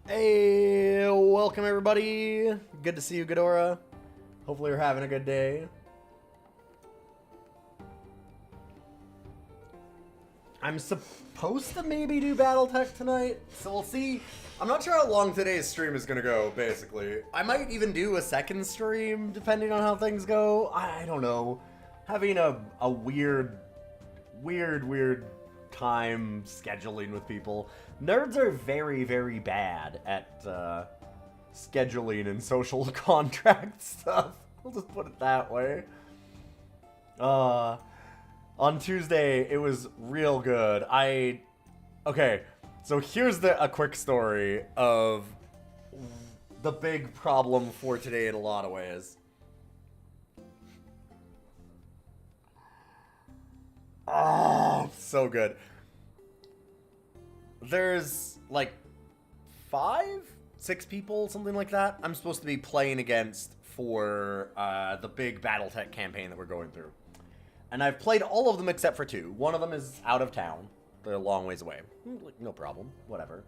Hey, welcome everybody. Good to see you, Ghidorah. Hopefully you're having a good day. I'm supposed to maybe do Battletech tonight, so we'll see. I'm not sure how long today's stream is gonna go, basically. I might even do a second stream, depending on how things go. I don't know. Having a weird time scheduling with people. Nerds are very, very bad at scheduling and social contract stuff. I'll just put it that way. On Tuesday, it was real good. Okay, so here's a quick story of the big problem for today in a lot of ways. Oh, so good. There's like 6 people, something like that, I'm supposed to be playing against for the big Battletech campaign that we're going through. And I've played all of them except for 2. One of them is out of town. They're a long ways away. No problem. Whatever.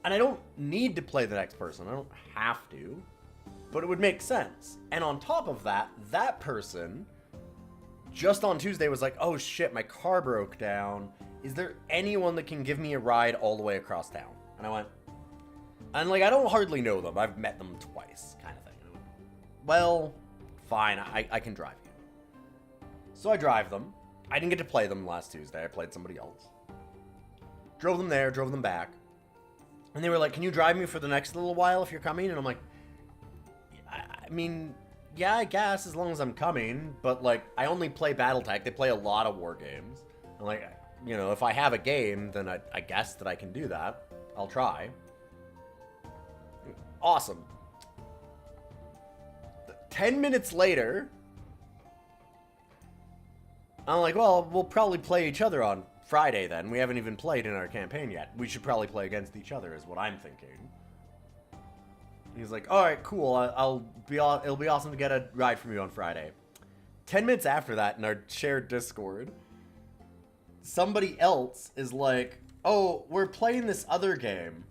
And I don't need to play the next person. I don't have to. But it would make sense. And on top of that, that person just on Tuesday was like, oh shit, my car broke down. Is there anyone that can give me a ride all the way across town? And I went, and like, I don't hardly know them. I've met them twice, kind of thing. I went, well, fine, I can drive you. So I drive them. I didn't get to play them last Tuesday. I played somebody else. Drove them there, drove them back. And they were like, can you drive me for the next little while if you're coming? And I'm like, I mean, yeah, I guess, as long as I'm coming. But, like, I only play Battletech. They play a lot of war games. And, like, you know, if I have a game, then I guess that I can do that. I'll try. Awesome. 10 minutes later, I'm like, well, we'll probably play each other on Friday then. We haven't even played in our campaign yet. We should probably play against each other is what I'm thinking. He's like, all right, cool. It'll be awesome to get a ride from you on Friday. 10 minutes after that, in our shared Discord, somebody else is like, oh, we're playing this other game.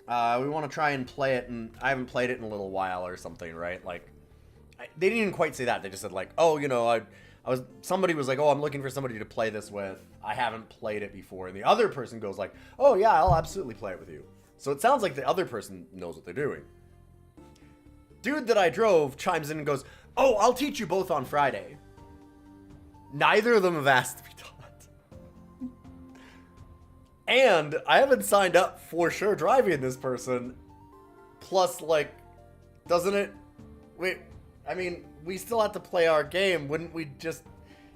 We want to try and play it, and I haven't played it in a little while or something, right? Like, they didn't even quite say that. They just said like, oh, you know, somebody was like, oh, I'm looking for somebody to play this with. I haven't played it before. And the other person goes like, oh yeah, I'll absolutely play it with you. So it sounds like the other person knows what they're doing. Dude that I drove chimes in and goes, oh, I'll teach you both on Friday. Neither of them have asked to be taught. And I haven't signed up for sure driving this person. Plus, like, doesn't it... Wait, I mean, we still have to play our game. Wouldn't we just...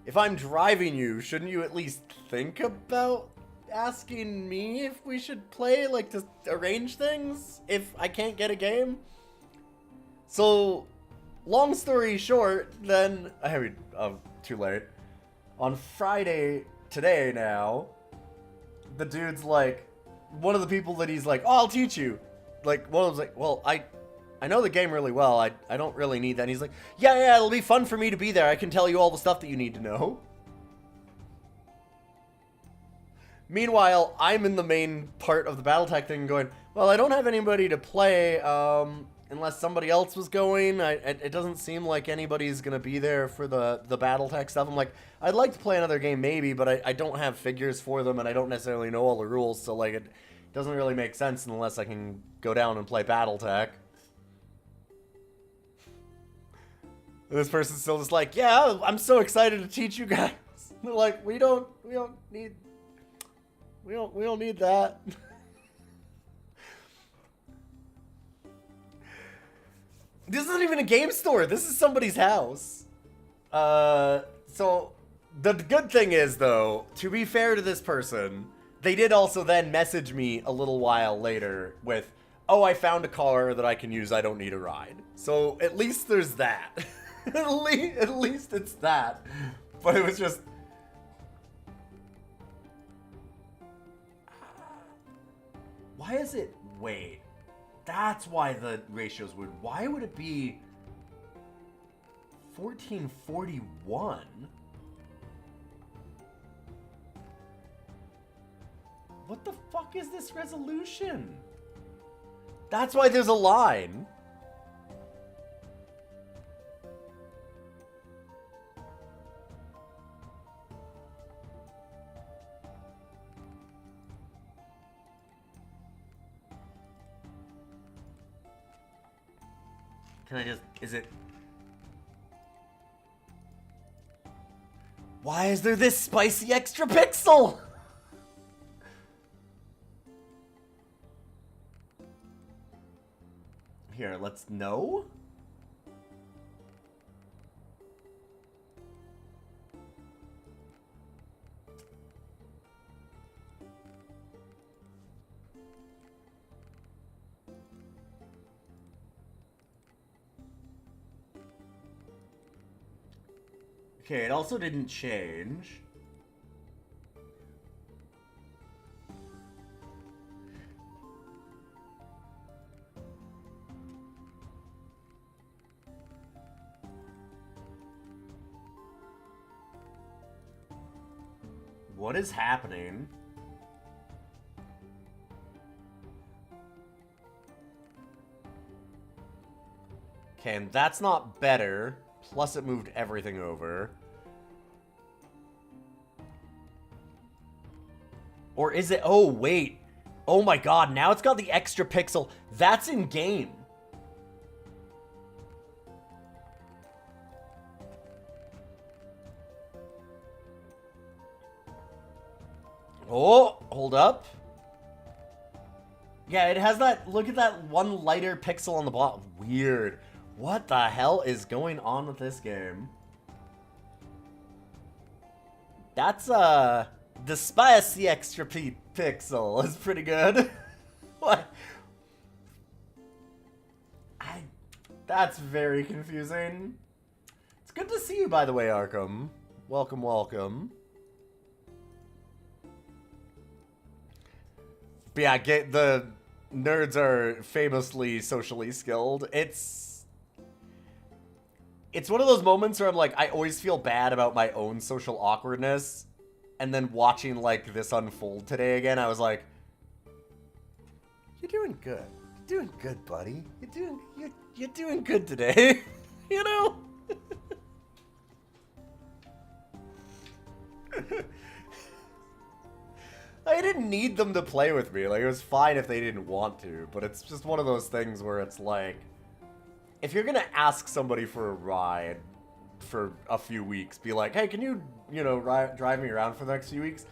If I'm driving you, shouldn't you at least think about asking me if we should play, like, to arrange things? If I can't get a game? So, long story short, then... I mean, too late. On Friday, today now, the dude's like... One of the people that he's like, oh, I'll teach you. Like, one of them's like, well, I know the game really well. I don't really need that. And he's like, yeah, it'll be fun for me to be there. I can tell you all the stuff that you need to know. Meanwhile, I'm in the main part of the Battletech thing going, well, I don't have anybody to play, unless somebody else was going. It doesn't seem like anybody's going to be there for the Battletech stuff. I'm like, I'd like to play another game maybe, but I don't have figures for them, and I don't necessarily know all the rules, so, like, it doesn't really make sense unless I can go down and play Battletech. This person's still just like, yeah, I'm so excited to teach you guys. They're like, we don't need that. This isn't even a game store. This is somebody's house. So the good thing is, though, to be fair to this person, they did also then message me a little while later with, oh, I found a car that I can use. I don't need a ride. So at least there's that. At least it's that. But it was just... Why is it... Wait. That's why the ratios would... Why would it be 1441? What the fuck is this resolution? That's why there's a line. Can I just... Is it... Why is there this spicy extra pixel? Here, let's know. Okay, it also didn't change. What is happening? Okay, and that's not better. Plus it moved everything over. Or is it? Oh, wait. Oh my god, now it's got the extra pixel. That's in game. Oh, hold up. Yeah, it has that. Look at that one lighter pixel on the bottom. Weird. What the hell is going on with this game? That's, the spicy extra pixel is pretty good. What? That's very confusing. It's good to see you, by the way, Arkham. Welcome, welcome. But yeah, the nerds are famously socially skilled. It's one of those moments where I'm like, I always feel bad about my own social awkwardness. And then watching, like, this unfold today again, I was like, you're doing good. You're doing good, buddy. You're doing good today. You know? I didn't need them to play with me. Like, it was fine if they didn't want to. But it's just one of those things where it's like, if you're gonna ask somebody for a ride for a few weeks, be like, hey, can you, drive me around for the next few weeks?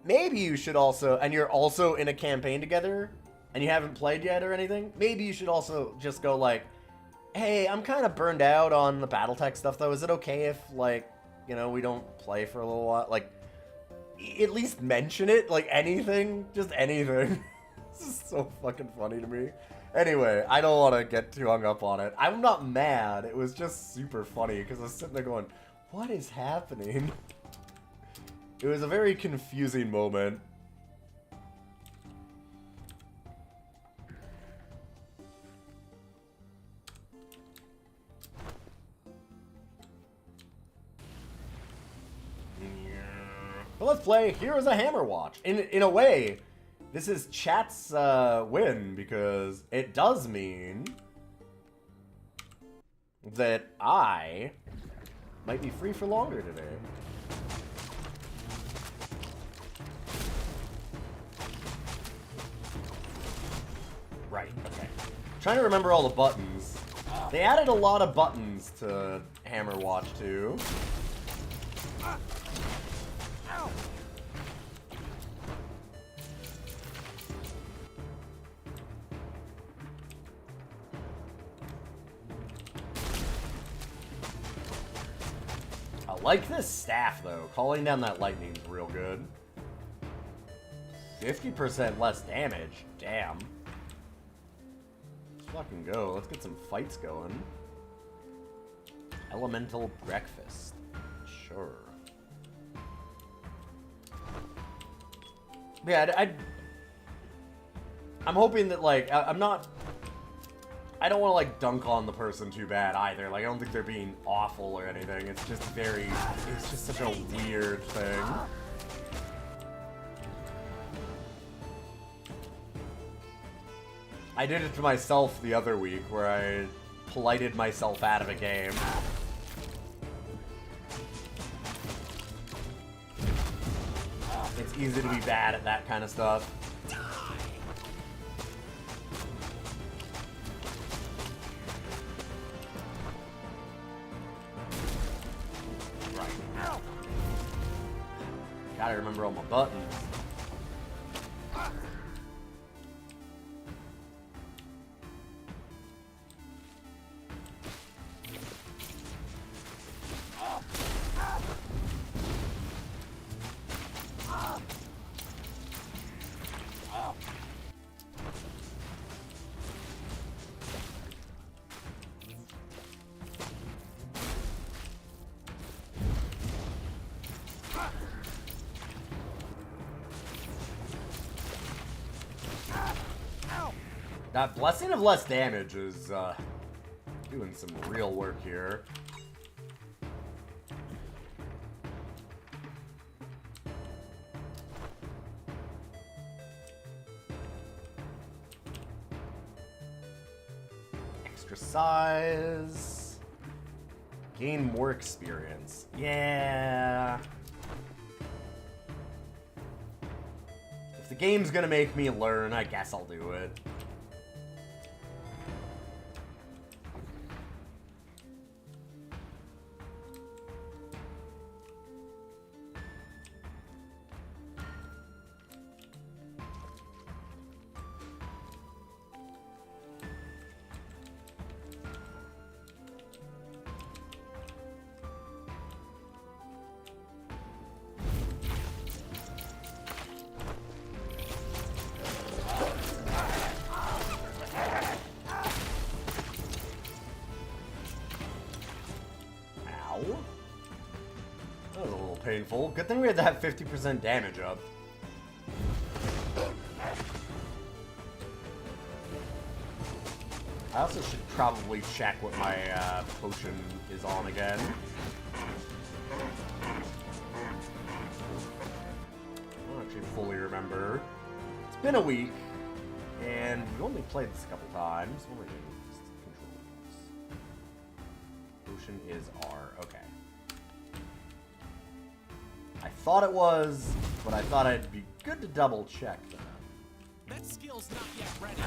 Maybe you should also, and you're also in a campaign together, and you haven't played yet or anything, maybe you should also just go like, hey, I'm kind of burned out on the Battletech stuff, though. Is it okay if, like, we don't play for a little while? Like, at least mention it, like anything, just anything. This is so fucking funny to me. Anyway, I don't want to get too hung up on it. I'm not mad. It was just super funny because I was sitting there going, what is happening? It was a very confusing moment. But let's play Heroes of Hammerwatch. In a way, this is chat's win, because it does mean that I might be free for longer today. Right, okay. Trying to remember all the buttons. They added a lot of buttons to Hammerwatch 2. I like this staff, though. Calling down that lightning is real good. 50% less damage. Damn. Let's fucking go. Let's get some fights going. Elemental breakfast. Sure. Yeah, I'm hoping that, like, I'm not... I don't want to, like, dunk on the person too bad either. Like, I don't think they're being awful or anything. It's just very... It's just such a weird thing. I did it to myself the other week where I polited myself out of a game. It's easy to be bad at that kind of stuff. Right. Gotta remember all my buttons. That Blessing of Less Damage is doing some real work here. Extra size. Gain more experience. Yeah. If the game's gonna make me learn, I guess I'll do it. That was a little painful. Good thing we had that 50% damage up. I also should probably check what my potion is on again. I don't actually fully remember. It's been a week, and we only played this a couple times. What am I doing? Potion is R. Okay. I thought it was, but I thought it'd be good to double check that. That skill's not yet ready.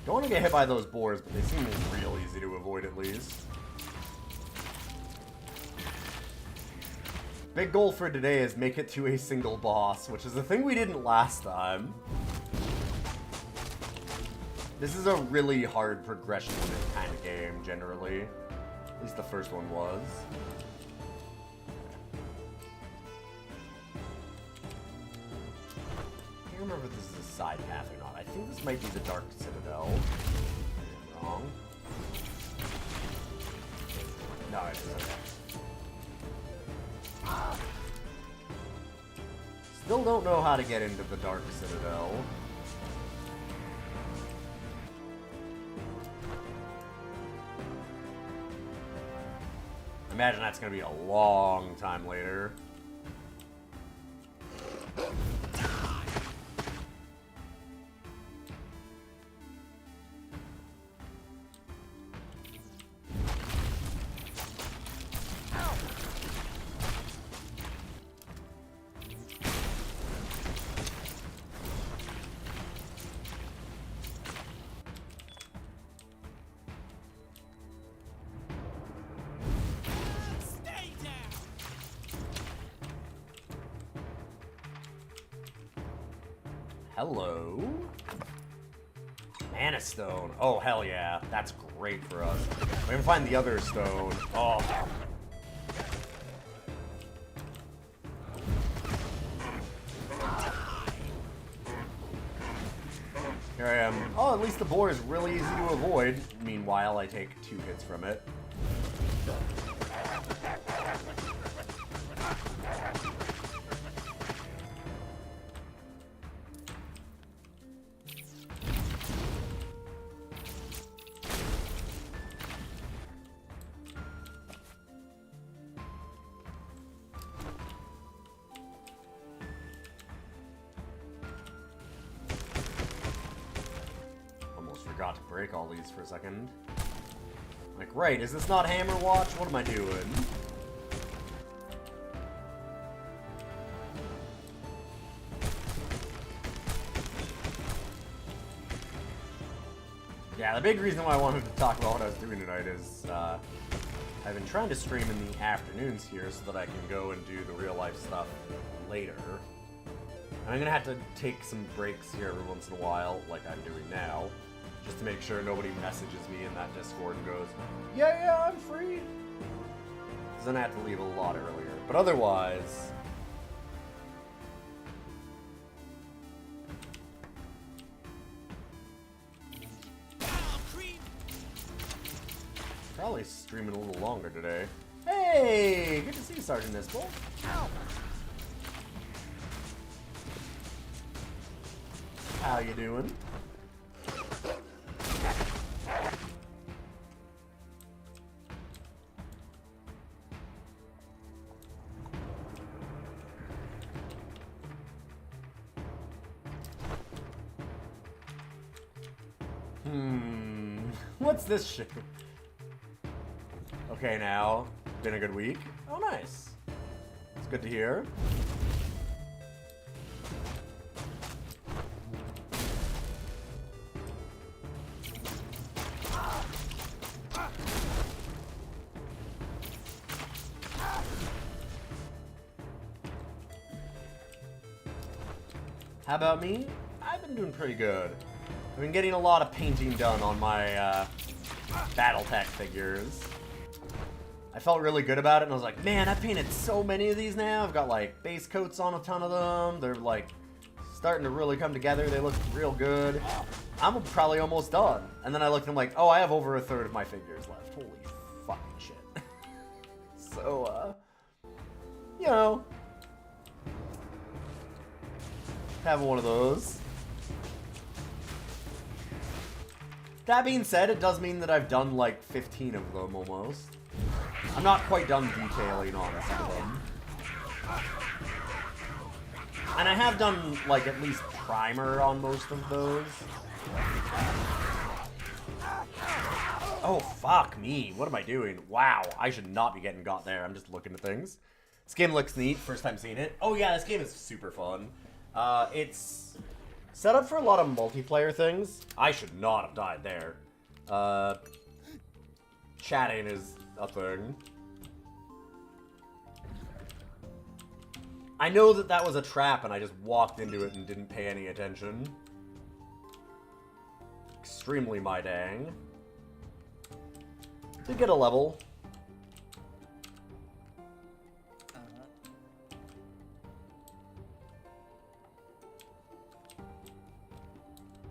Don't want to get hit by those boars, but they seem real easy to avoid at least. Big goal for today is make it to a single boss, which is a thing we didn't last time. This is a really hard progression kind of game, generally. At least the first one was. I can't remember if this is a side path or not. I think this might be the Dark Citadel. I'm wrong. No, it's okay. Still don't know how to get into the Dark Citadel. Imagine that's gonna be a long time later. Hello. Mana stone. Oh, hell yeah. That's great for us. We can find the other stone. Oh. Here I am. Oh, at least the boar is really easy to avoid. Meanwhile, I take 2 hits from it. Forgot to break all these for a second. Like, right, is this not Hammerwatch? What am I doing? Yeah, the big reason why I wanted to talk about what I was doing tonight is, I've been trying to stream in the afternoons here so that I can go and do the real life stuff later. I'm gonna have to take some breaks here every once in a while, like I'm doing now. Just to make sure nobody messages me in that Discord and goes, yeah, I'm free. Because then I have to leave a lot earlier. But otherwise... Probably streaming a little longer today. Hey! Good to see you, Sergeant Nispel. How you doing? What's this shit? Okay, now. Been a good week? Oh, nice. It's good to hear. How about me? I've been doing pretty good. I've been getting a lot of painting done on my Battletech figures. I felt really good about it, and I was like, man, I've painted so many of these now. I've got, like, base coats on a ton of them. They're, like, starting to really come together. They look real good. I'm probably almost done. And then I looked and I'm like, oh, I have over 1/3 of my figures left. Holy fucking shit. So, you know, having one of those. That being said, it does mean that I've done like 15 of them almost. I'm not quite done detailing on some of them. And I have done like at least primer on most of those. Oh, fuck me. What am I doing? Wow, I should not be getting got there. I'm just looking at things. This game looks neat. First time seeing it. Oh yeah, this game is super fun. It's set up for a lot of multiplayer things. I should not have died there. Chatting is a thing. I know that that was a trap and I just walked into it and didn't pay any attention. Extremely my dang. Did get a level.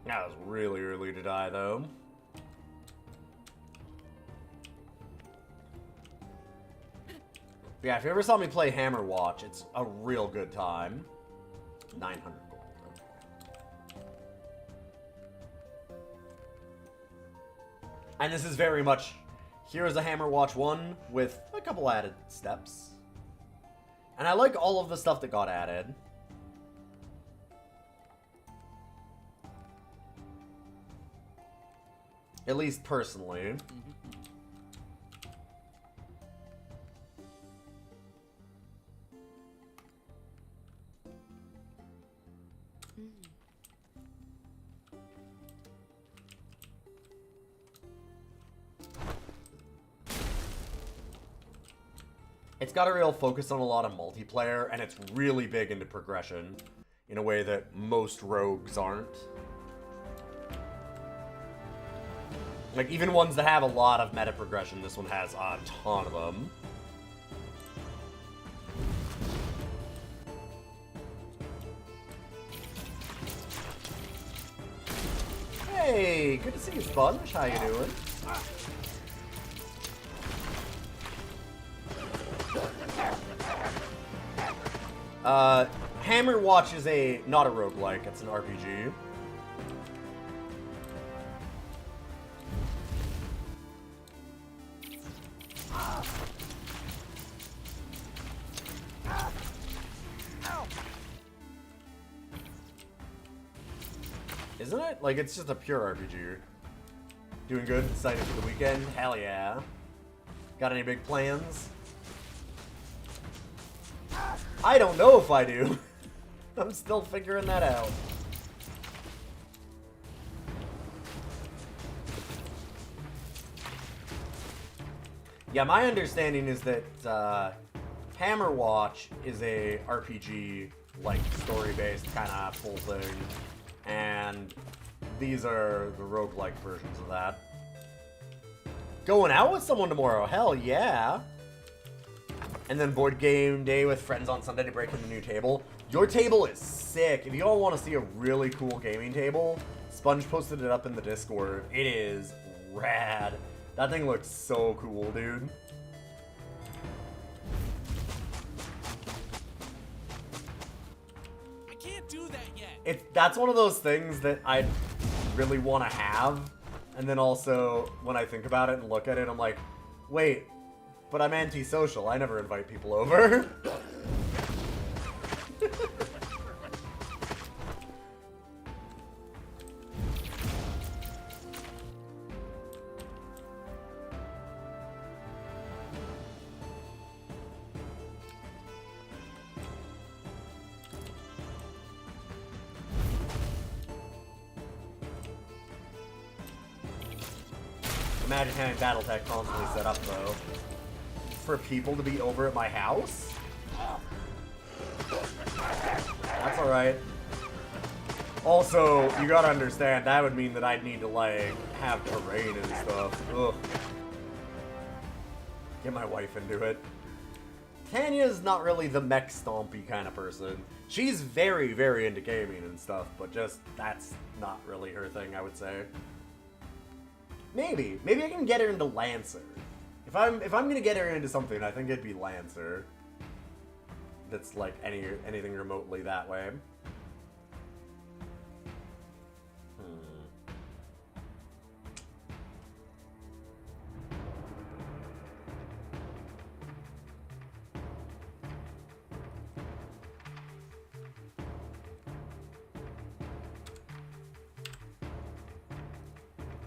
That was really early to die, though. Yeah, if you ever saw me play Hammerwatch, it's a real good time. 900 gold. Okay. And this is very much... Here's a Hammerwatch 1 with a couple added steps. And I like all of the stuff that got added. At least personally. It's got a real focus on a lot of multiplayer, and it's really big into progression. in a way that most rogues aren't. Like, even ones that have a lot of meta progression, this one has a ton of them. Hey, good to see you, Sponge. How you doing? Hammerwatch is not a roguelike, it's an RPG. Isn't it? Like, it's just a pure RPG. Doing good? Excited for the weekend? Hell yeah. Got any big plans? I don't know if I do. I'm still figuring that out. Yeah, my understanding is that Hammerwatch is a RPG, like, story-based kind of full thing. And these are the roguelike versions of that. Going out with someone tomorrow? Hell yeah. And then board game day with friends on Sunday to break in the new table. Your table is sick. If you all want to see a really cool gaming table, Sponge posted it up in the Discord. It is rad. That thing looks so cool, dude. I can't do that yet. That's one of those things that I really want to have. And then also, when I think about it and look at it, I'm like, wait, but I'm antisocial. I never invite people over. Imagine having Battletech constantly set up, though. For people to be over at my house? That's alright. Also, you gotta understand, that would mean that I'd need to, like, have terrain and stuff. Ugh. Get my wife into it. Tanya's not really the mech stompy kind of person. She's very, very into gaming and stuff, but just, that's not really her thing, I would say. Maybe I can get her into Lancer. If I'm gonna get her into something, I think it'd be Lancer. That's like anything remotely that way.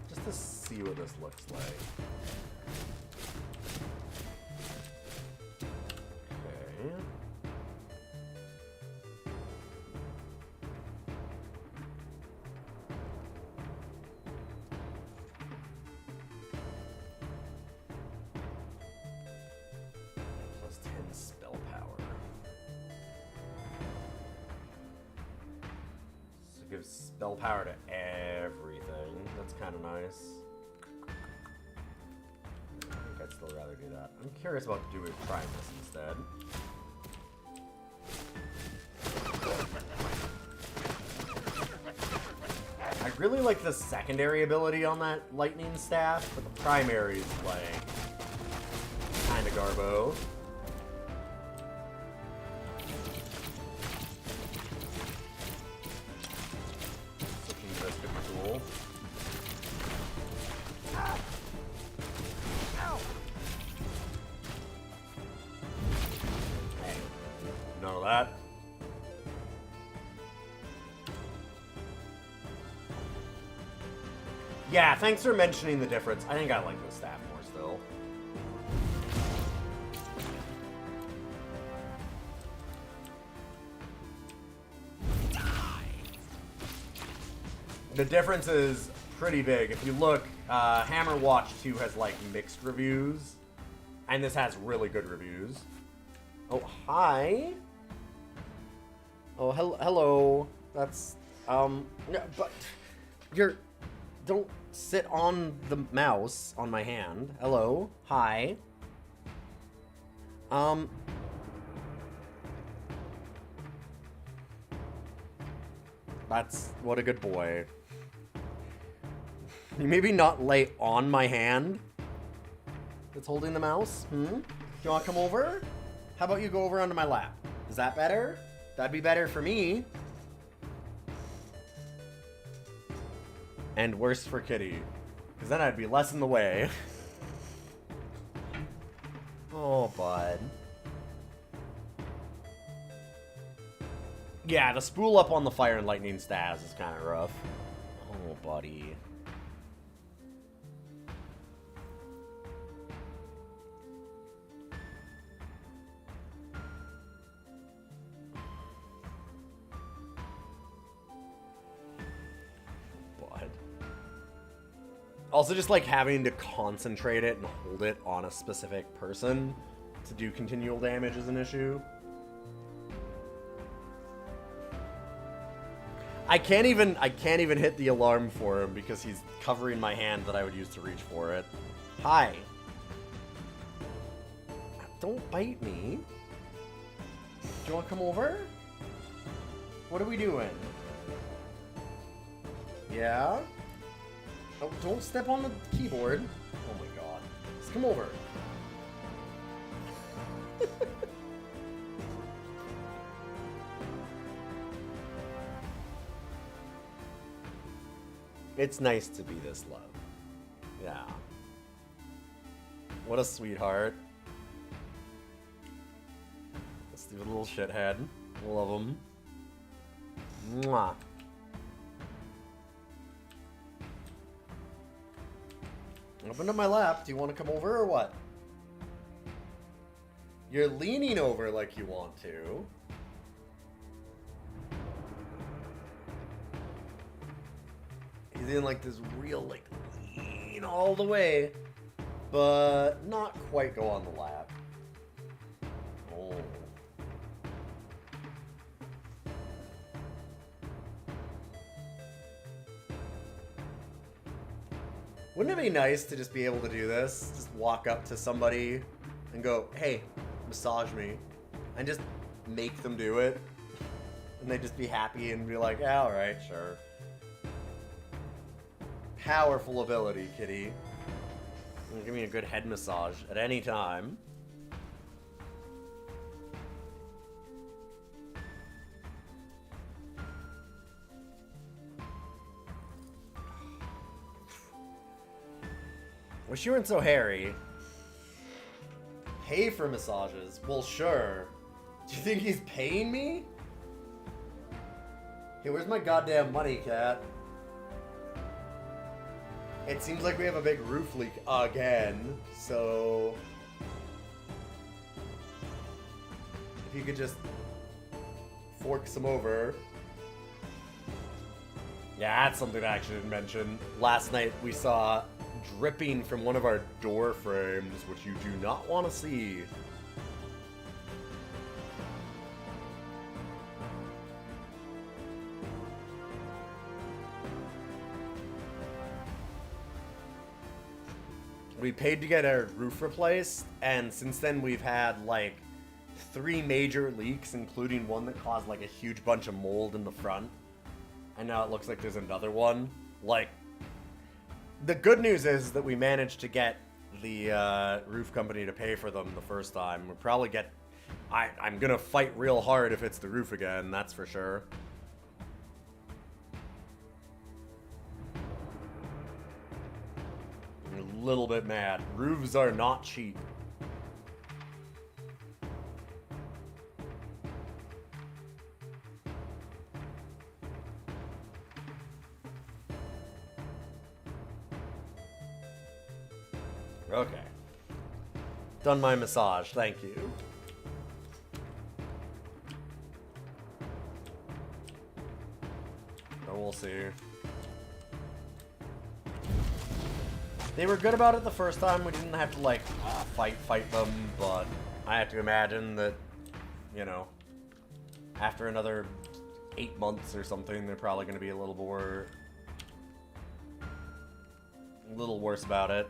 Just to see what this looks like. Okay. Plus 10 spell power. So it gives spell power to everything. That's kind of nice. I think I'd still rather do that. I'm curious about doing Primus instead. I really like the secondary ability on that lightning staff, but the primary is like kind of garbo. Switching to this could be cool. Hey, none of that. Yeah, thanks for mentioning the difference. I think I like the staff more still. The difference is pretty big. If you look, Hammerwatch 2 has like mixed reviews, and this has really good reviews. Oh, hi. Oh, hello. That's, no, but don't sit on the mouse on my hand. Hello. Hi. That's, what a good boy. You maybe not lay on my hand that's holding the mouse? Do you want to come over? How about you go over onto my lap? Is that better? That'd be better for me. And worse for Kitty. Because then I'd be less in the way. Oh, bud. Yeah, the spool up on the Fire and Lightning stats is kind of rough. Oh, buddy. Also, just like having to concentrate it and hold it on a specific person to do continual damage is an issue. I can't even hit the alarm for him because he's covering my hand that I would use to reach for it. Hi. Don't bite me. Do you want to come over? What are we doing? Yeah? Oh, don't step on the keyboard. Oh my god. Just come over. It's nice to be this loved. Yeah. What a sweetheart. Let's do a little shithead. Love him. Mwah. Open up my lap. Do you want to come over or what? You're leaning over like you want to. He's in like this real like lean all the way, but not quite go on the lap. Oh. Wouldn't it be nice to just be able to do this? Just walk up to somebody and go, hey, massage me. And just make them do it. And they'd just be happy and be like, yeah, alright, sure. Powerful ability, kitty. Give me a good head massage at any time. Wish you weren't so hairy. Pay for massages? Well, sure. Do you think he's paying me? Hey, where's my goddamn money, cat? It seems like we have a big roof leak again, so... if you could just fork some over. Yeah, that's something I actually didn't mention. Last night we saw dripping from one of our door frames, which you do not want to see. We paid to get our roof replaced, and since then we've had like 3 major leaks, including one that caused like a huge bunch of mold in the front. And now it looks like there's another one. Like, the good news is that we managed to get the roof company to pay for them the first time. We'll probably get... I'm gonna fight real hard if it's the roof again, that's for sure. I'm a little bit mad. Roofs are not cheap. Okay. Done my massage, thank you. Oh, we'll see. They were good about it the first time. We didn't have to, like, fight them, but I have to imagine that, you know, After another 8 months or something, they're probably going to be a little more... a little worse about it.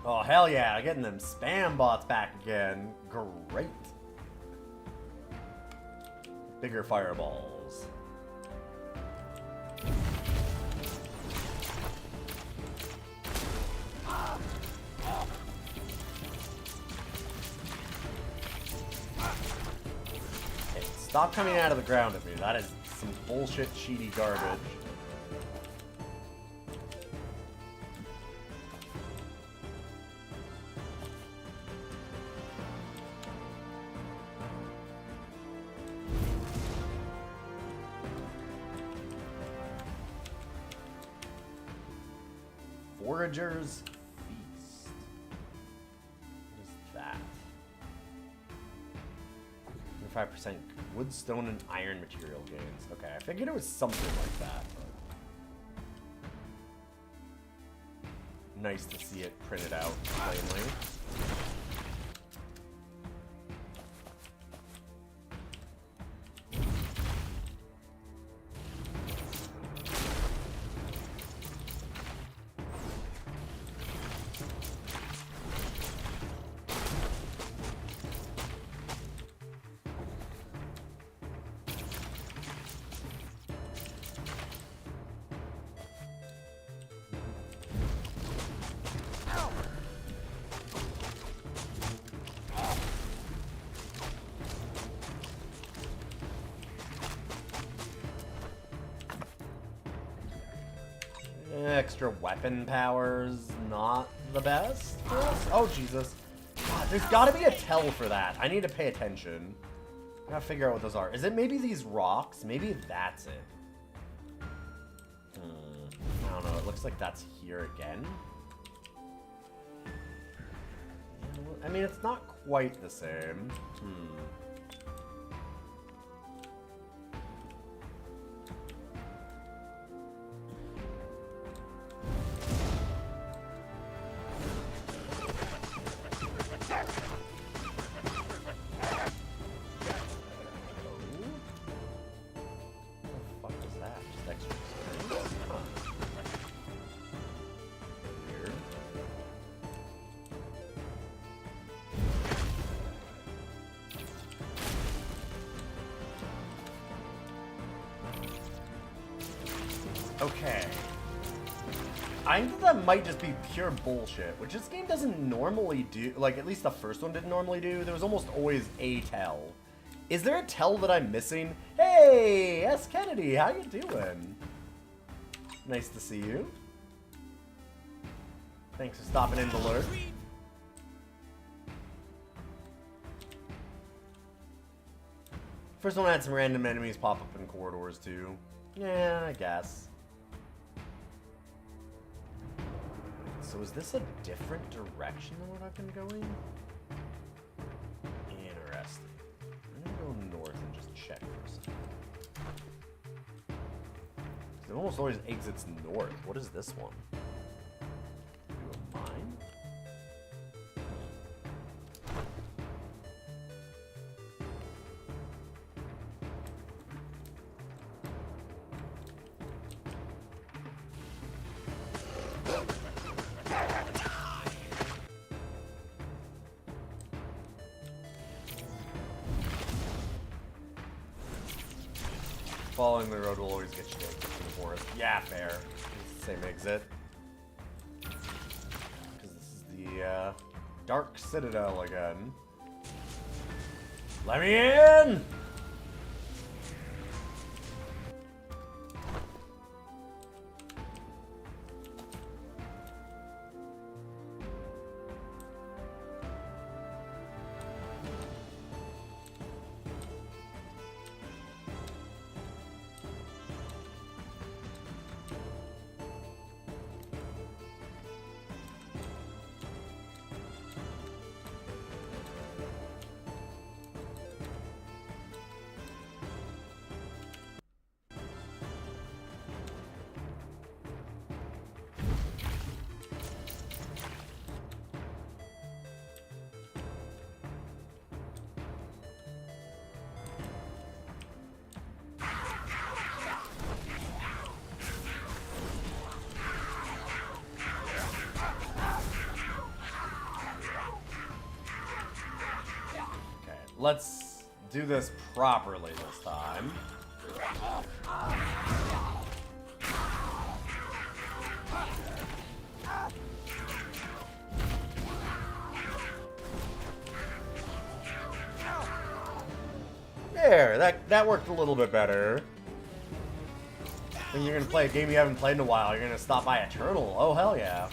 Oh, hell yeah, getting them spam bots back again. Great. Bigger fireballs. Hey, stop coming out of the ground at me. That is some bullshit cheaty garbage. Forager's Feast. What is that? 25% wood, stone, and iron material gains. Okay, I figured it was something like that. But... nice to see it printed out plainly. Extra weapon powers, not the best for us. Oh, Jesus. God, there's gotta be a tell for that. I need to pay attention. I gotta figure out what those are. Is it maybe these rocks? Maybe that's it. I don't know. It looks like that's here again. I mean, it's not quite the same. Okay. I think that might just be pure bullshit, which this game doesn't normally do. Like, at least the first one didn't normally do. There was almost always a tell. Is there a tell that I'm missing? Hey, S. Kennedy, how you doing? Nice to see you. Thanks for stopping in to lurk. First one had some random enemies pop up in corridors, too. Yeah, I guess. So is this a different direction than what I've been going? Interesting. I'm gonna go north and just check for a second. It almost always exits north. What is this one? Do a mine? Following the road will always get you to the forest. Yeah, fair. It's the same exit. Because this is the Dark Citadel again. Let me in! let's do this properly this time. There, that worked a little bit better. When you're gonna play a game you haven't played in a while, you're gonna stop by Eternal. Oh, hell yeah.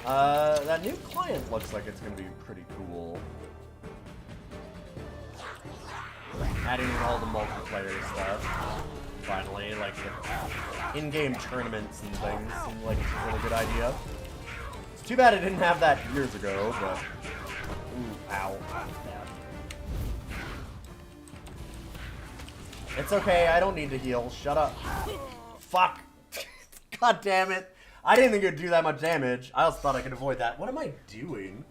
That new client looks like it's gonna be pretty cool. Adding in all the multiplayer stuff. Finally, like the in-game tournaments and things seem like it's a really good idea. It's too bad I didn't have that years ago, but... Ooh, ow. It's okay, I don't need to heal. Shut up. Fuck. God damn it. I didn't think it would do that much damage. I also thought I could avoid that. What am I doing?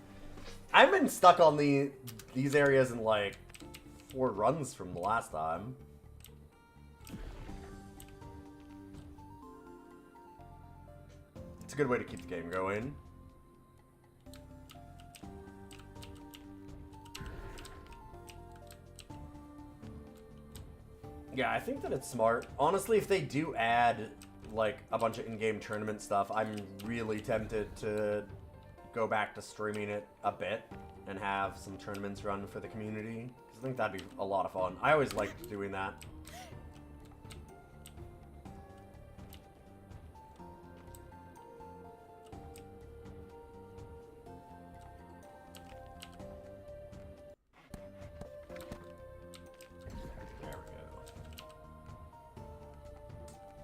I've been stuck on these areas in like 4 runs from the last time. It's a good way to keep the game going. Yeah, I think that it's smart. Honestly, if they do add, like, a bunch of in-game tournament stuff, I'm really tempted to go back to streaming it a bit and have some tournaments run for the community. Because I think that'd be a lot of fun. I always liked doing that.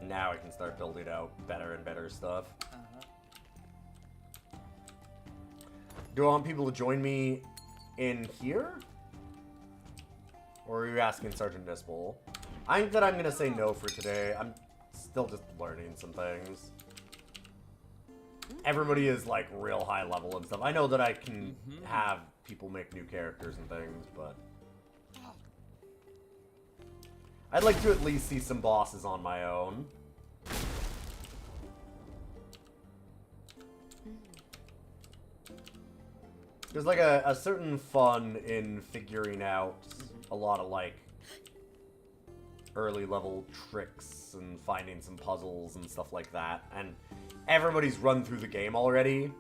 Now I can start building out better and better stuff. Do I want people to join me in here? Or are you asking Sergeant Nispel? I think that I'm going to say no for today. I'm still just learning some things. Everybody is like real high level and stuff. I know that I can have people make new characters and things, but... I'd like to at least see some bosses on my own. There's like a certain fun in figuring out a lot of like early level tricks and finding some puzzles and stuff like that. And everybody's run through the game already.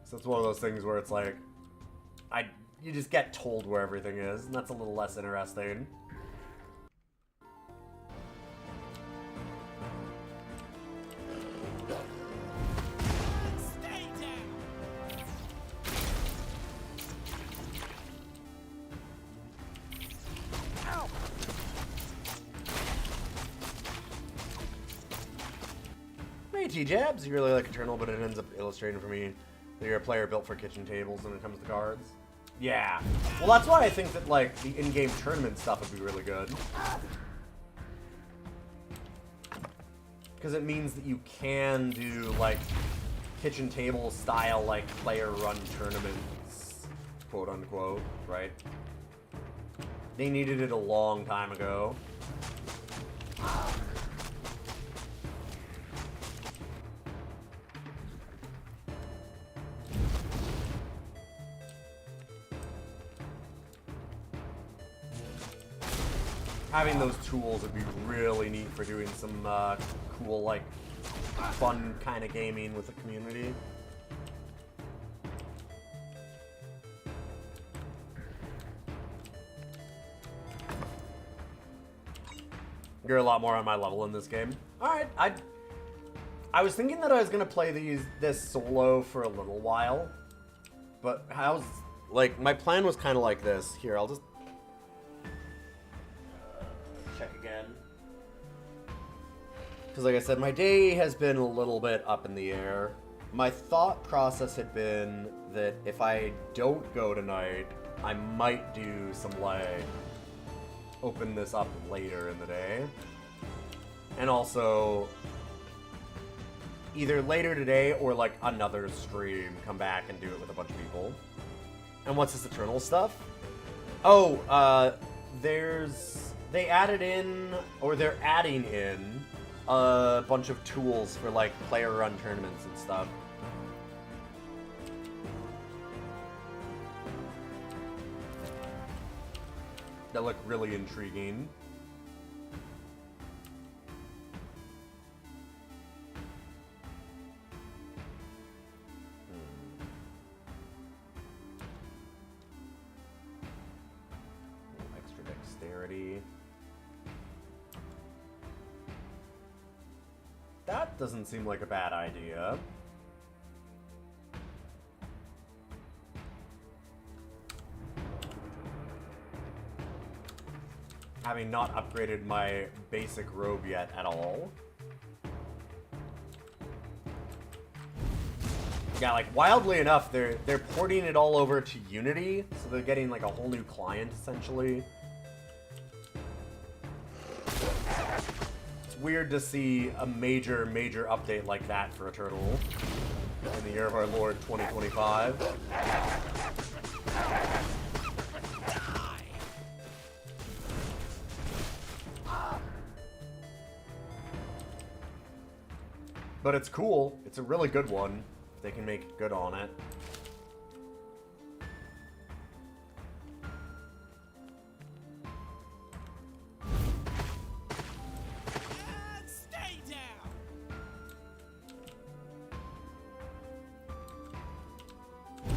So it's one of those things where it's like, you just get told where everything is, and that's a little less interesting. T-Jabs, you really like Eternal, but it ends up illustrating for me that you're a player built for kitchen tables when it comes to cards. Yeah. Well, that's why I think that, like, the in-game tournament stuff would be really good. Because it means that you can do, like, kitchen table style, like, player-run tournaments, quote-unquote, right? They needed it a long time ago. Having those tools would be really neat for doing some cool, like, fun kind of gaming with the community. You're a lot more on my level in this game. Alright, I was thinking that I was going to play this solo for a little while. But like, my plan was kind of like this. Here, I'll just... check again. Because like I said, my day has been a little bit up in the air. My thought process had been that if I don't go tonight, I might do some, like, open this up later in the day. And also, either later today or, like, another stream, come back and do it with a bunch of people. And what's this Eternal stuff? Oh, they added in, or they're adding in, a bunch of tools for, like, player-run tournaments and stuff. that look really intriguing. Extra dexterity. That doesn't seem like a bad idea. Having not upgraded my basic robe yet at all. Yeah, like, wildly enough, they're porting it all over to Unity, so they're getting, like, a whole new client, essentially. It's weird to see a major update like that for a turtle in the year of our Lord 2025. But it's cool. It's a really good one. They can make good on it. And stay down.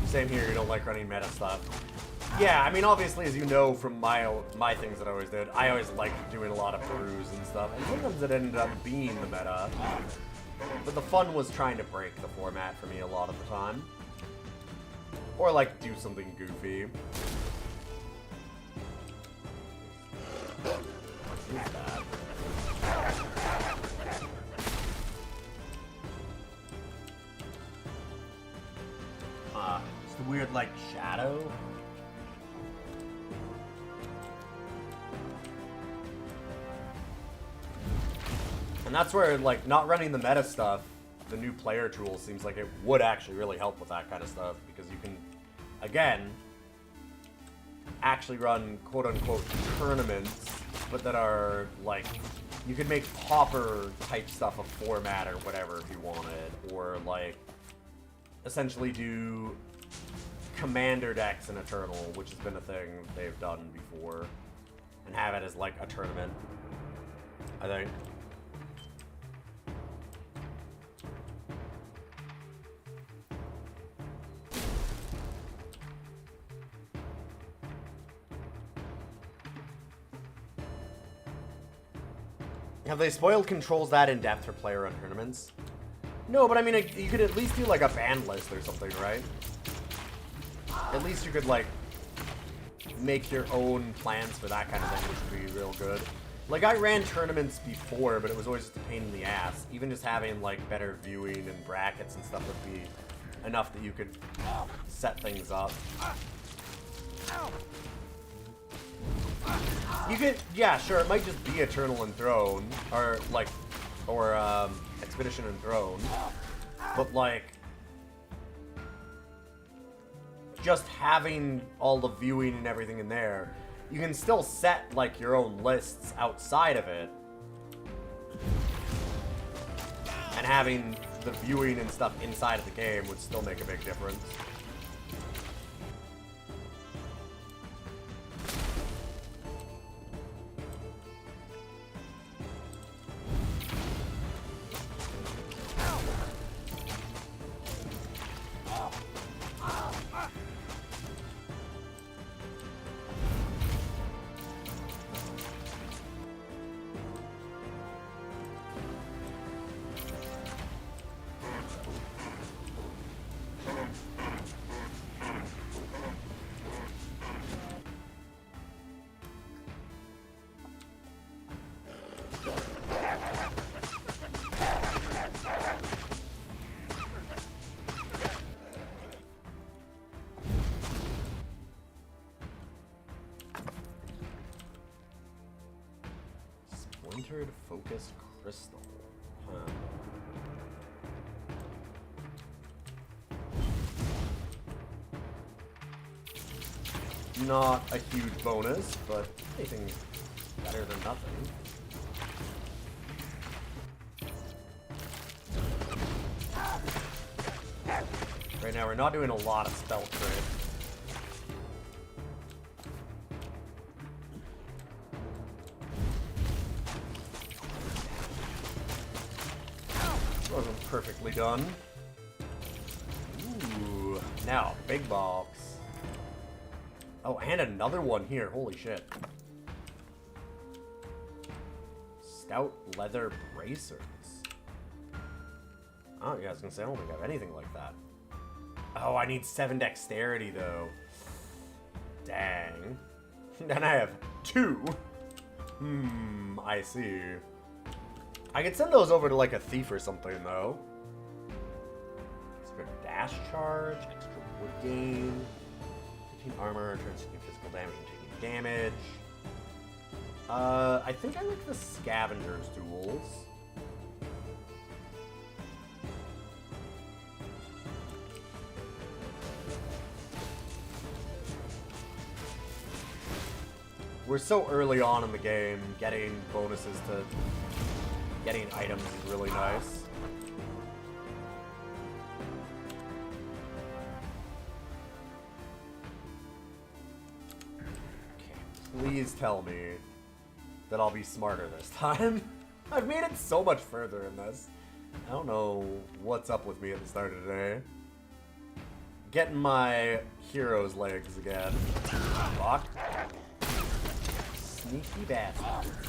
Same here, you don't like running meta stuff. Yeah, I mean, obviously, as you know from my things that I always did, I always liked doing a lot of brews and stuff, and sometimes it ended up being the meta. But the fun was trying to break the format for me a lot of the time. Or, like, do something goofy. What is that? It's the weird, like, shadow. And that's where, like, not running the meta stuff, the new player tool seems like it would actually really help with that kind of stuff, because you can, again, actually run quote-unquote tournaments, but that are, like, you could make Pauper-type stuff a format or whatever if you wanted, or, like, essentially do Commander decks in Eternal, which has been a thing they've done before, and have it as, like, a tournament, I think. Have they spoiled controls that in depth for player-run tournaments? No, but I mean, you could at least do like a ban list or something, right? At least you could like make your own plans for that kind of thing, which would be real good. Like, I ran tournaments before, but it was always just a pain in the ass. Even just having like better viewing and brackets and stuff would be enough that you could set things up. You could, yeah, sure, it might just be Eternal and Throne, or, like, or, Expedition and Throne, but, like, just having all the viewing and everything in there, you can still set, like, your own lists outside of it, and having the viewing and stuff inside of the game would still make a big difference. Focused crystal. Huh. Not a huge bonus, but anything better than nothing. Right now we're not doing a lot of spell trade. Wasn't perfectly done. Ooh, now, big box. Oh, and another one here. Holy shit. Stout leather bracers. Oh, yeah, I was gonna say, I don't think I have anything like that. Oh, I need 7 dexterity, though. Dang. Then I have 2. I see. I could send those over to, like, a thief or something, though. Extra dash charge, extra wood gain. 15 armor, turns taking physical damage and taking damage. I think I like the scavenger's duels. We're so early on in the game, getting bonuses to getting items is really nice. Okay, please tell me that I'll be smarter this time. I've made it so much further in this. I don't know what's up with me at the start of today. Getting my hero's legs again. Fuck. Sneaky bastards.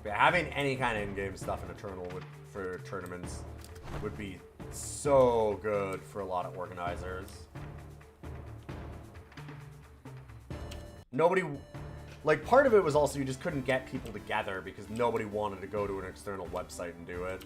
Yeah, having any kind of in-game stuff in Eternal for tournaments would be so good for a lot of organizers. Nobody... Like, part of it was also you just couldn't get people together because nobody wanted to go to an external website and do it.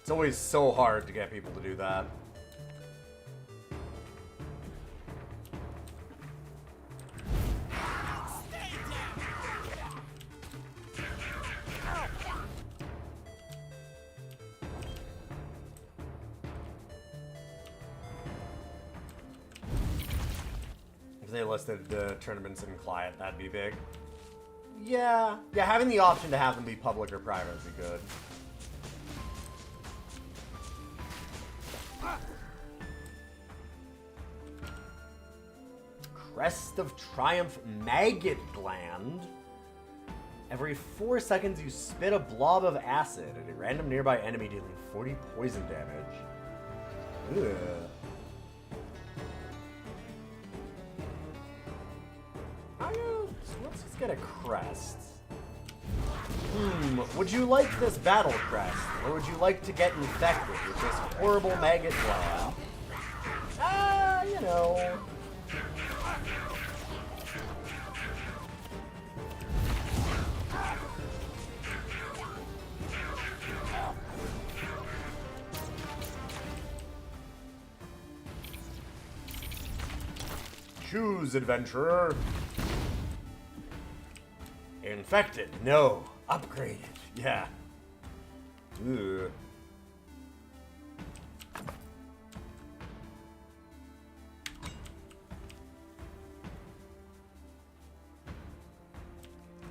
It's always so hard to get people to do that. If they listed the tournaments in client, that'd be big. Yeah, having the option to have them be public or private would be good. Crest of Triumph Maggot Gland. Every 4 seconds you spit a blob of acid at a random nearby enemy, dealing 40 poison damage. Ugh. Let's just get a crest. Would you like this battle crest? Or would you like to get infected with this horrible maggot gland? You know... Choose, adventurer. Infected? No. Upgraded? Yeah. Ugh.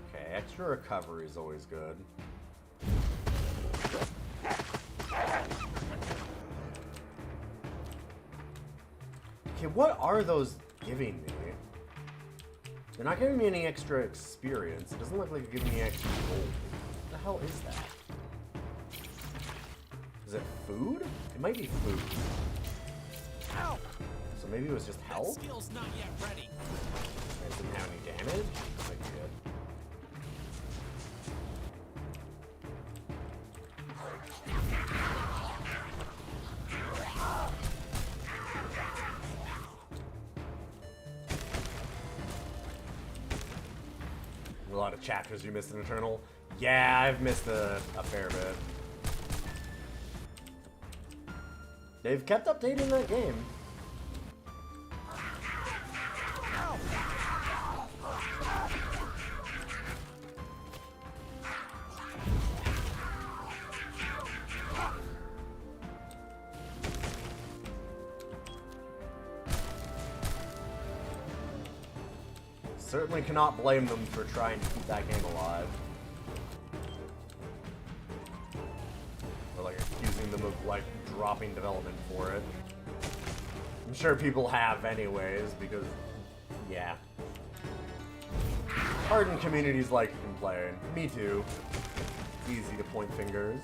Okay, extra recovery is always good. Okay, what are those giving me? They're not giving me any extra experience. It doesn't look like they're giving me extra gold. What the hell is that? Is it food? It might be food. Ow! So maybe it was just That health? skill's not yet ready. It didn't have any damage? That might be good. A lot of chapters you missed in Eternal. Yeah, I've missed a fair bit. They've kept updating that game. Certainly cannot blame them for trying to keep that game alive. Or like accusing them of like dropping development for it. I'm sure people have anyways, because yeah. Hardened communities like to complain. Me too. It's easy to point fingers.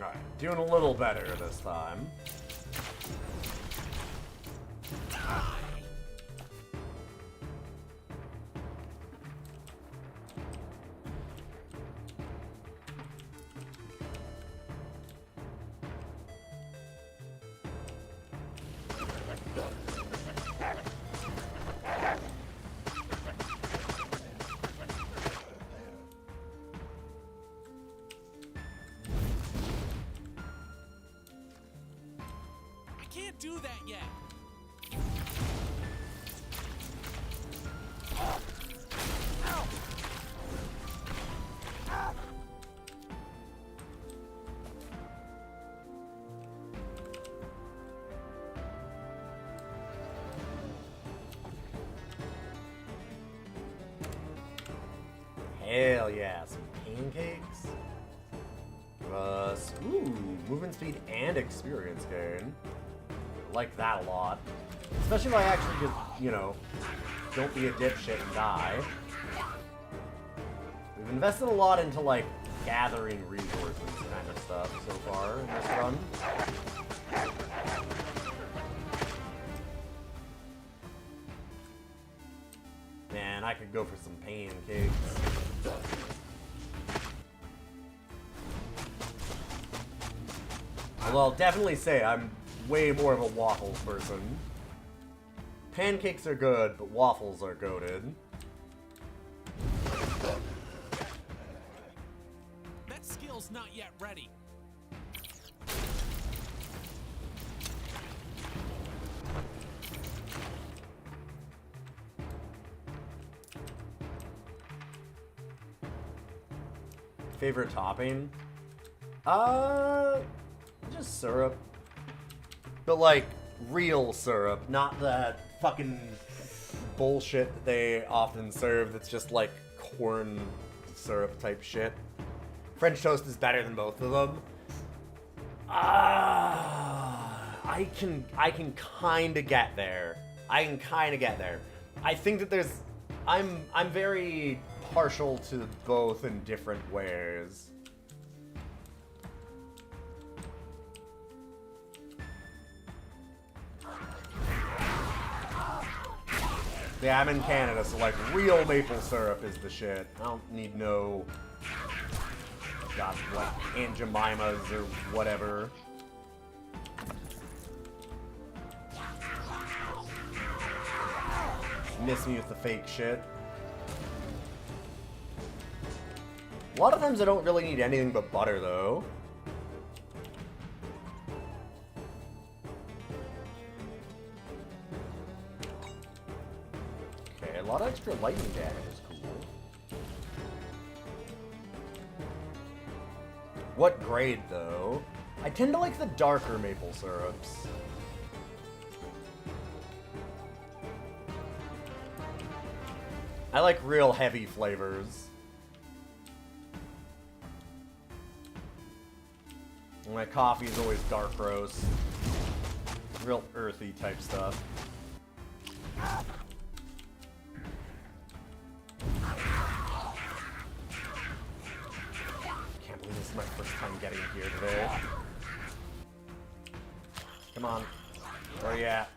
Alright, doing a little better this time. Can't do that yet. Hell yeah, some pancakes. Ooh, movement speed and experience gain. Like that a lot. Especially if I actually just, you know, don't be a dipshit and die. We've invested a lot into, like, gathering resources kind of stuff so far in this run. Man, I could go for some pancakes. Although I'll definitely say I'm way more of a waffles person. Pancakes are good, but waffles are goated. That skill's not yet ready. Favorite topping? Just syrup. But like, real syrup, not that fucking bullshit that they often serve that's just like corn syrup type shit. French toast is better than both of them. I can kind of get there. I think that there's I'm very partial to both in different ways. Yeah, I'm in Canada, so like real maple syrup is the shit. I don't need no God, what, Aunt Jemima's or whatever. Miss me with the fake shit. A lot of times I don't really need anything but butter, though. Okay, a lot of extra lightning damage is cool. What grade, though? I tend to like the darker maple syrups. I like real heavy flavors. My coffee is always dark roast. Real earthy type stuff. Can't believe this is my first time getting here today. Come on. Where are you at?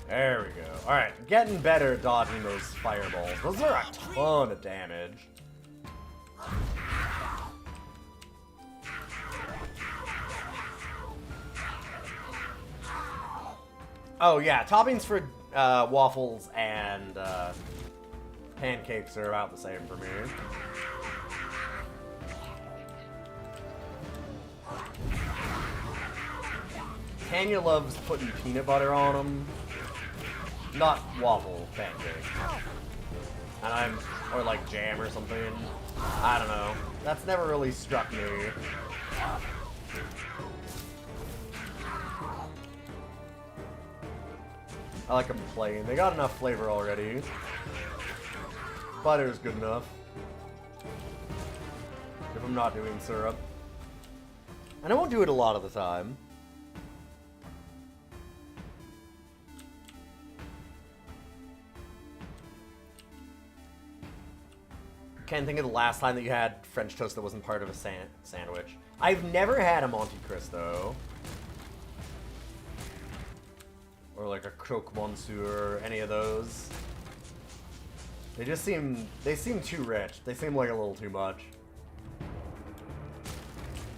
There we go. Alright, getting better at dodging those fireballs. Those are a ton of damage. Oh yeah, toppings for waffles and pancakes are about the same for me. Tanya loves putting peanut butter on them. Not waffle pancakes. And or like jam or something. I don't know. That's never really struck me. I like them plain. They got enough flavor already. Butter's good enough. If I'm not doing syrup. And I won't do it a lot of the time. Can't think of the last time that you had French toast that wasn't part of a sandwich. I've never had a Monte Cristo. Or like a croque monsieur, any of those. They seem too rich. They seem like a little too much.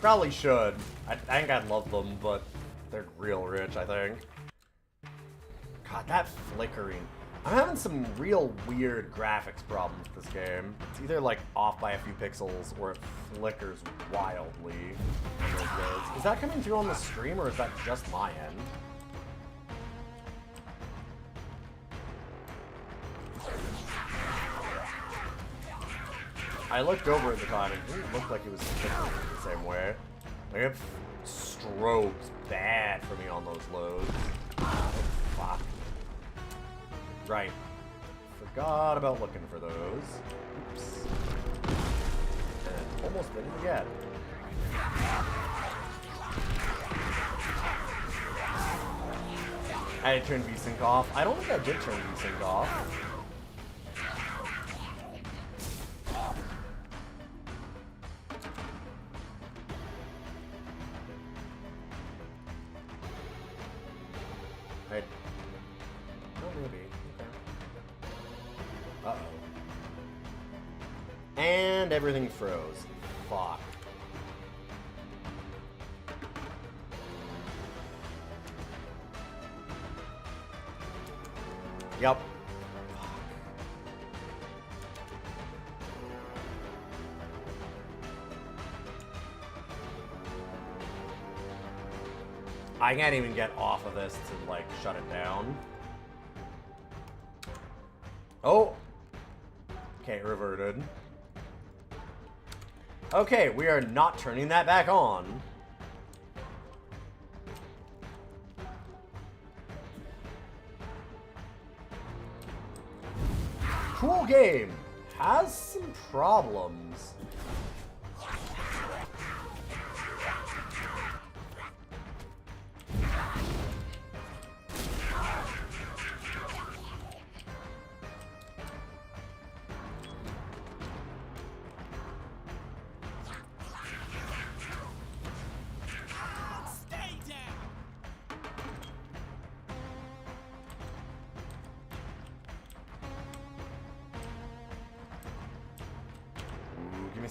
Probably should. I think I'd love them, but they're real rich, I think. God, that flickering. I'm having some real weird graphics problems with this game. It's either like off by a few pixels or it flickers wildly. Is that coming through on the stream or is that just my end? I looked over at the time and it didn't look like it was flickering the same way. Like it strobes bad for me on those loads. Oh, fuck. Right. Forgot about looking for those. Oops. And almost didn't forget. I had to turn VSync off. I don't think I did turn VSync off. And everything froze. Fuck. Yup. I can't even get off of this to, like, shut it down. Oh! Okay, it reverted. Okay, we are not turning that back on. Cool game. Has some problems.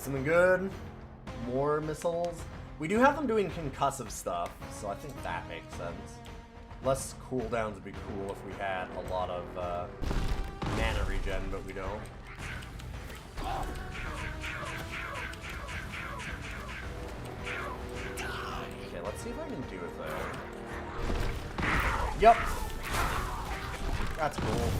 Something good. More missiles. We do have them doing concussive stuff, so I think that makes sense. Less cooldowns would be cool if we had a lot of mana regen, but we don't. Okay, let's see if I can do it there. Yup. That's cool.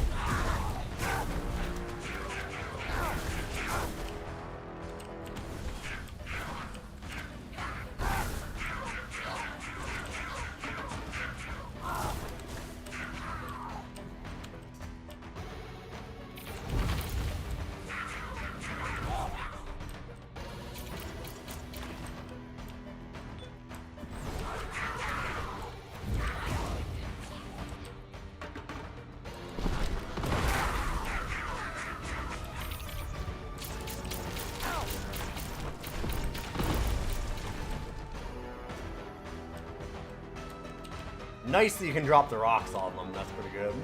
Nice that you can drop the rocks on them, that's pretty good.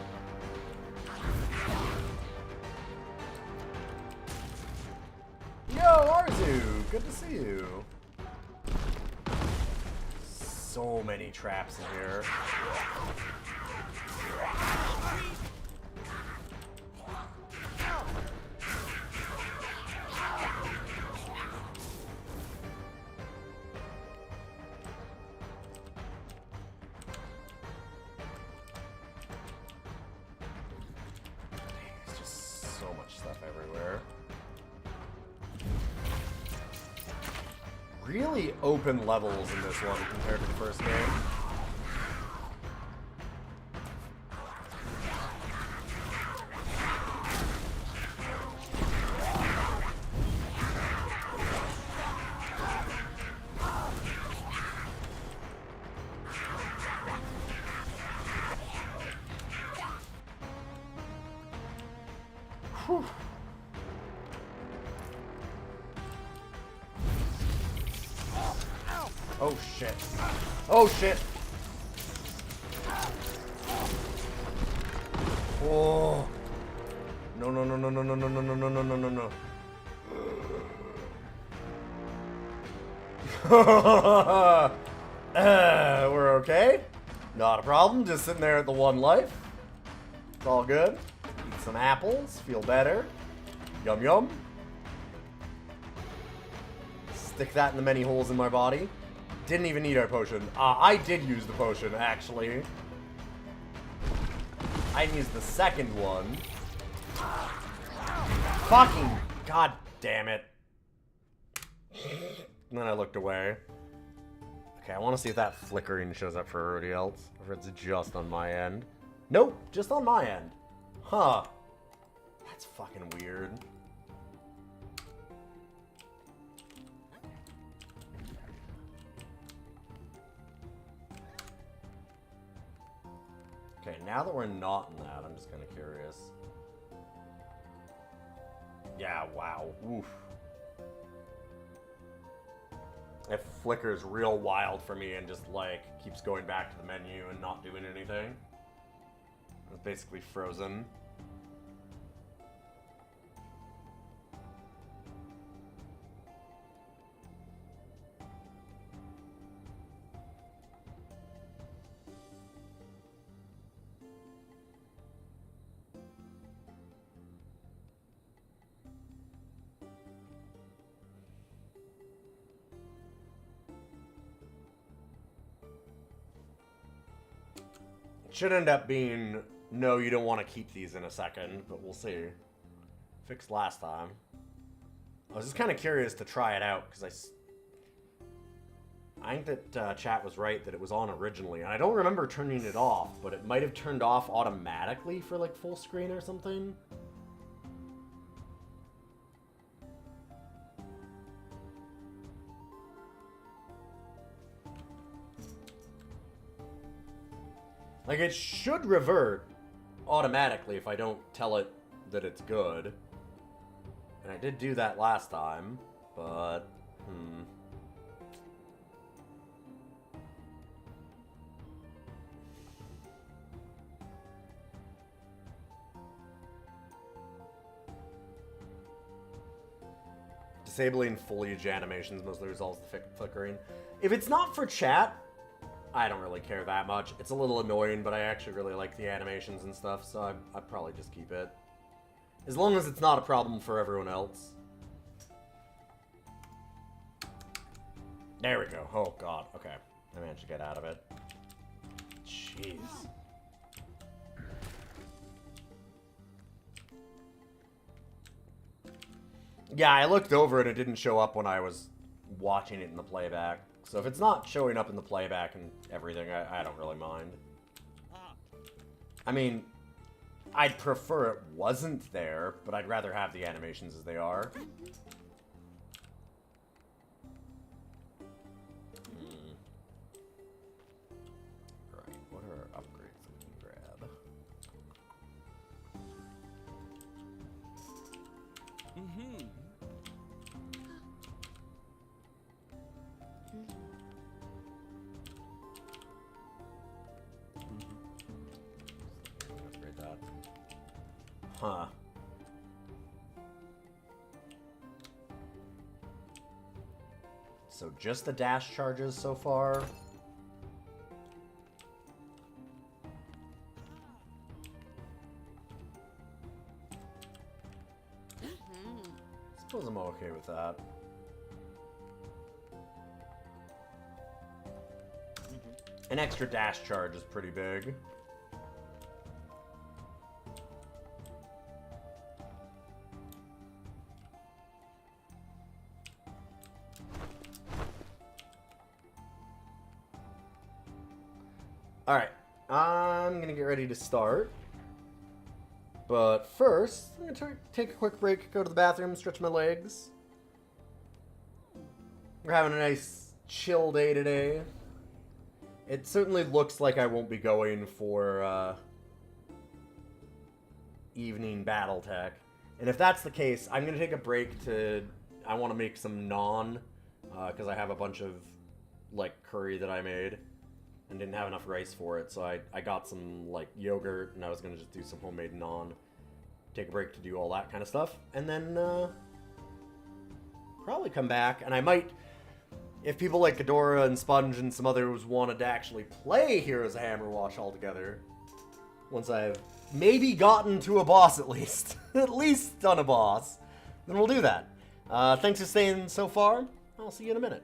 Yo, Arzu! Good to see you. So many traps in here. Really open levels in this one compared to the first game. Whew. Oh shit. Oh shit. Oh. No, no, no, no, no, no, no, no, no, no, no, no, no, no. We're okay. Not a problem. Just sitting there at the one life. It's all good. Eat some apples. Feel better. Yum yum. Stick that in the many holes in my body. Didn't even need our potion. I did use the potion, actually. I didn't use the second one. Fucking god damn it. And then I looked away. Okay, I want to see if that flickering shows up for everybody else. Or if it's just on my end. Nope, just on my end. Huh. That's fucking weird. Okay, now that we're not in that, I'm just kind of curious. Yeah, wow. Oof. It flickers real wild for me and just, like, keeps going back to the menu and not doing anything. It's basically frozen. Should end up being, no, you don't want to keep these in a second, but we'll see. Fixed last time. I was just kind of curious to try it out, because I think that chat was right that it was on originally. And I don't remember turning it off, but it might have turned off automatically for, like, full screen or something. Like, it should revert automatically if I don't tell it that it's good. And I did do that last time, but, disabling foliage animations mostly resolves the flickering. If it's not for chat, I don't really care that much. It's a little annoying, but I actually really like the animations and stuff, so I'd probably just keep it. As long as it's not a problem for everyone else. There we go. Oh, God. Okay. I managed to get out of it. Jeez. Yeah, I looked over and it didn't show up when I was watching it in the playback. So if it's not showing up in the playback and everything, I don't really mind. I mean, I'd prefer it wasn't there, but I'd rather have the animations as they are. Right, what are our upgrades that we can grab? Mm-hmm. Upgrade that. Huh. So just the dash charges so far. Suppose I'm okay with that. An extra dash charge is pretty big. Alright, I'm gonna get ready to start. But first, I'm gonna take a quick break, go to the bathroom, stretch my legs. We're having a nice chill day today. It certainly looks like I won't be going for evening Battletech. And if that's the case, I'm gonna take a break to... I want to make some naan, because I have a bunch of, like, curry that I made. And didn't have enough rice for it, so I got some, like, yogurt, and I was gonna just do some homemade naan. Take a break to do all that kind of stuff, and then, probably come back, and I might, if people like Ghidorah and Sponge and some others wanted to actually play Heroes of Hammerwatch all together, once I've maybe gotten to a boss at least, at least done a boss, then we'll do that. Thanks for staying so far. I'll see you in a minute.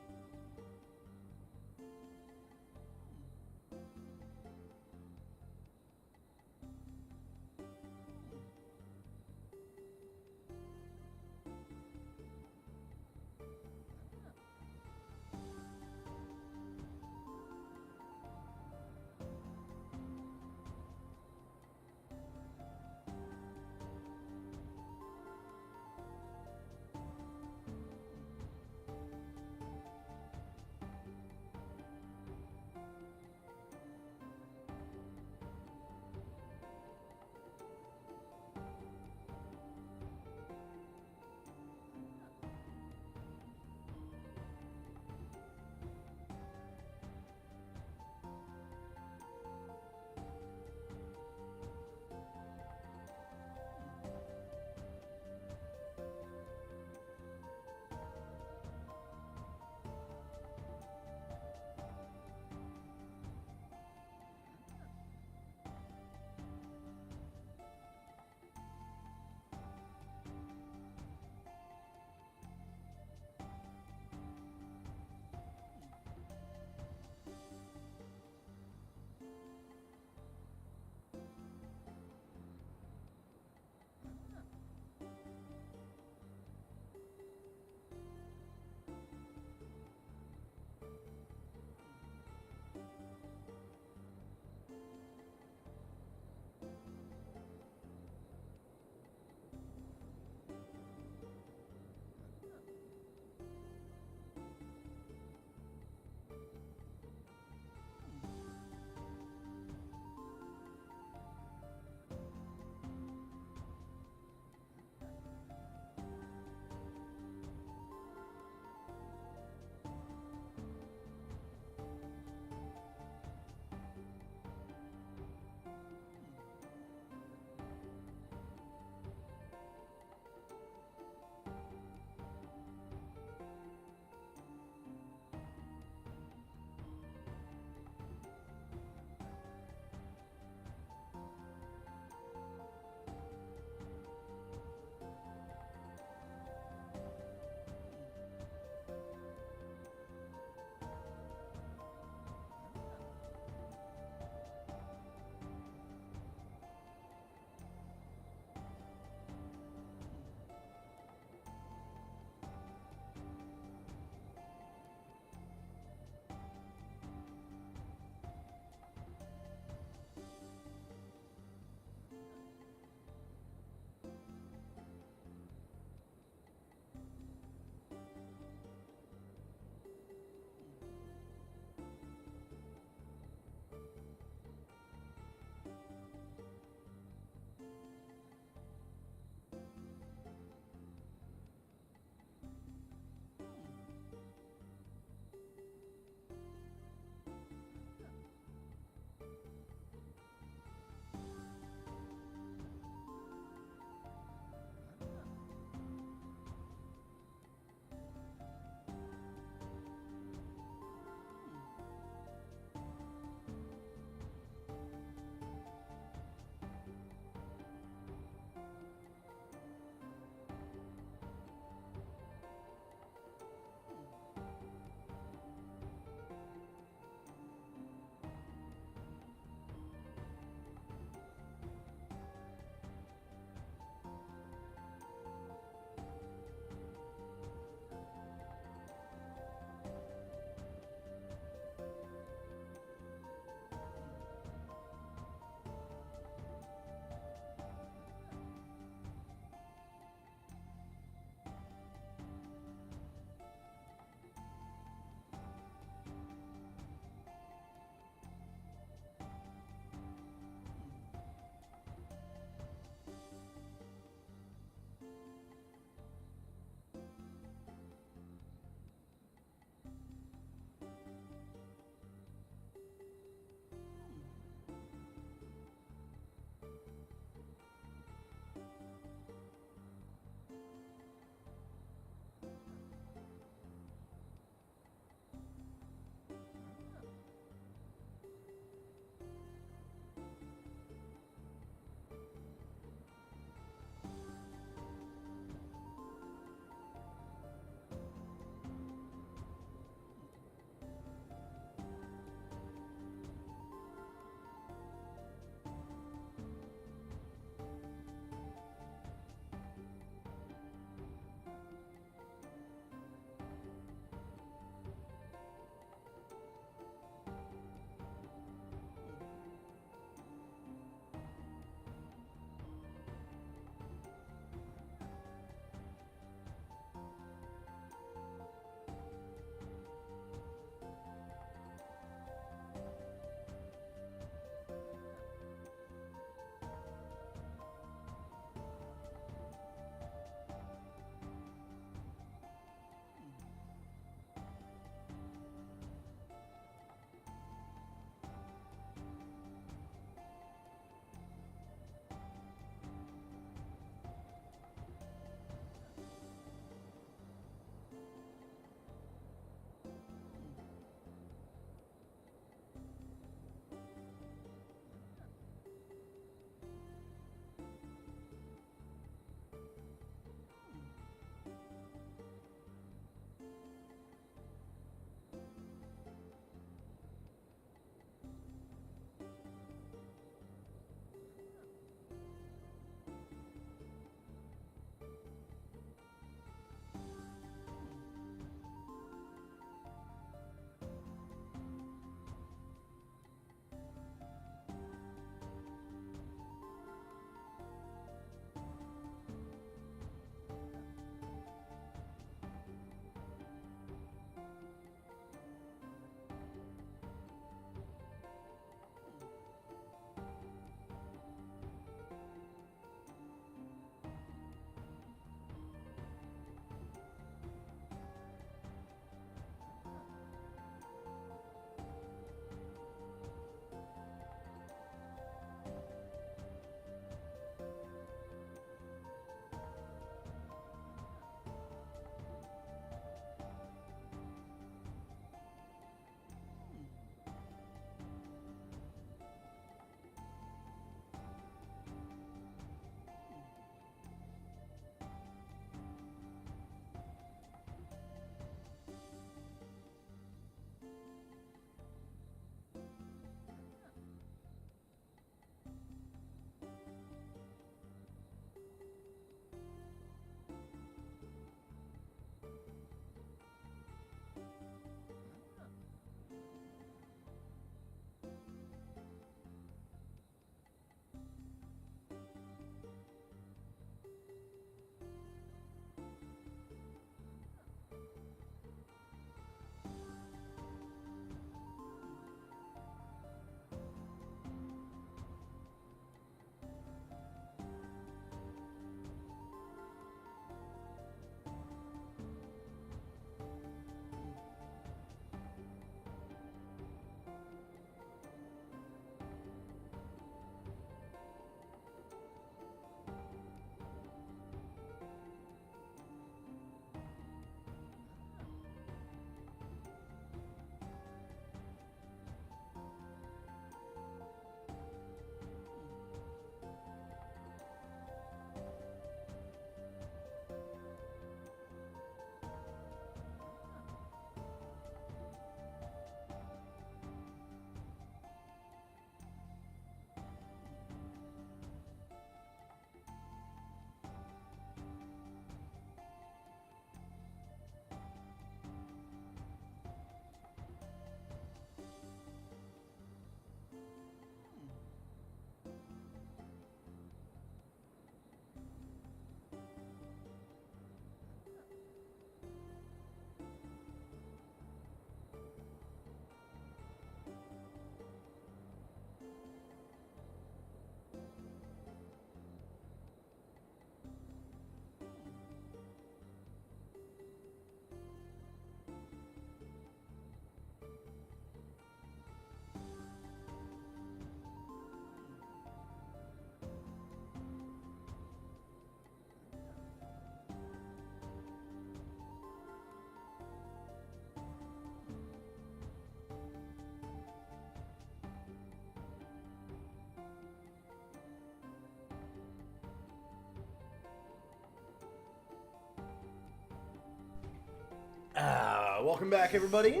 welcome back, everybody.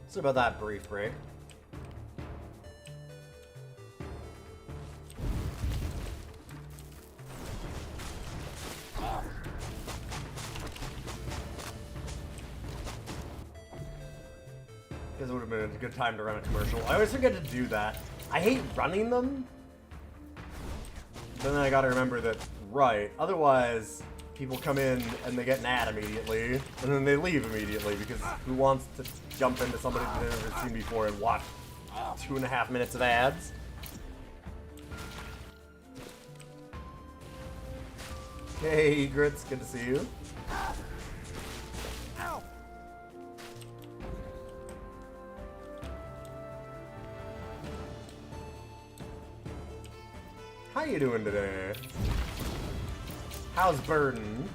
Sorry about that brief break. This would have been a good time to run a commercial. I always forget to do that. I hate running them. But then I gotta remember that, right, otherwise people come in and they get an ad immediately, and then they leave immediately, because who wants to jump into somebody that they've never seen before and watch 2.5 minutes of ads? Hey, Grits, good to see you. How you doing today? How's Burden?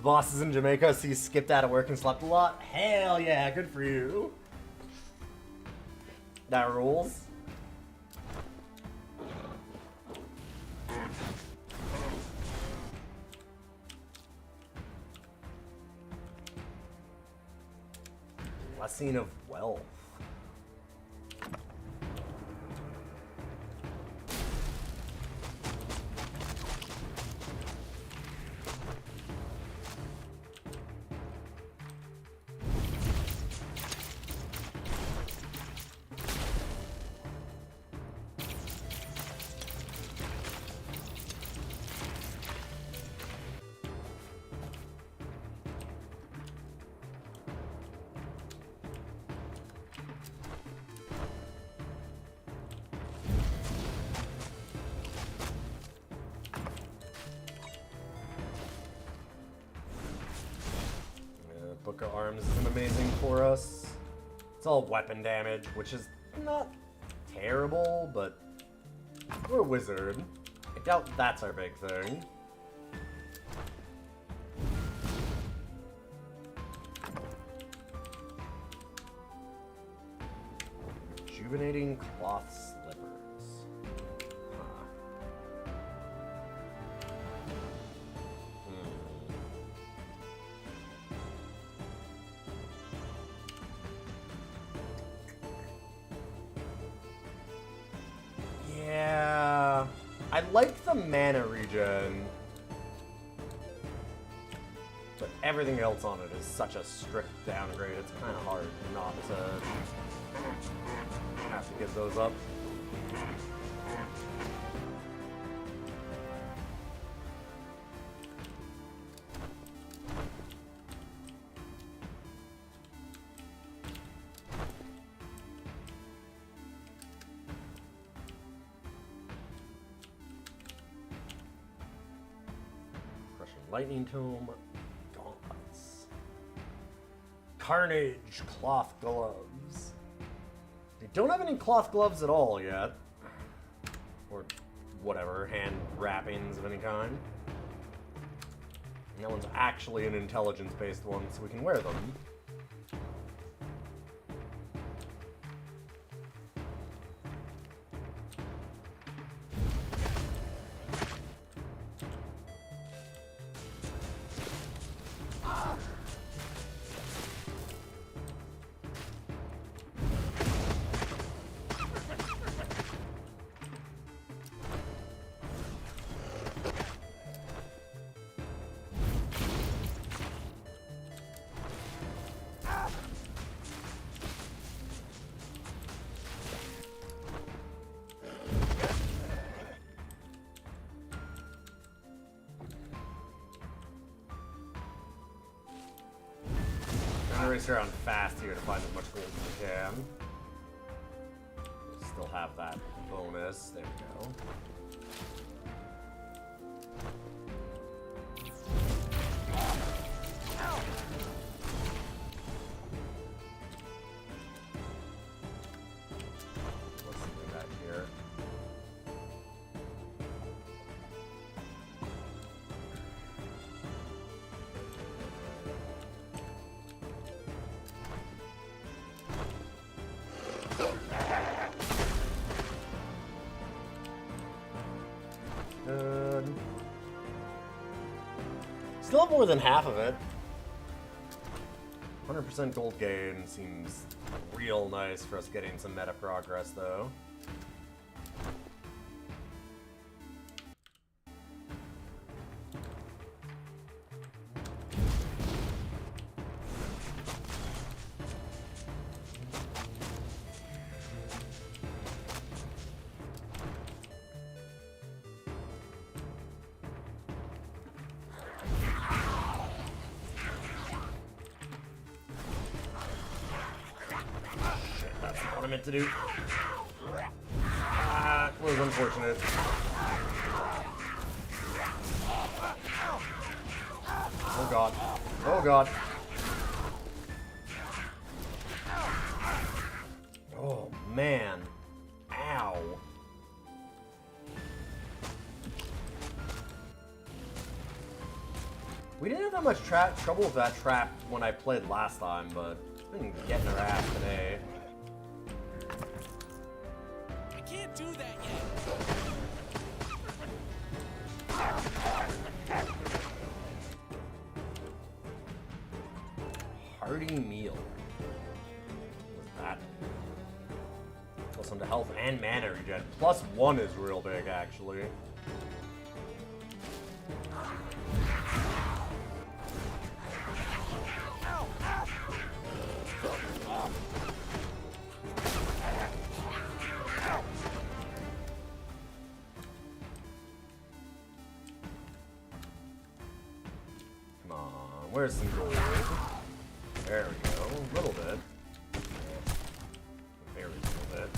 Boss is in Jamaica, so you skipped out of work and slept a lot? Hell yeah, good for you. That rules. Blessing of wealth. Book of Arms is amazing for us. It's all weapon damage, which is not terrible, but we're a wizard. I doubt that's our big thing. Rejuvenating cloth slippers. Huh. Yeah, I like the mana regen, but everything else on it is such a strict downgrade. It's kind of hard not to have to get those up. Lightning Tome, gauntlets, Carnage cloth gloves. They don't have any cloth gloves at all yet, or whatever, hand wrappings of any kind. And that one's actually an intelligence-based one, so we can wear them. Race around fast here to find as much gold as we can. Still have that bonus. There we go. Still have more than half of it. 100% gold gain seems real nice for us getting some meta progress, though. I meant to do. Was unfortunate. Oh god. Oh god. Oh man. Ow. We didn't have that much trouble with that trap when I played last time, but it's been getting our ass today. Do that yet. Hearty meal. What's that? Plus one to health and mana regen. Plus one is real big, actually. Where's some gold? There we go. A little bit. A very little bit.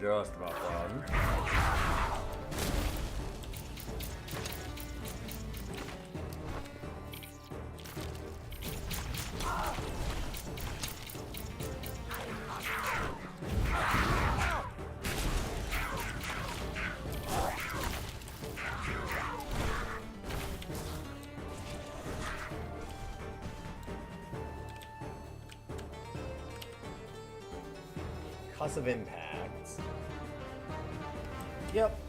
Just about done. Concussive impacts. Yep.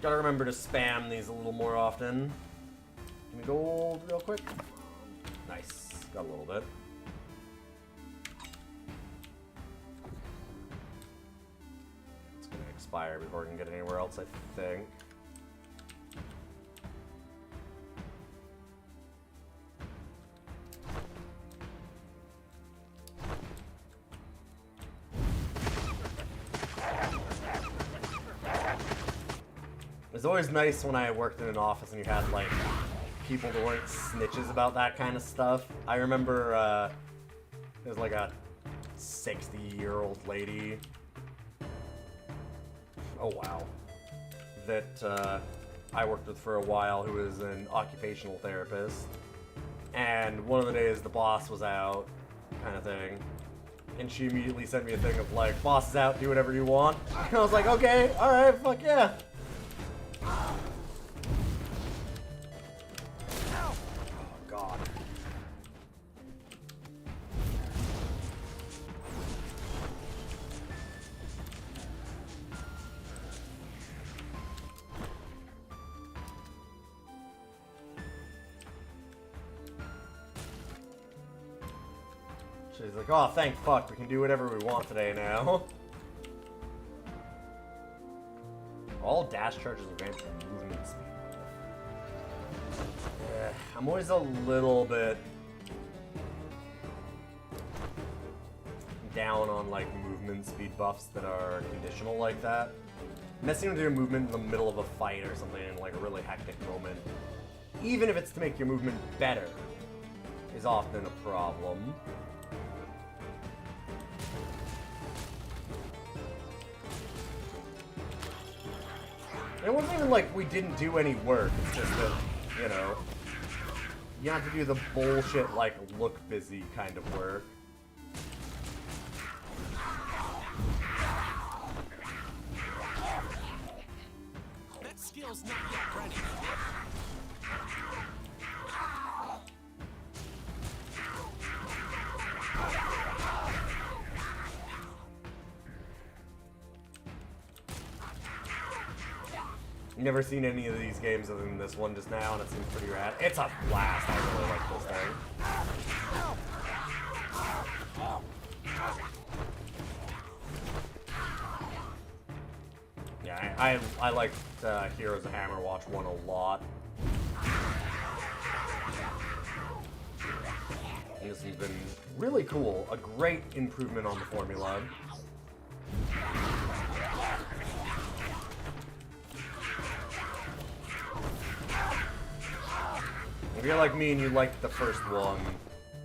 Gotta remember to spam these a little more often. Give me gold real quick. Nice. Got a little bit. It's gonna expire before I can get anywhere else, I think. It's always nice when I worked in an office and you had, like, people that weren't snitches about that kind of stuff. I remember, there's like a 60-year-old lady. Oh, wow. That, I worked with for a while who was an occupational therapist. And one of the days the boss was out, kind of thing. And she immediately sent me a thing of, like, boss is out, do whatever you want. And I was like, okay, alright, fuck yeah. Oh, God. She's like, oh, thank fuck, we can do whatever we want today now. All dash charges grant movement speed. Yeah, I'm always a little bit down on like movement speed buffs that are conditional like that. Messing with your movement in the middle of a fight or something in like a really hectic moment, even if it's to make your movement better, is often a problem. It wasn't even like we didn't do any work, it's just that, you know, you have to do the bullshit, like, look busy kind of work. That skill's not yet ready. Never seen any of these games other than this one just now, and it seems pretty rad. It's a blast. I really like this thing. Yeah, I liked Heroes of Hammerwatch 1 a lot. This has been really cool. A great improvement on the formula. If you're like me and you liked the first one,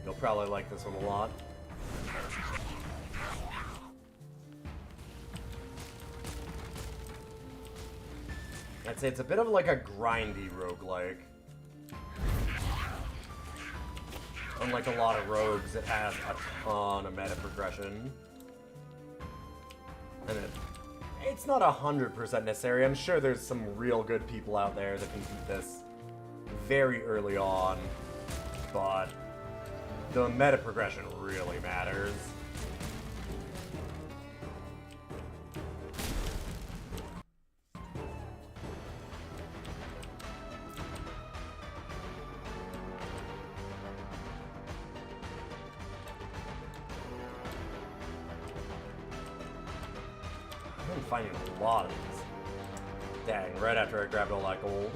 you'll probably like this one a lot. I'd say it's a bit of like a grindy roguelike. Unlike a lot of rogues, it has a ton of meta progression. And it's not 100% necessary. I'm sure there's some real good people out there that can beat this very early on, but the meta progression really matters. I'm finding a lot of these. Dang, right after I grabbed all that gold.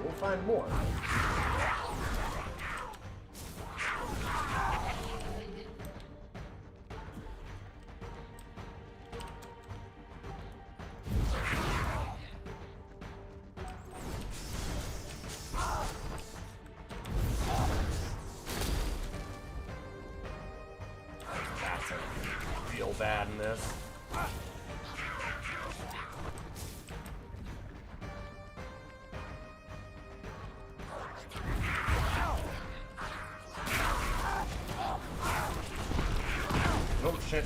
We'll find more. That's real bad in this. Oh shit.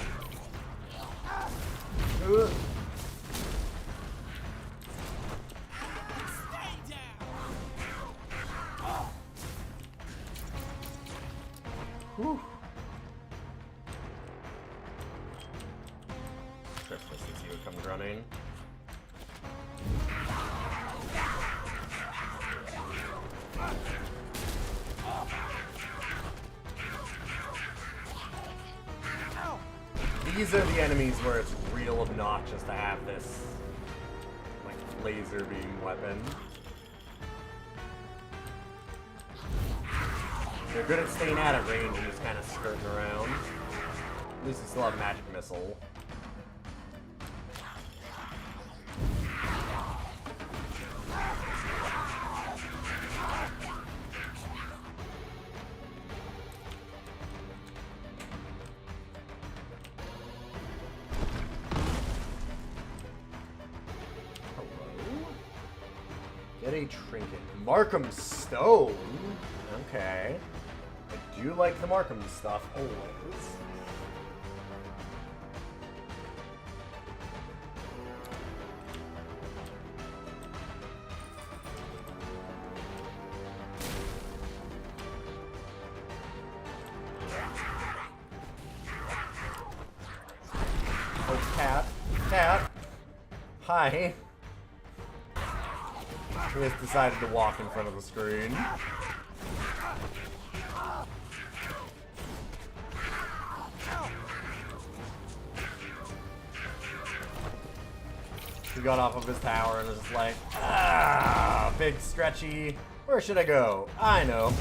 Stay down. Whew. Christmas as you come running. These are the enemies where it's real obnoxious to have this, like, laser beam weapon. They're good at staying out of range and just kind of skirting around. At least they still have magic missile. Get a trinket. Markham Stone? Okay. I do like the Markham stuff, always. Oh, cat. Cat. Hi. He just decided to walk in front of the screen. He got off of his tower and was just like, ah, big stretchy. Where should I go? I know.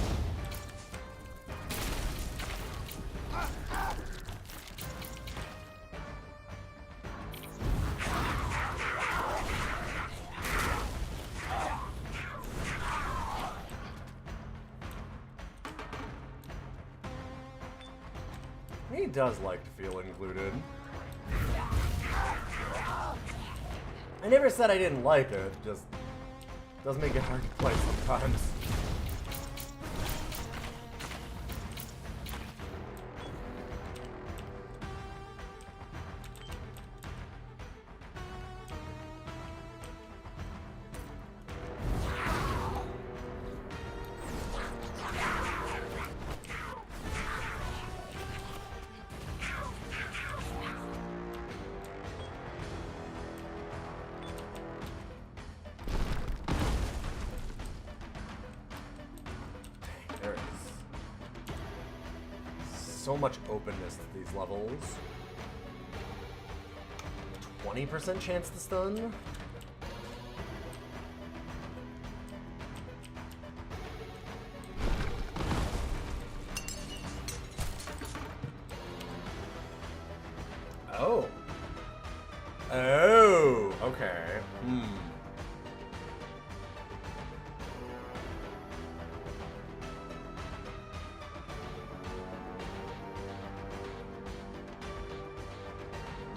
He does like to feel included. I never said I didn't like it, just does make it hard to play sometimes. There is so much openness to these levels. 20% chance to stun? Oh. Oh, okay.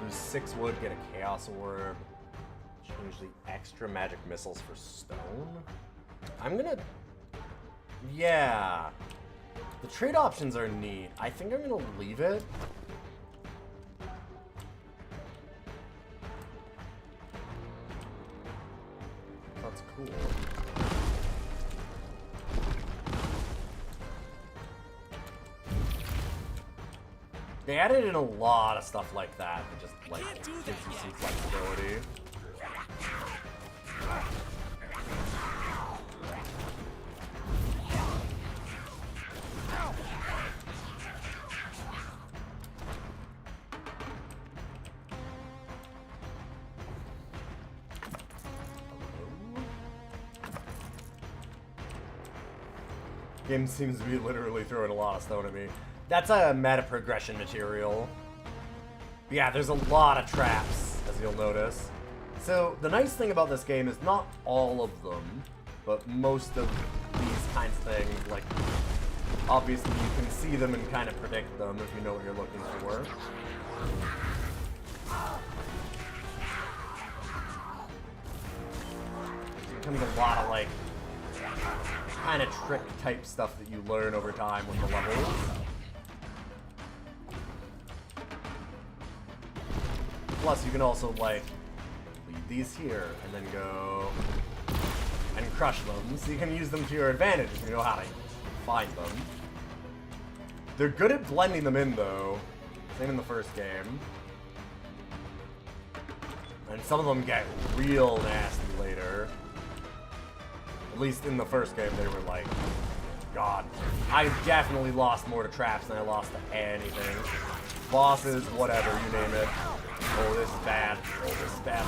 Lose 6 wood, get a chaos orb. Change the extra magic missiles for stone. I'm gonna... Yeah. The trade options are neat. I think I'm gonna leave it. That's cool. They added in a lot of stuff like that that just like gives you some flexibility. Game seems to be literally throwing a lot of stone at me. That's a meta progression material. But yeah, there's a lot of traps, as you'll notice. So the nice thing about this game is not all of them, but most of these kinds of things, like, obviously you can see them and kind of predict them if you know what you're looking for. There's kind of a lot of, like, kind of trick type stuff that you learn over time with the levels. Plus, you can also, like, leave these here and then go and crush them, so you can use them to your advantage if you know how to find them. They're good at blending them in, though. Same in the first game. And some of them get real nasty later. At least in the first game, they were like, God. I definitely lost more to traps than I lost to anything. Bosses, whatever, you name it. Oh, this is bad. Oh, this is bad.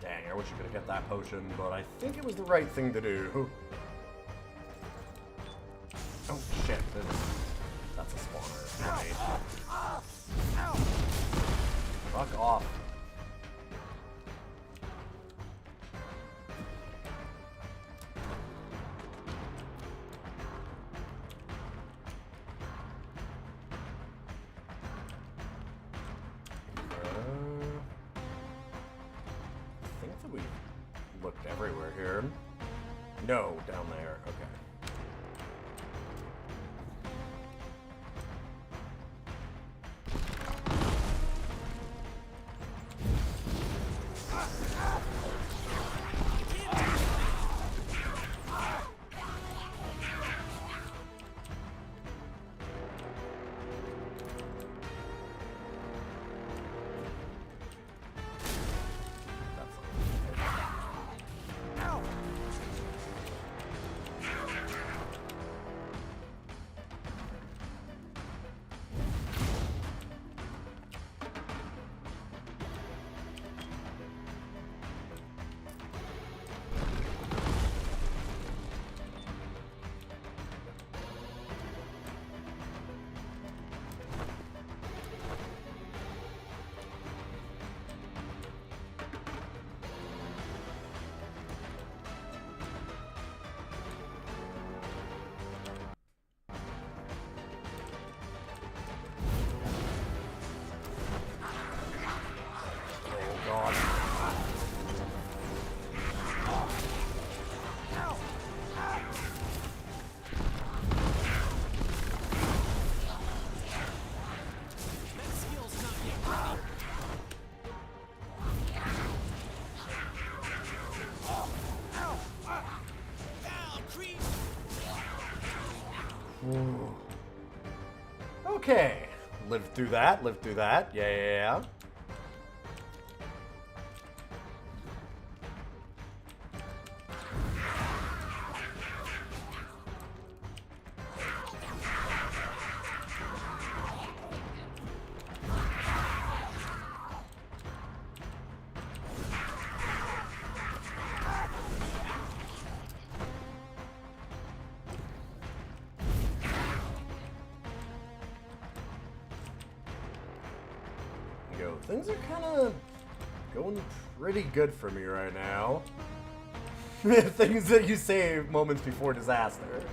Dang, I wish you could have kept that potion, but I think it was the right thing to do. Oh, shit. That's a spawner. Right. Fuck off. I think that we looked everywhere here. No, down there. Okay. Creep. Ooh. Okay. Lived through that, lived through that. Yeah. Things are kind of going pretty good for me right now. Things that you say moments before disaster.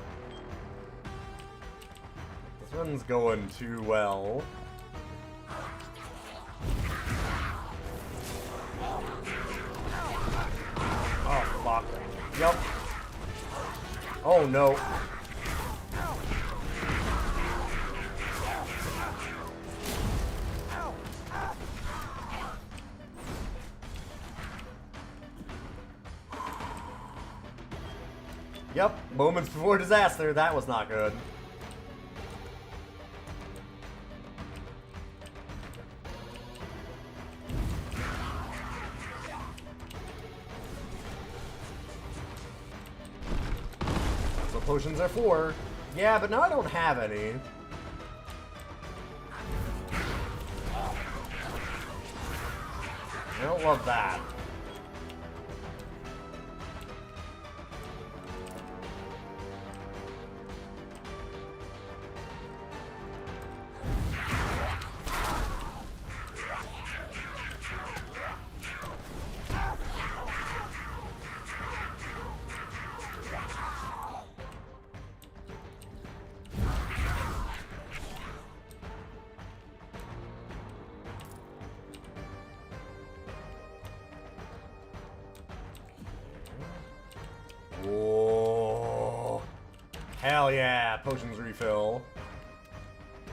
This run's going too well. Oh, fuck. Yep. Oh, no. Yep, moments before disaster. That was not good. So potions are 4. Yeah, but now I don't have any. I don't love that. Whoa. Hell yeah, potions refill.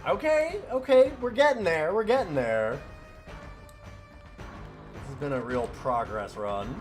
Okay, we're getting there, This has been a real progress run.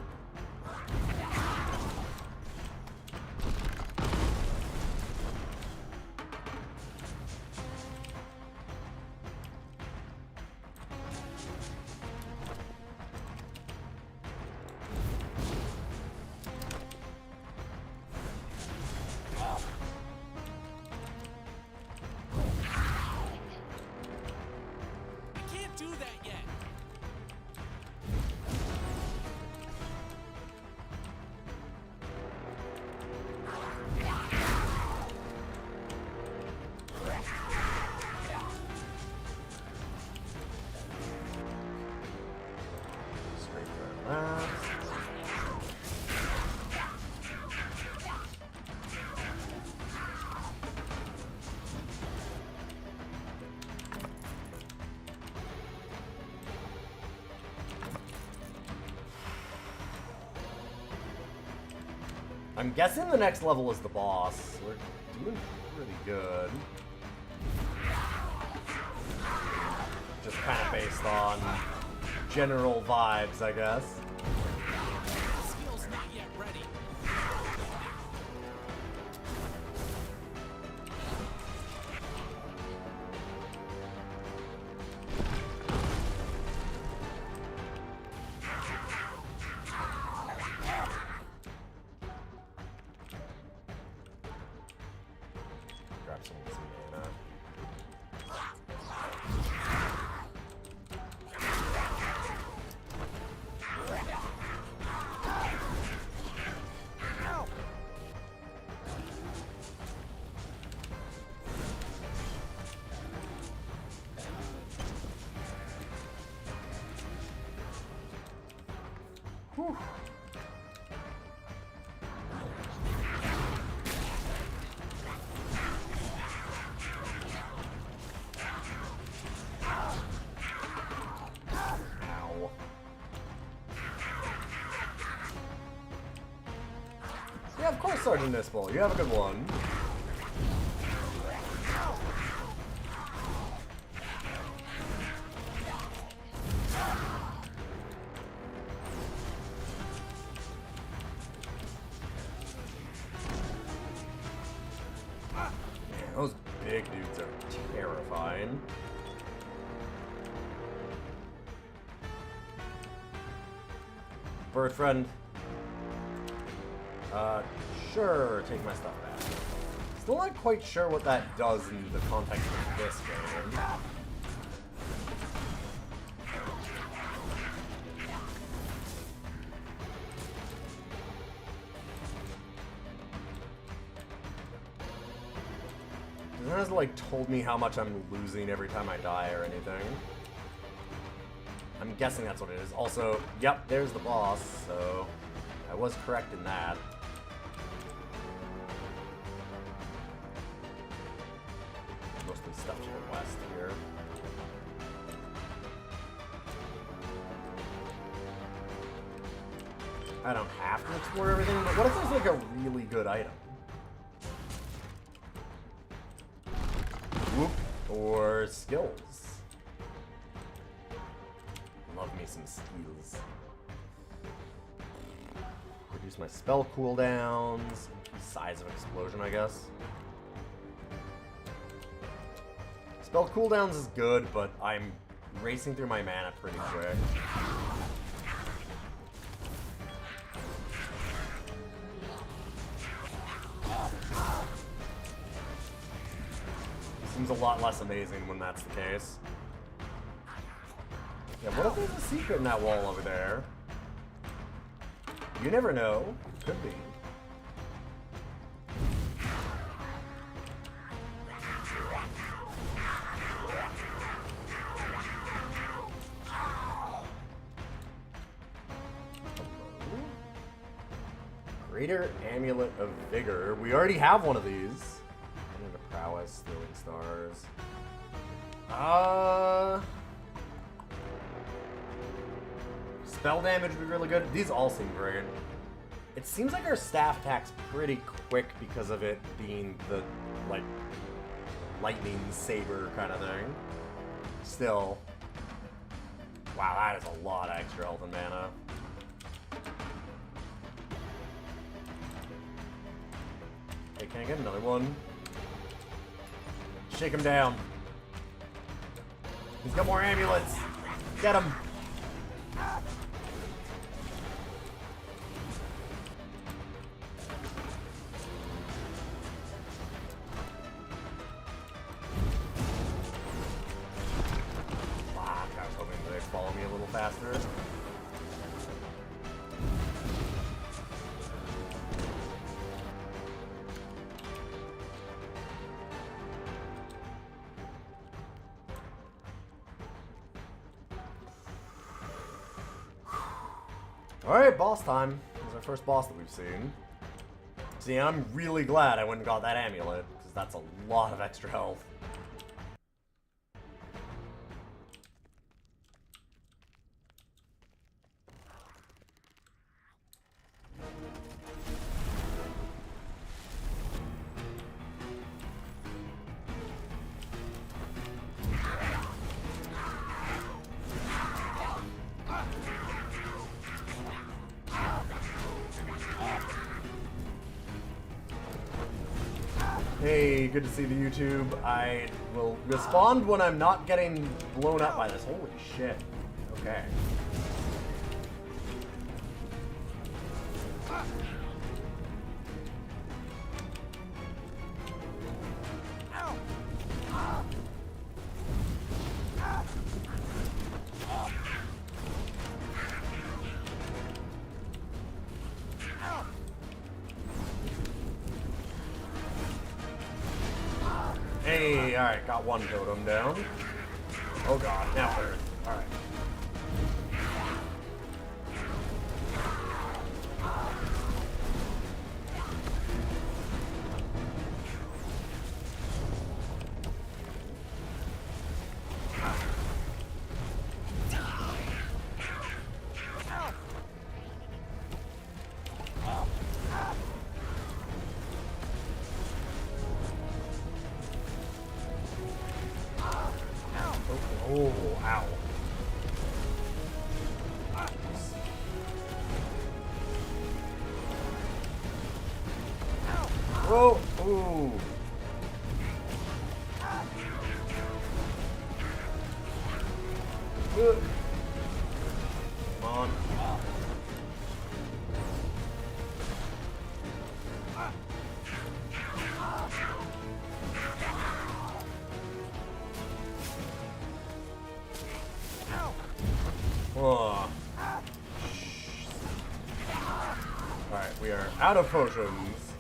I'm guessing the next level is the boss. We're doing pretty good. Just kind of based on general vibes, I guess. Skill's not yet ready. Grab some mana. Whew. Ow. Yeah, of course, Sergeant Nispel. You have a good one. Those big dudes are terrifying. Bird friend. Sure, take my stuff back. Still not quite sure what that does in the context of this game. It hasn't like told me how much I'm losing every time I die or anything. I'm guessing that's what it is. Also, yep, there's the boss, so I was correct in that. Mostly stuff to the west here. I don't have to explore everything, but what if there's like a really good item? Whoop. Or skills. Love me some skills. Reduce my spell cooldowns. Size of explosion, I guess. Spell cooldowns is good, but I'm racing through my mana pretty quick. Seems a lot less amazing when that's the case. Yeah, what if there's a secret in that wall over there? You never know. Could be. Greater Amulet of Vigor. We already have one of these. Into Prowess, Stealing Stars. Spell damage would be really good. These all seem great. It seems like our staff attack's pretty quick because of it being the, like, lightning saber kind of thing. Still. Wow, that is a lot of extra health and mana. Hey, can I get another one? Shake him down. He's got more amulets. Get him. Fuck, I was hoping they'd follow me a little faster. Alright, boss time. This is our first boss that we've seen. See, I'm really glad I went and got that amulet, because that's a lot of extra health. Hey, good to see the YouTube. I will respond when I'm not getting blown up by this. Holy shit. Okay. Hey, alright, got one totem down. Oh god, now third. Alright. Oh, ow. Whoa, ooh. Come on. Oh. Alright, we are out of potions.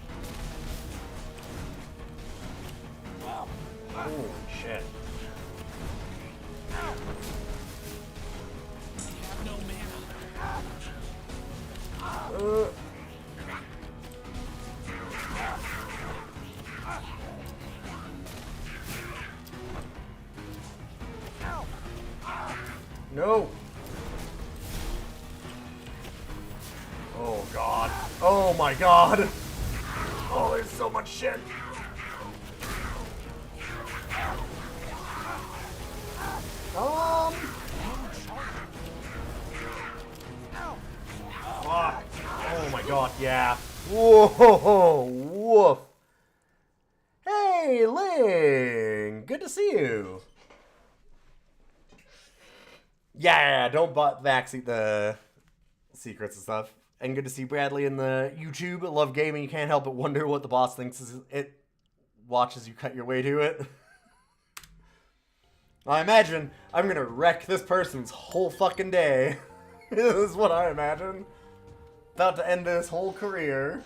Holy shit. No mana. No. Oh god. Oh my god. Oh, there's so much shit. Fuck. Oh my god, yeah. Whoa, woof. Hey, Ling. Good to see you. Yeah, don't backseat the secrets and stuff. And good to see Bradley in the YouTube. I love gaming. You can't help but wonder what the boss thinks as it watches you cut your way to it. I imagine I'm gonna wreck this person's whole fucking day. This is what I imagine. About to end this whole career.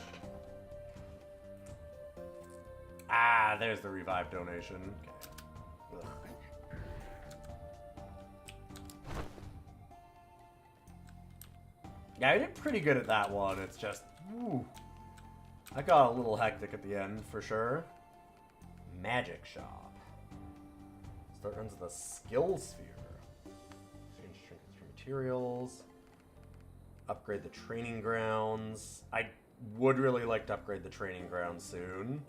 Ah, there's the revive donation. Okay. Yeah, I did pretty good at that one. It's just, ooh. I got a little hectic at the end, for sure. Magic shop. Start runs the skill sphere. Change trinkets for materials. Upgrade the training grounds. I would really like to upgrade the training grounds soon.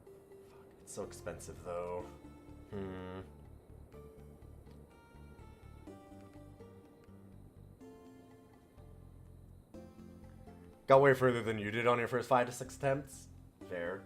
Fuck, it's so expensive though. Got way further than you did on your first 5 to 6 attempts. Fair.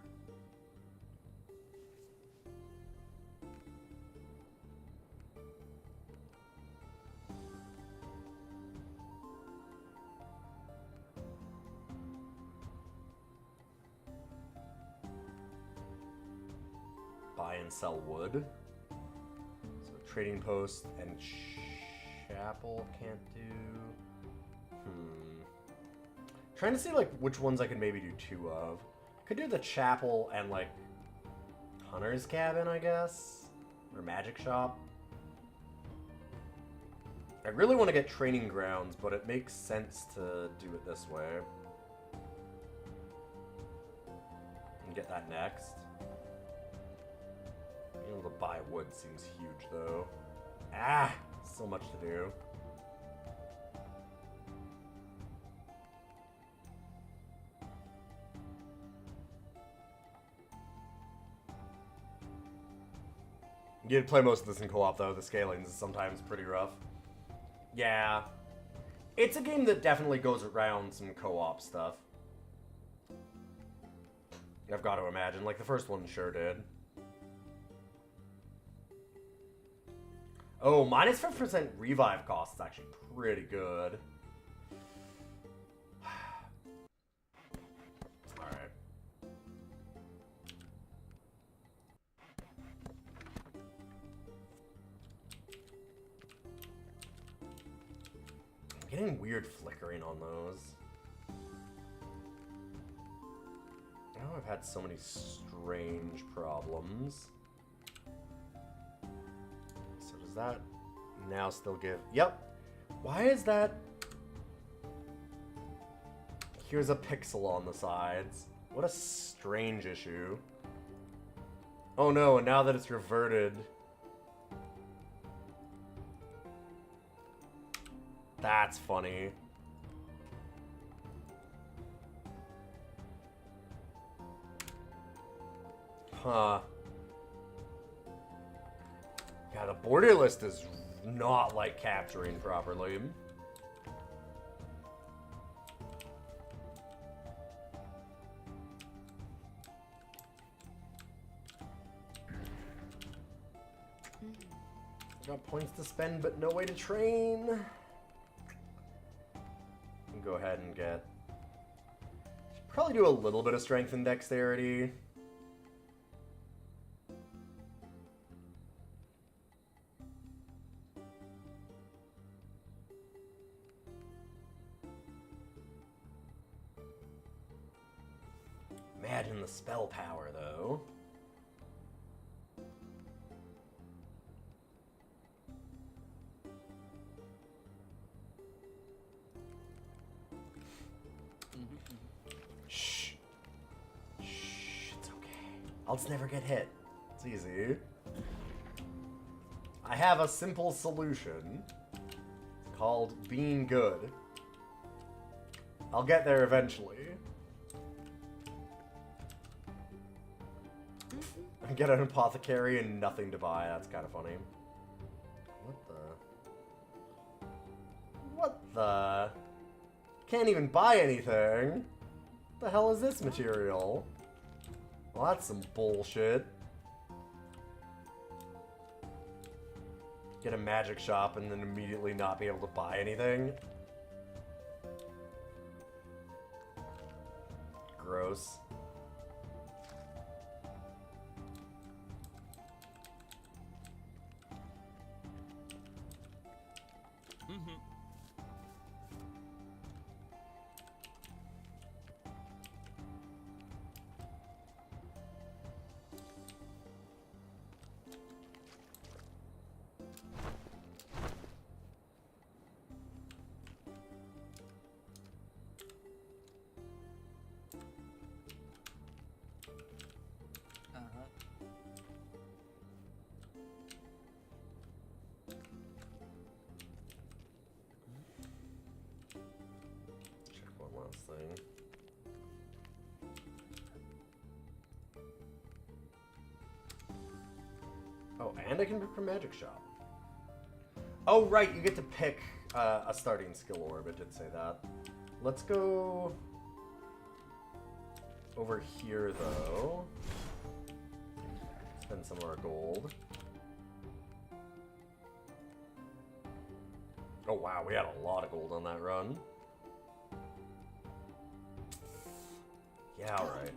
Buy and sell wood. So trading post and chapel can't do. Trying to see like which ones I could maybe do 2 of. Could do the chapel and like hunter's cabin, I guess, or magic shop. I really want to get training grounds, but it makes sense to do it this way. And get that next. Being able to buy wood seems huge, though. Ah! So much to do. You play most of this in co-op, though. The scaling is sometimes pretty rough. Yeah. It's a game that definitely goes around some co-op stuff. I've got to imagine. Like, the first one sure did. Oh, minus 5% revive cost is actually pretty good. Alright. I'm getting weird flickering on those. I know I've had so many strange problems. Does that now still give... Yep. Why is that... Here's a pixel on the sides. What a strange issue. Oh no, and now that it's reverted... That's funny. Huh. Yeah, the border list is not, like, capturing properly. Got points to spend, but no way to train. Go ahead and get... Should probably do a little bit of strength and dexterity. Imagine the spell power, though. Shh. Shh, it's okay. I'll just never get hit. It's easy. I have a simple solution. It's called being good. I'll get there eventually. I get an apothecary and nothing to buy. That's kind of funny. What the? Can't even buy anything. What the hell is this material? Well, that's some bullshit. Get a magic shop and then immediately not be able to buy anything. Gross. Thing. Oh, and I can pick from Magic Shop. Oh, right, you get to pick a starting skill orb. It did say that. Let's go over here, though. Spend some of our gold. Oh, wow, we had a lot of gold on that run. Yeah, alright.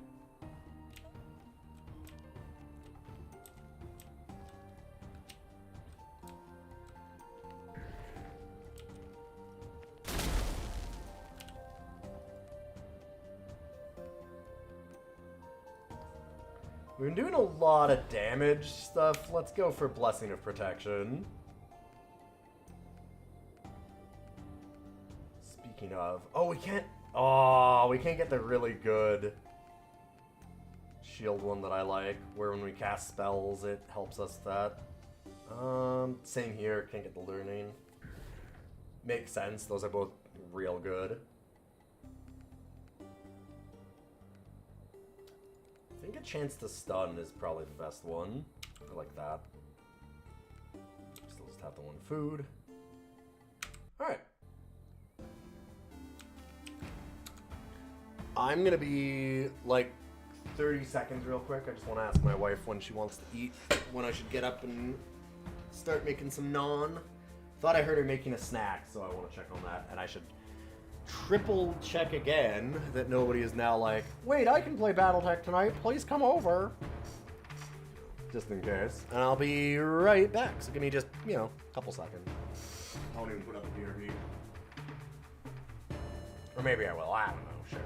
We've been doing a lot of damage stuff. Let's go for Blessing of Protection. Speaking of... Oh, we can't... Oh, we can't get the really good shield one that I like, where when we cast spells, it helps us that. Same here, can't get the learning. Makes sense, those are both real good. I think a chance to stun is probably the best one. I like that. Still just have the one food. Alright. I'm gonna be like 30 seconds real quick. I just want to ask my wife when she wants to eat, when I should get up and start making some naan. Thought I heard her making a snack, so I want to check on that. And I should triple check again that nobody is now like, wait, I can play Battletech tonight. Please come over. Just in case. And I'll be right back. So give me just, you know, a couple seconds. I won't even put up the BRB. Or maybe I will. I don't know. Sure.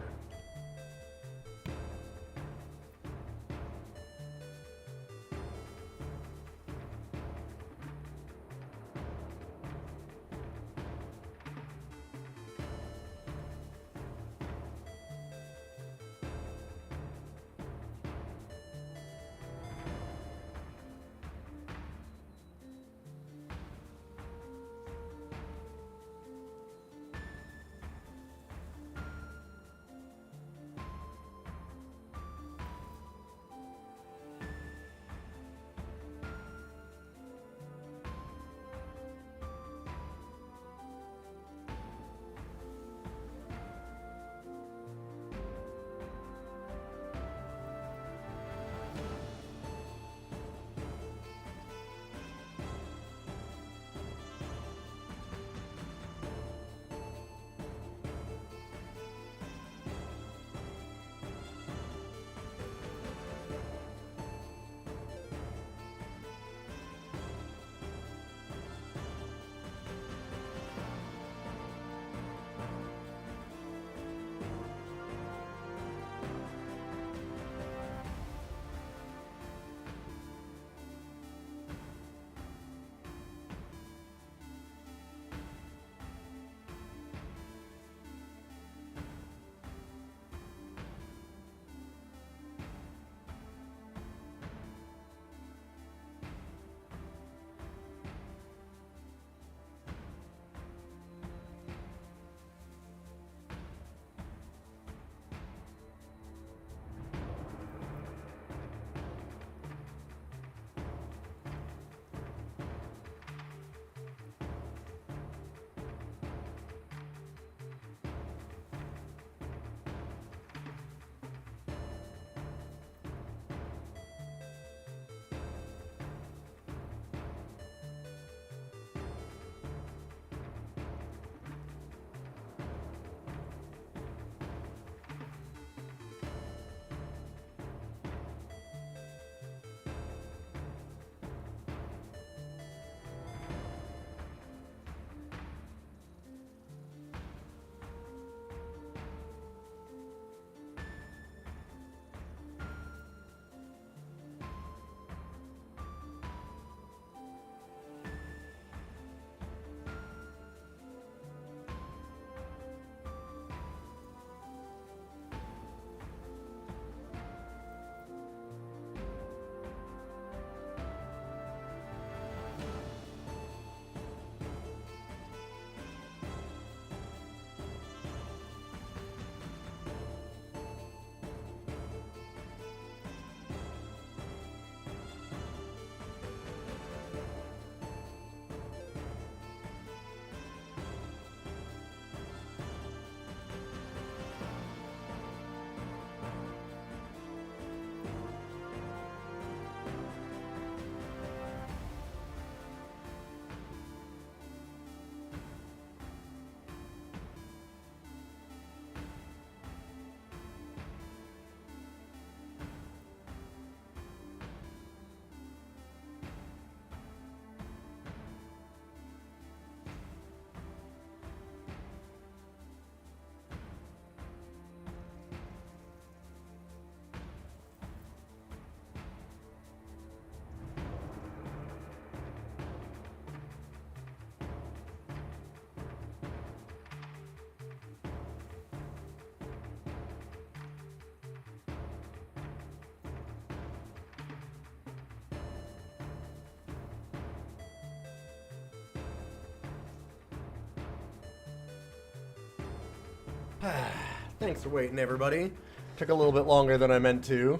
Thanks for waiting, everybody. Took a little bit longer than I meant to.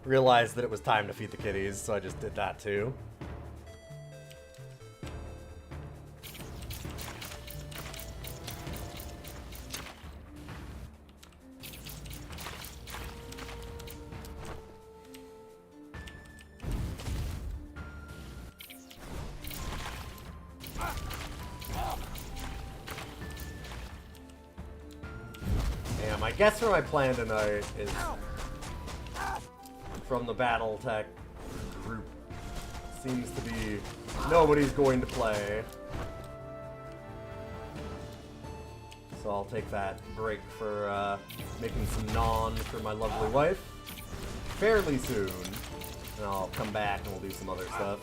Realized that it was time to feed the kitties, so I just did that too. I guess for my plan tonight is from the BattleTech group. Seems to be nobody's going to play. So I'll take that break for making some naan for my lovely wife fairly soon. And I'll come back and we'll do some other stuff.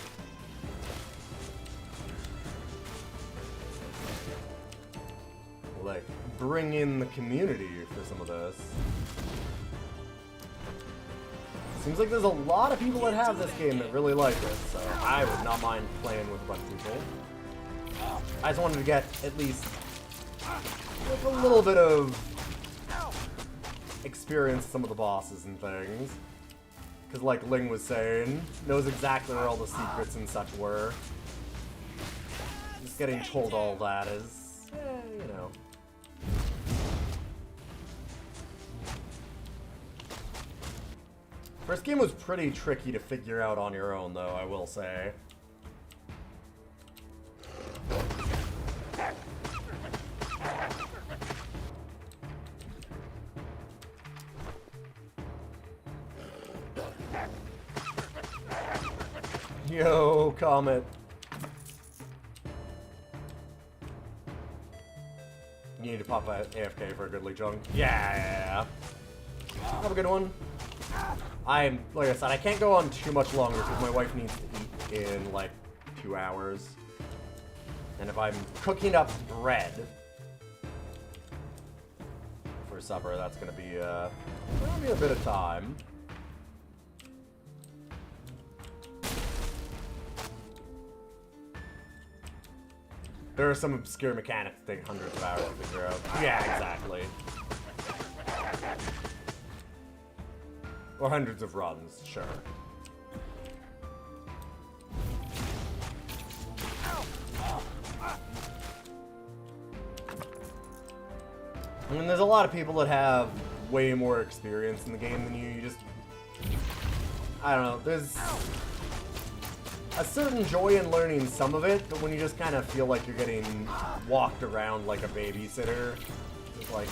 Like, bring in the community for some of this. Seems like there's a lot of people that have this game that really like it, so I would not mind playing with a bunch of people. I just wanted to get at least like a little bit of experience with some of the bosses and things. Because like Ling was saying, knows exactly where all the secrets and such were. Just getting told all that is, you know. First game was pretty tricky to figure out on your own, though, I will say. Yo, Comet. You need to pop a AFK for a goodly chunk. Yeah. Have a good one. Like I said, I can't go on too much longer because my wife needs to eat in like 2 hours. And if I'm cooking up bread for supper, that's gonna be a bit of time. There are some obscure mechanics that take hundreds of hours to figure out. Yeah, exactly. Or hundreds of runs, sure. I mean, there's a lot of people that have way more experience in the game than you. You just... I don't know, there's a certain joy in learning some of it, but when you just kind of feel like you're getting walked around like a babysitter, it's like,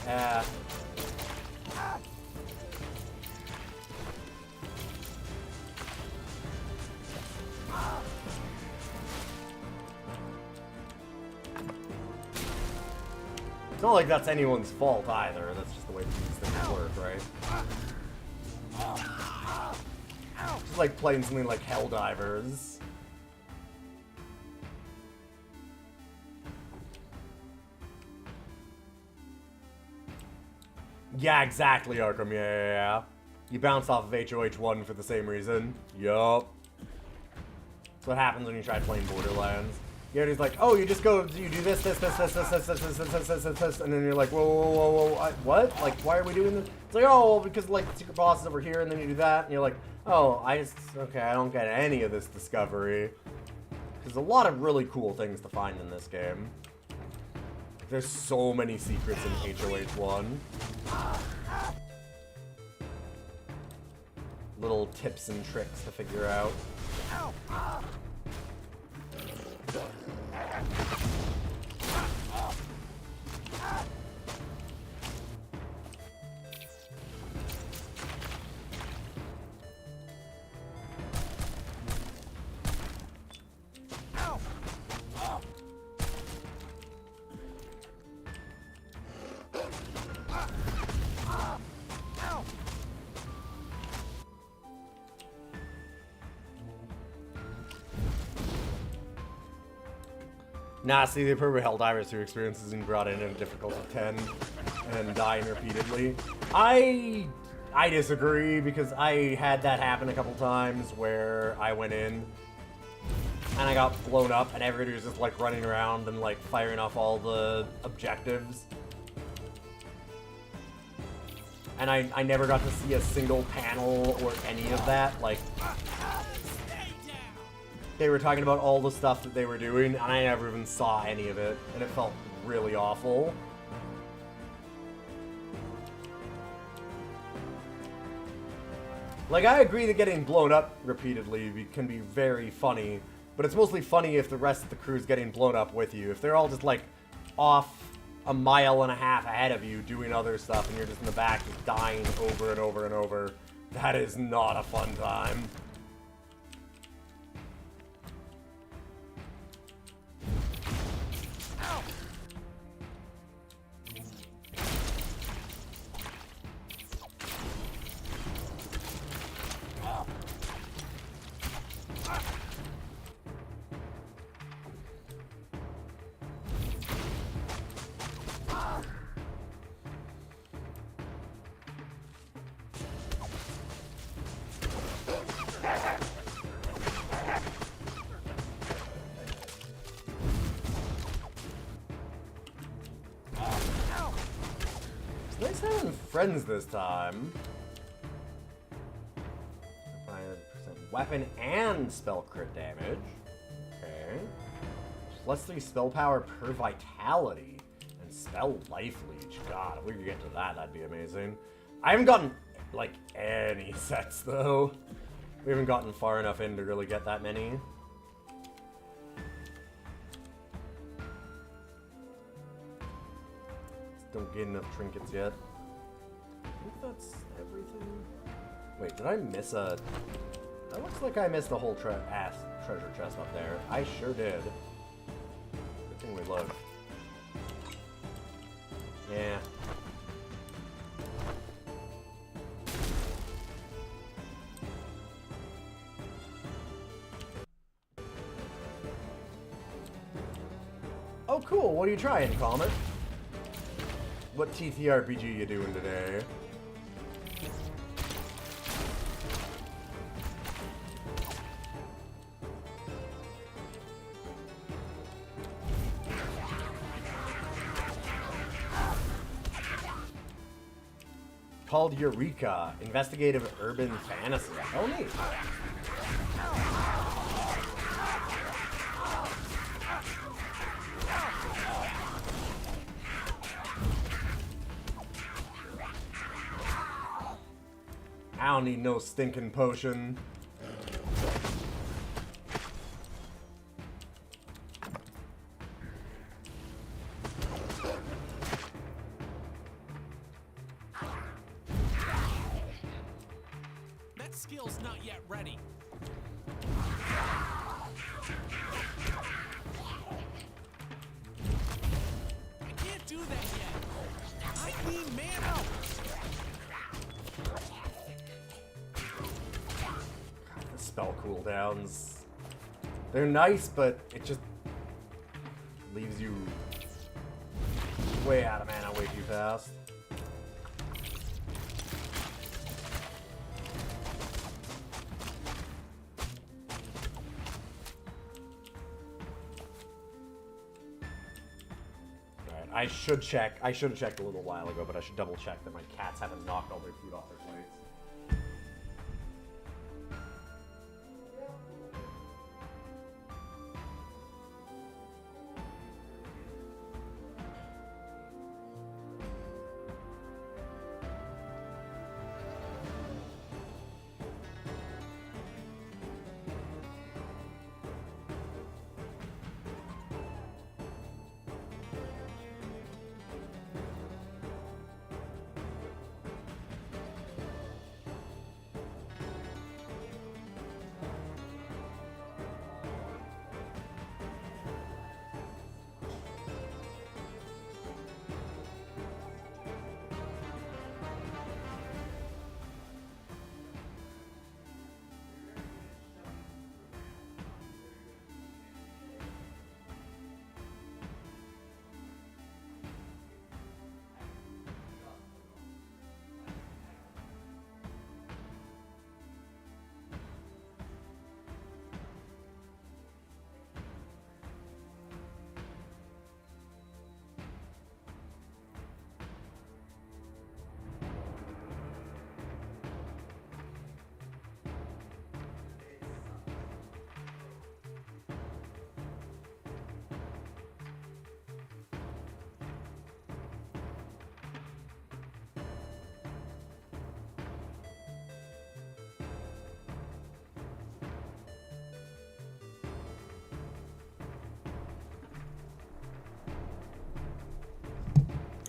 It's not like that's anyone's fault either, that's just the way these things work, right? Just like playing something like Helldivers. Yeah, exactly, Arkham, yeah. You bounce off of HOH1 for the same reason. Yup. That's what happens when you try playing Borderlands. You're just like, oh, you just go, you do this, and then you're like, whoa, what? Like, why are we doing this? It's like, oh, well, because, like, the secret boss is over here, and then you do that, and you're like, oh, okay, I don't get any of this discovery. There's a lot of really cool things to find in this game. There's so many secrets in HOH1. Little tips and tricks to figure out. Nah, see, the appropriate Helldivers who experiences being brought in at a difficulty of 10 and dying repeatedly. I disagree, because I had that happen a couple times where I went in and I got blown up and everybody was just like running around and like firing off all the objectives. And I never got to see a single panel or any of that. Like, they were talking about all the stuff that they were doing, and I never even saw any of it, and it felt really awful. Like, I agree that getting blown up repeatedly can be very funny, but it's mostly funny if the rest of the crew's getting blown up with you. If they're all just, like, off a mile and a half ahead of you doing other stuff, and you're just in the back just dying over and over and over, that is not a fun time. Nice having friends this time. 5% weapon and spell crit damage. Okay. Plus 3 spell power per vitality. And spell life leech. God, if we could get to that, that'd be amazing. I haven't gotten, like, any sets, though. We haven't gotten far enough in to really get that many. Don't get enough trinkets yet. I think that's everything. Wait, did I miss a... That looks like I missed the whole treasure chest up there. I sure did. Good thing we looked. Yeah. Oh, cool. What are you trying, Comet? What TTRPG you doing today? Called Eureka, investigative urban fantasy. Oh, neat. I don't need no stinking potion. That skill's not yet ready. I can't do that yet. I need mana. Spell cooldowns. They're nice, but it just leaves you way out of mana way too fast. Alright, I should check. I should have checked a little while ago, but I should double check that my cats haven't knocked all their food off their plates.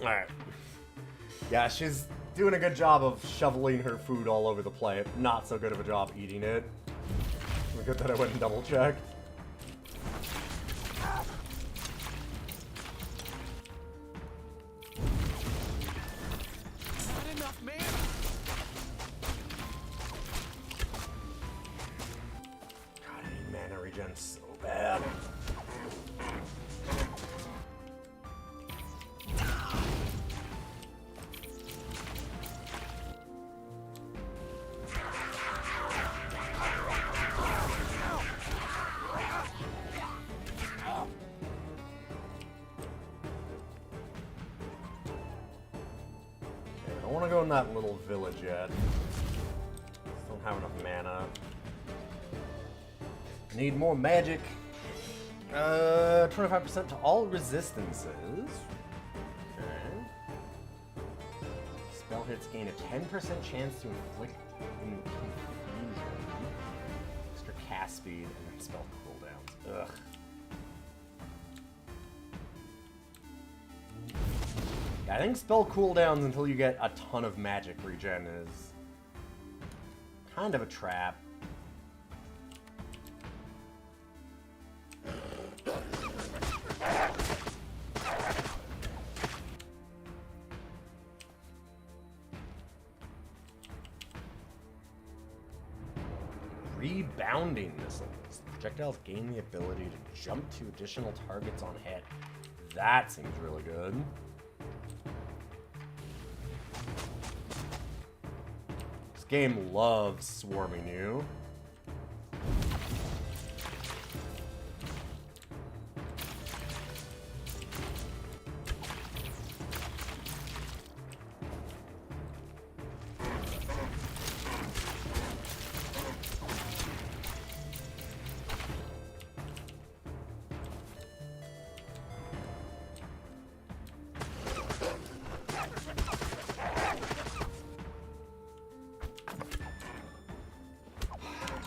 Alright. Yeah, she's doing a good job of shoveling her food all over the plate. Not so good of a job eating it. Good that I went and double-checked. Not enough mana. God, I need mana regen so bad. I don't want to go in that little village yet. Just don't have enough mana. Need more magic. 25% to all resistances. Okay. Spell hits gain a 10% chance to inflict confusion. Extra cast speed and then spell cooldowns. Ugh. I think spell cooldowns until you get a ton of magic regen is kind of a trap. Rebounding missiles. Projectiles gain the ability to jump to additional targets on hit. That seems really good. This game loves swarming you.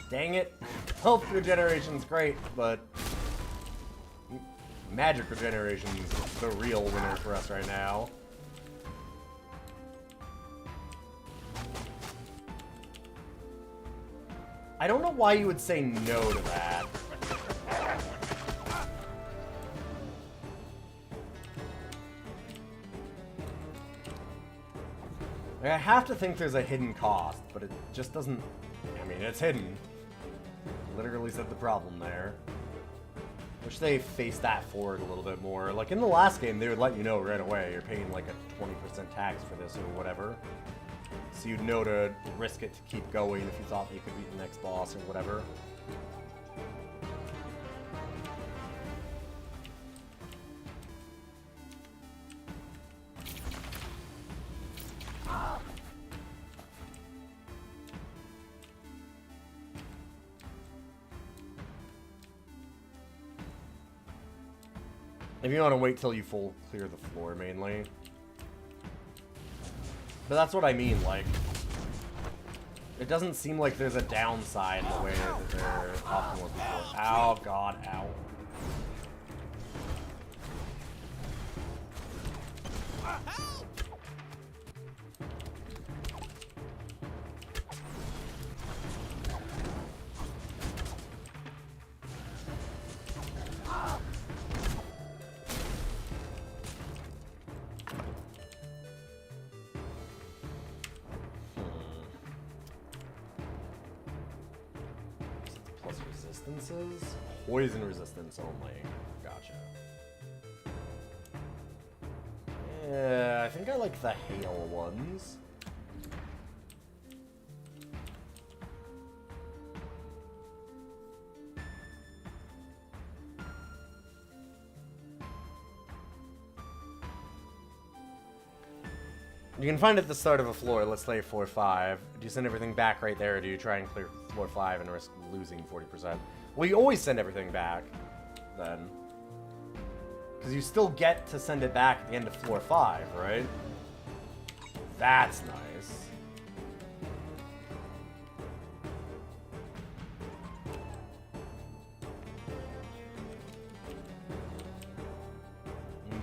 Dang it. Health regeneration's great, but magic regeneration's the real winner for us right now. I don't know why you would say no to that. Like, I have to think there's a hidden cost, but it just doesn't... I mean, it's hidden. Literally said the problem there. Wish they faced that forward a little bit more. Like, in the last game, they would let you know right away. You're paying, like, a 20% tax for this or whatever. So you'd know to risk it to keep going if you thought you could beat the next boss or whatever. If you want to wait till you full clear the floor, mainly. But that's what I mean, like... It doesn't seem like there's a downside in the way that there often was before. Ow, God, ow. Resistances? Poison resistance only. Gotcha. Yeah, I think I like the hail ones. You can find it at the start of a floor, let's say floor 5. Do you send everything back right there, or do you try and clear floor 5 and risk losing 40%? Well, you always send everything back, then. Because you still get to send it back at the end of floor 5, right? That's nice.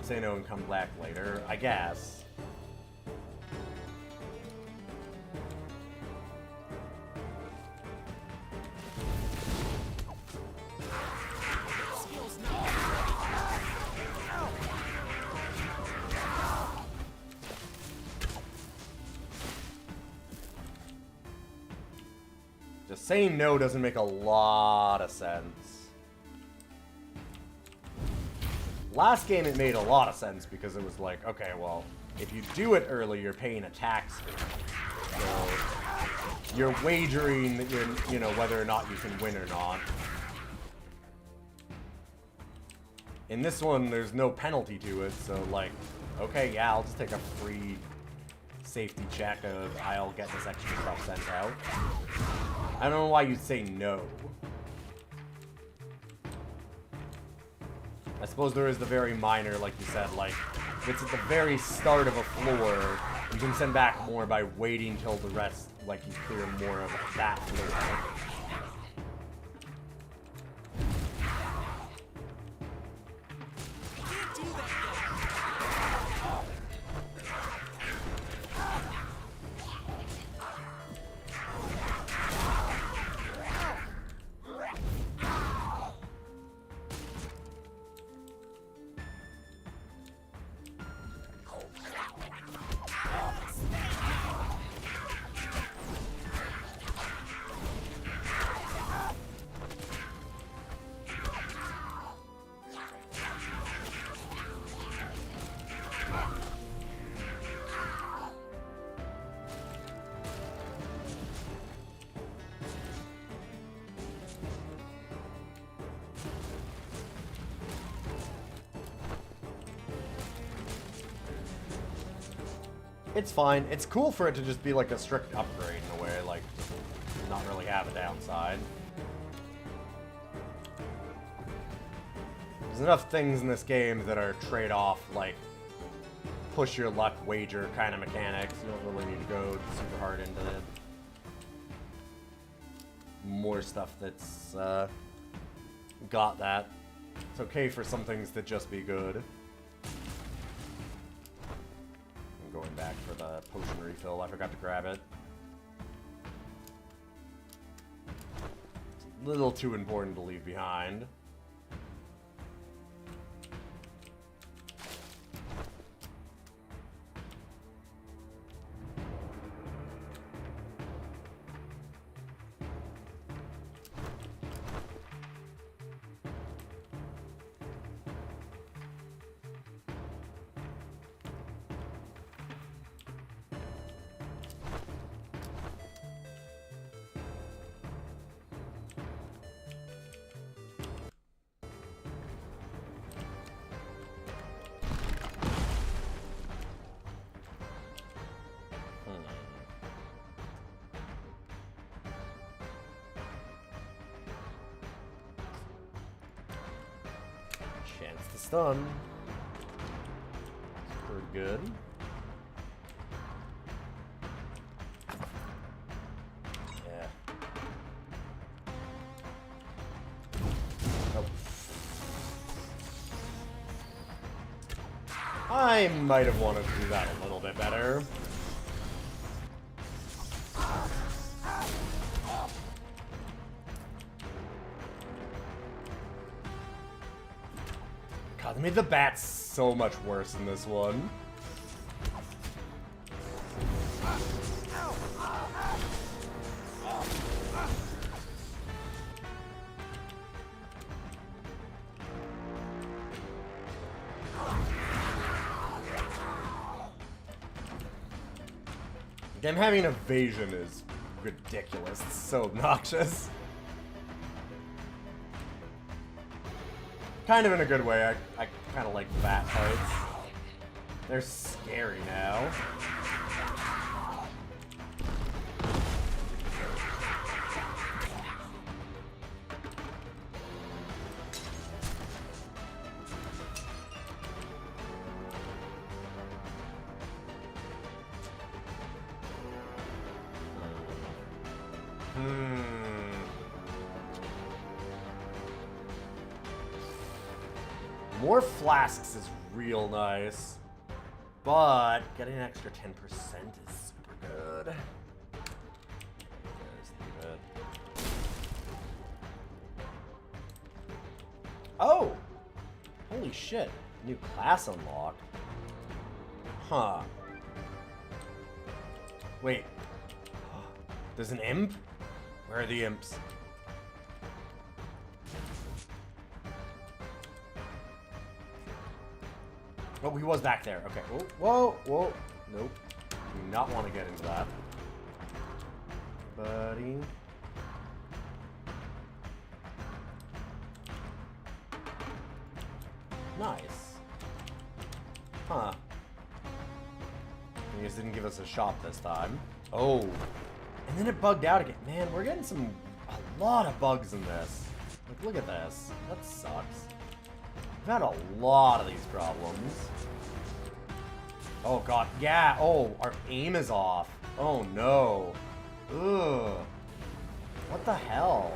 say no and come back later, I guess. Just saying no doesn't make a lot of sense. Last game it made a lot of sense because it was like, okay, well, if you do it early, you're paying a tax fee. So you're wagering that you're, you know, whether or not you can win or not. In this one, there's no penalty to it, so like, okay, yeah, I'll just take a free safety check of I'll get this extra stuff sent out. I don't know why you'd say no. I suppose there is the very minor, like you said, like, if it's at the very start of a floor, you can send back more by waiting till the rest, like, you clear more of that floor. It's fine. It's cool for it to just be like a strict upgrade in a way, like, not really have a downside. There's enough things in this game that are trade-off, like, push your luck wager kind of mechanics. You don't really need to go super hard into it. More stuff that's got that. It's okay for some things to just be good. Going back for the potion refill. I forgot to grab it. It's a little too important to leave behind. Chance to stun. It's pretty good. Yeah. Oh. I might have wanted to do that a little bit better. God, they made the bats so much worse in this one. Them having evasion is ridiculous. It's so obnoxious. Kind of in a good way. I kind of like bat fights. They're scary now. More flasks is real nice. But getting an extra 10% is super good. Just leave it. Oh! Holy shit. New class unlocked. Huh. Wait. There's an imp? Where are the imps? Oh, he was back there. Okay. Whoa, whoa, whoa. Nope. Do not want to get into that. Buddy. Nice. Huh. He just didn't give us a shot this time. Oh. And then it bugged out again. Man, we're getting a lot of bugs in this. Like, look at this. That sucks. We've had a lot of these problems. Oh, God. Yeah. Oh, our aim is off. Oh, no. Ugh. What the hell?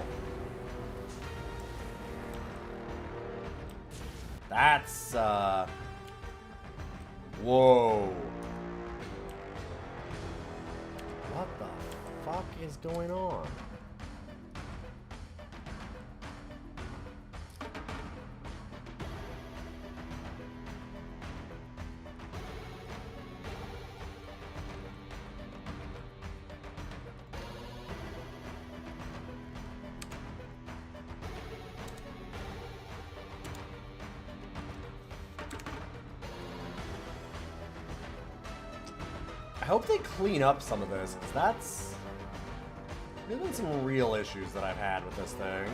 That's, whoa. What the fuck is going on? I hope they clean up some of this, because there's been some real issues that I've had with this thing.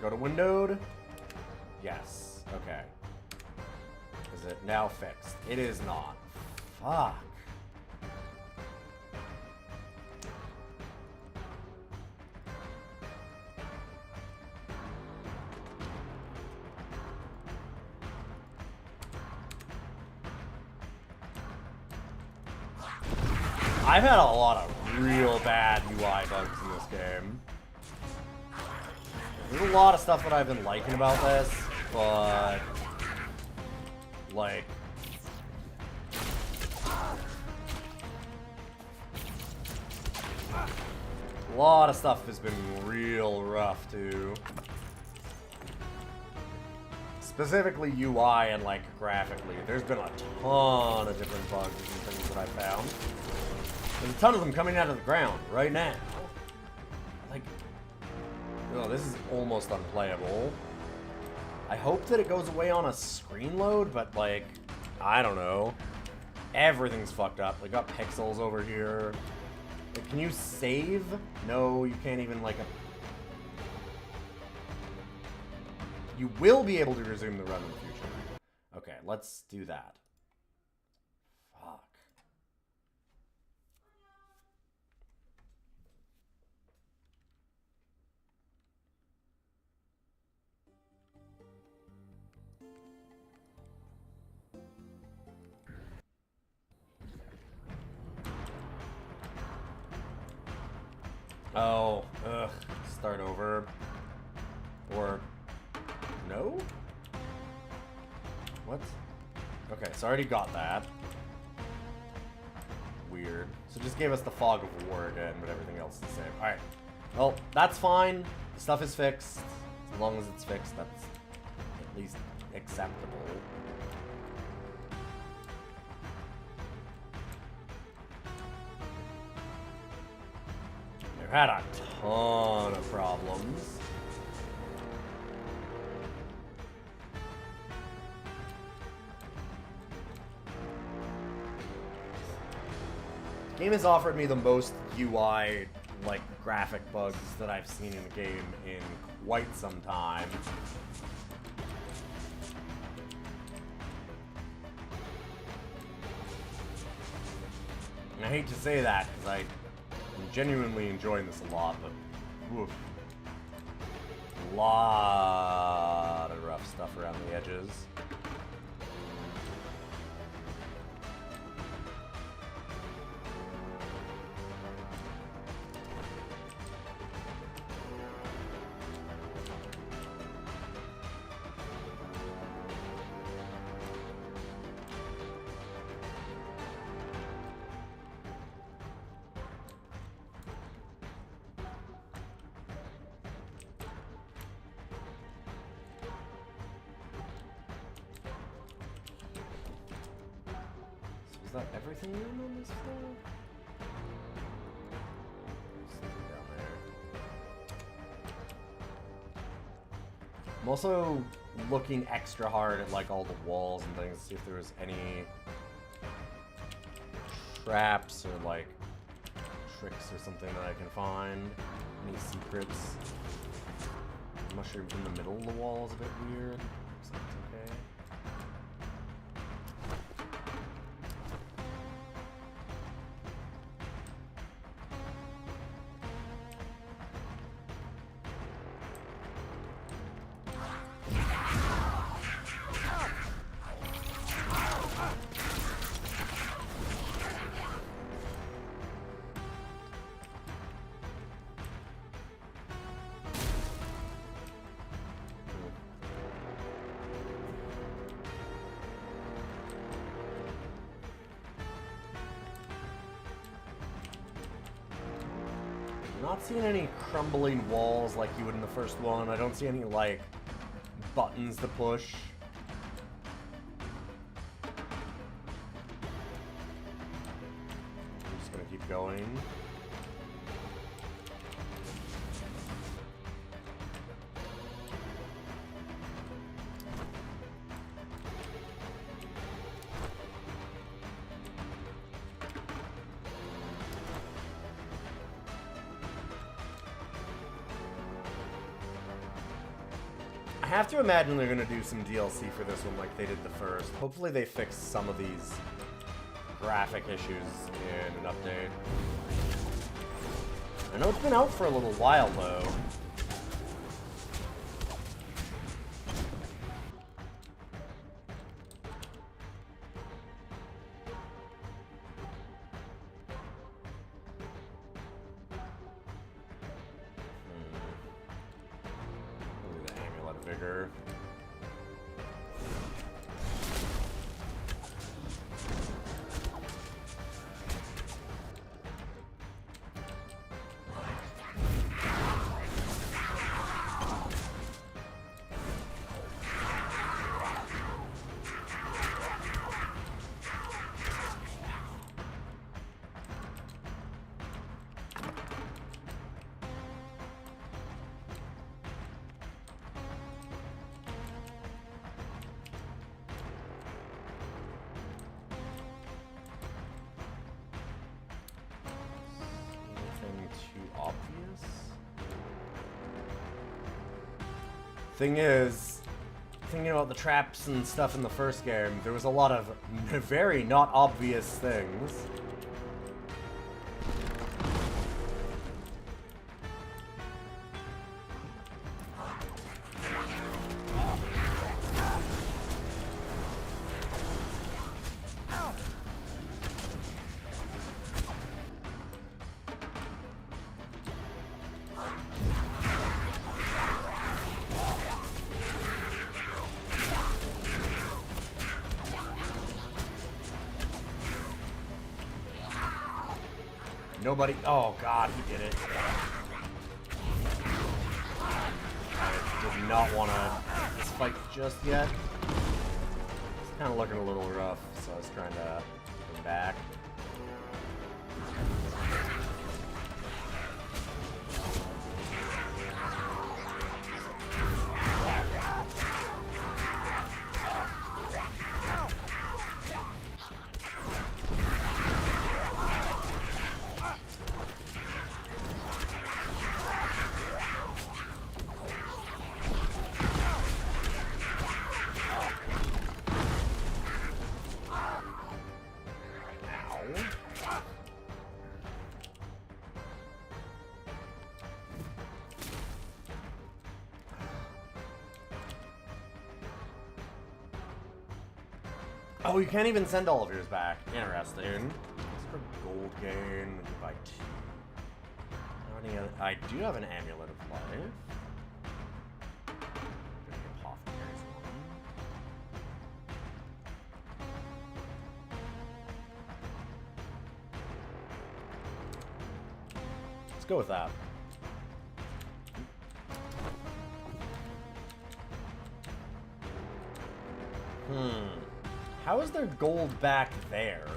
Go to windowed. Yes. Okay. Is it now fixed? It is not. Fuck. I've had a lot of real bad UI bugs in this game. There's a lot of stuff that I've been liking about this, but like a lot of stuff has been real rough too. Specifically UI and like graphically. There's been a ton of different bugs and things that I found. There's a ton of them coming out of the ground right now. Like, oh, this is almost unplayable. I hope that it goes away on a screen load, but like, I don't know. Everything's fucked up. We got pixels over here. Like, can you save? No, you can't even like... You will be able to resume the run in the future. Okay, let's do that. Fuck. Oh, ugh. Start over. Or... No? What? Okay, so I already got that. Weird. So just gave us the fog of war again, but everything else is the same. Alright. Well, that's fine. The stuff is fixed. As long as it's fixed, that's at least acceptable. They've had a ton of problems. The game has offered me the most UI, like, graphic bugs that I've seen in a game in quite some time. I hate to say that, because I'm genuinely enjoying this a lot, but... Woof. A lot of rough stuff around the edges. Is that everything on this floor? Something down there. I'm also looking extra hard at like all the walls and things to see if there was any traps or like tricks or something that I can find. Any secrets. Mushroom in the middle of the wall is a bit weird. Looks like it's okay. Not seeing any crumbling walls like you would in the first one. I don't see any, like, buttons to push. I'm just gonna keep going. I have to imagine they're going to do some DLC for this one like they did the first. Hopefully they fix some of these graphic issues in an update. I know it's been out for a little while, though. Vigor. Thing is, thinking about the traps and stuff in the first game, there was a lot of very not obvious things. Nobody. Oh god, he did it. I did not want to this fight just yet. It's kind of looking a little rough, so I was trying to go back. Ow. Oh, you can't even send all of yours back. Interesting. It's for gold gain. We can buy 2. I do have an amulet of life. The apothecary's one. Let's go with that. How is there gold back there?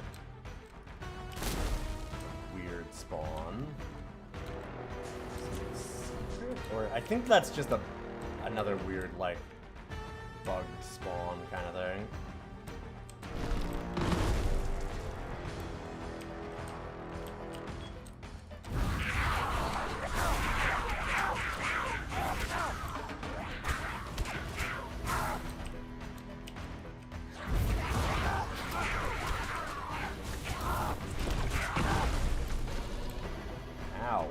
Weird spawn. Or I think that's just another weird, like, bug spawn kind of thing. Ow.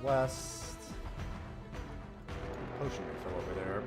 West. Potion refill over there.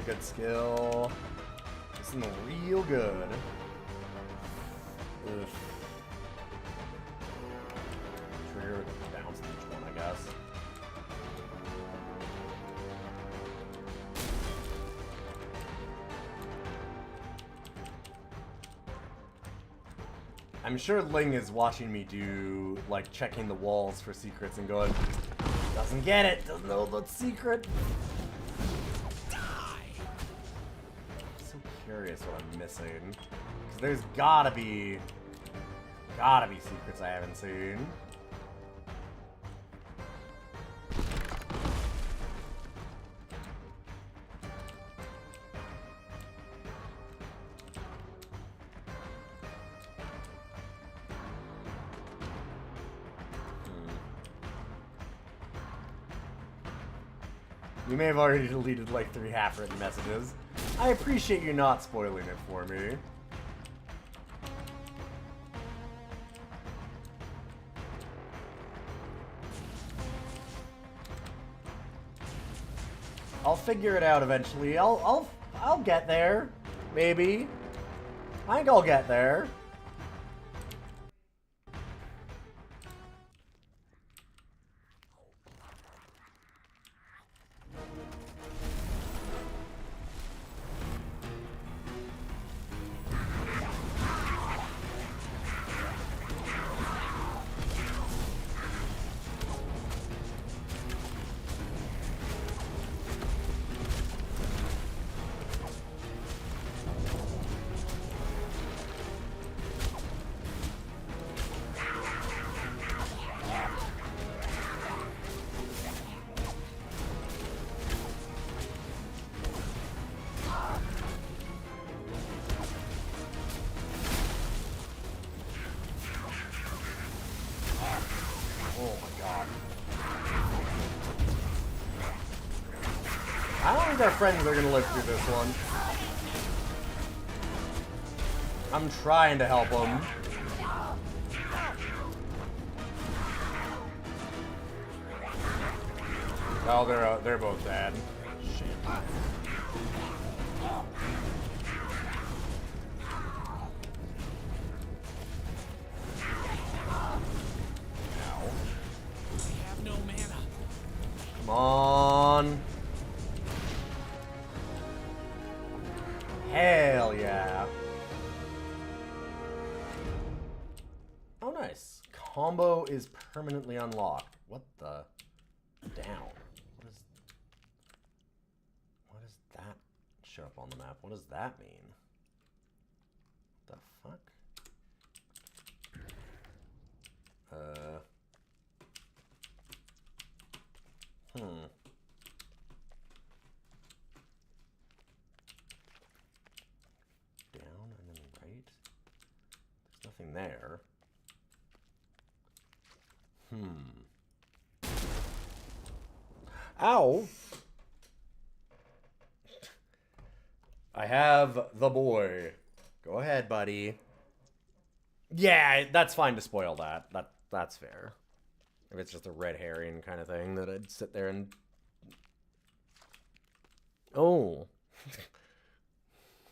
Good skill. This is real good. Ugh. Trigger bounce each one, I guess. I'm sure Ling is watching me do, like, checking the walls for secrets and going, doesn't get it, doesn't know the secret. Curious what I'm missing, because there's gotta be secrets I haven't seen. You may have already deleted like 3 half-written messages. I appreciate you not spoiling it for me. I'll figure it out eventually. I'll get there. Maybe. I think I'll get there. think our friends are gonna live through this one. I'm trying to help them. Oh, they're both dead. Shit. Come on. Hell yeah. Oh, nice. Combo is permanently unlocked. What the? Down. What does that show up on the map? What does that mean? What the fuck? Down and then right? There's nothing there. Ow! I have the boy. Go ahead, buddy. Yeah, that's fine to spoil that. That's fair. If it's just a red herring kind of thing, that I'd sit there and... Oh. Oh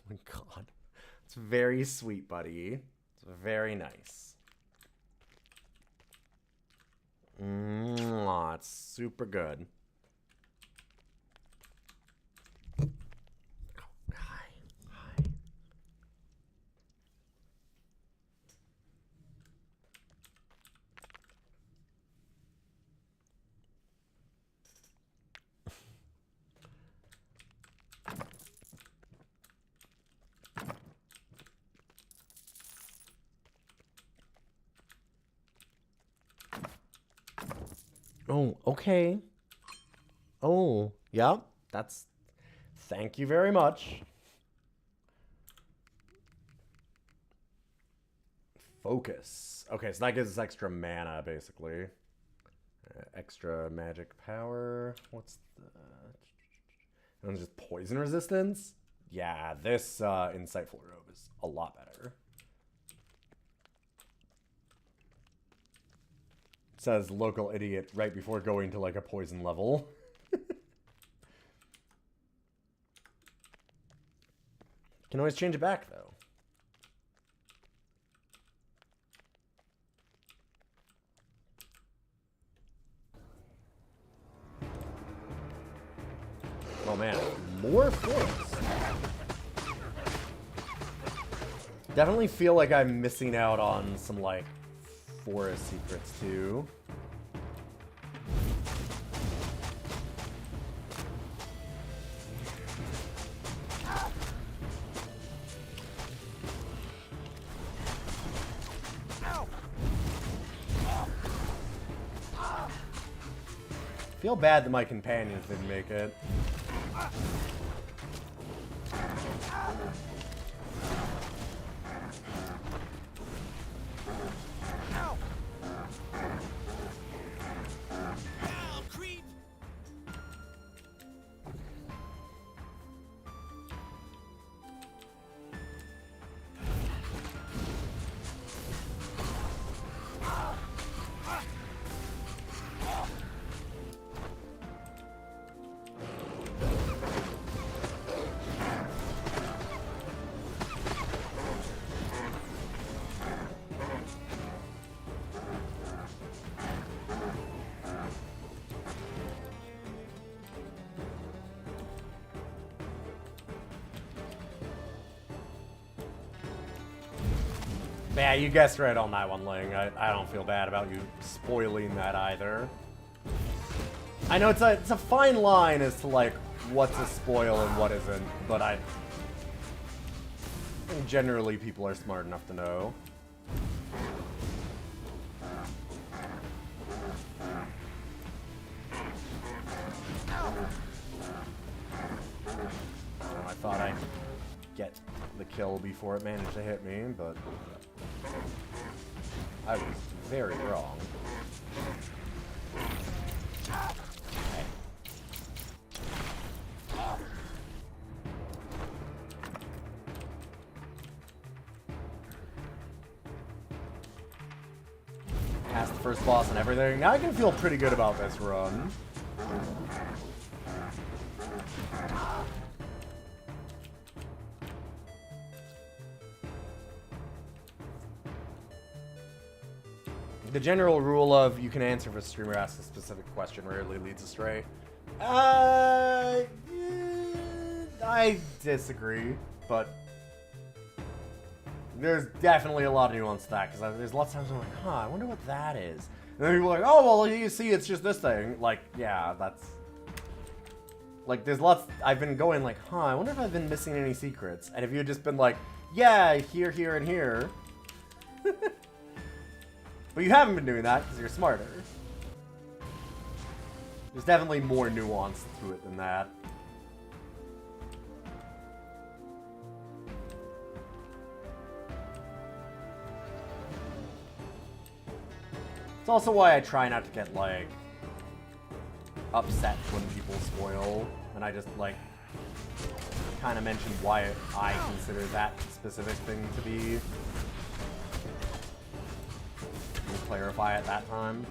my god. It's very sweet, buddy. It's very nice. Mwah, it's super good. Oh, okay. Oh, yeah, that's... Thank you very much. Focus. Okay, so that gives us extra mana, basically. Extra magic power. What's the... And just poison resistance? Yeah, this Insightful Robe is a lot better. Says local idiot right before going to like a poison level. Can always change it back though. Oh man, more forest. Definitely feel like I'm missing out on some like forest secrets too. Feel bad that my companions didn't make it. Yeah, you guessed right on that one, Ling. I don't feel bad about you spoiling that either. I know it's a fine line as to like what's a spoil and what isn't, but I think generally people are smart enough to know. I thought I'd get the kill before it managed to hit me, but I was very wrong. Okay. past the first boss and everything. Now I can feel pretty good about this run. The general rule of you can answer if a streamer asks a specific question rarely leads astray. I disagree, but there's definitely a lot of nuance to that, because there's lots of times I'm like, huh, I wonder what that is. And then people are like, oh, well, you see, it's just this thing. Like, yeah, that's... Like, there's lots... I've been going like, huh, I wonder if I've been missing any secrets. And if you had just been like, yeah, here, here, and here... But you haven't been doing that, because you're smarter. There's definitely more nuance to it than that. It's also why I try not to get, like, upset when people spoil, and I just, like, kind of mention why I consider that specific thing to be. And clarify at that time.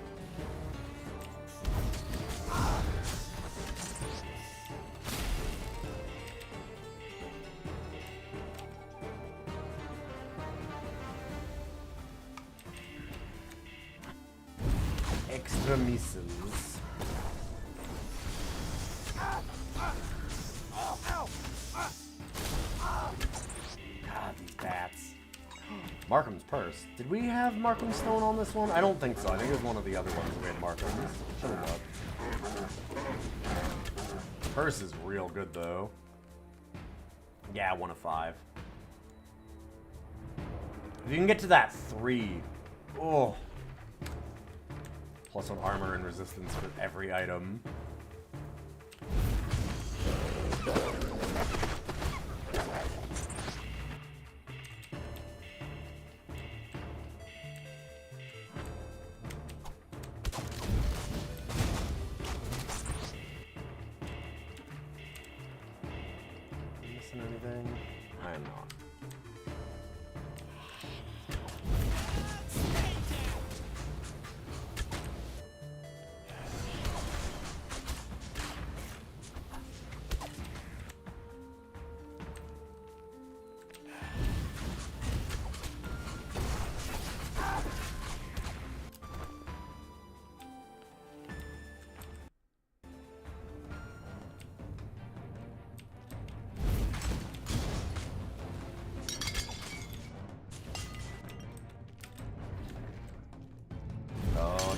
Extra missiles. God, these bats. Markham's Purse. Did we have Markham's Stone on this one? I don't think so. I think it was one of the other ones we had Markham's. Should have looked. Purse is real good, though. Yeah, 1 of 5. If you can get to that 3. Oh. Plus 1 armor and resistance for every item. Missing anything? I am not.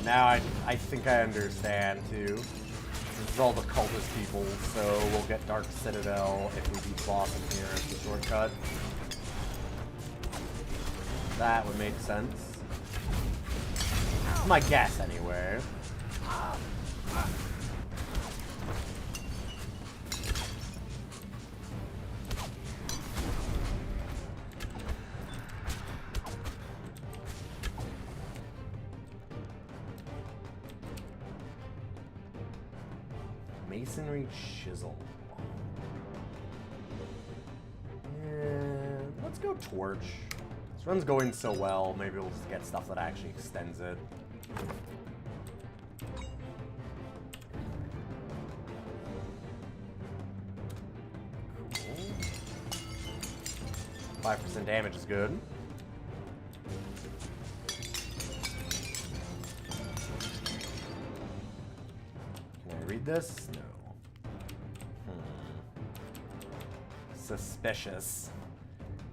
Now I think I understand, too. This is all the cultist people, so we'll get Dark Citadel if we beat the boss in here as the shortcut. That would make sense. My guess, anyway. Masonry Chisel. Let's go Torch. This run's going so well, maybe we'll just get stuff that actually extends it. Cool. 5% damage is good. Read this? No. Suspicious.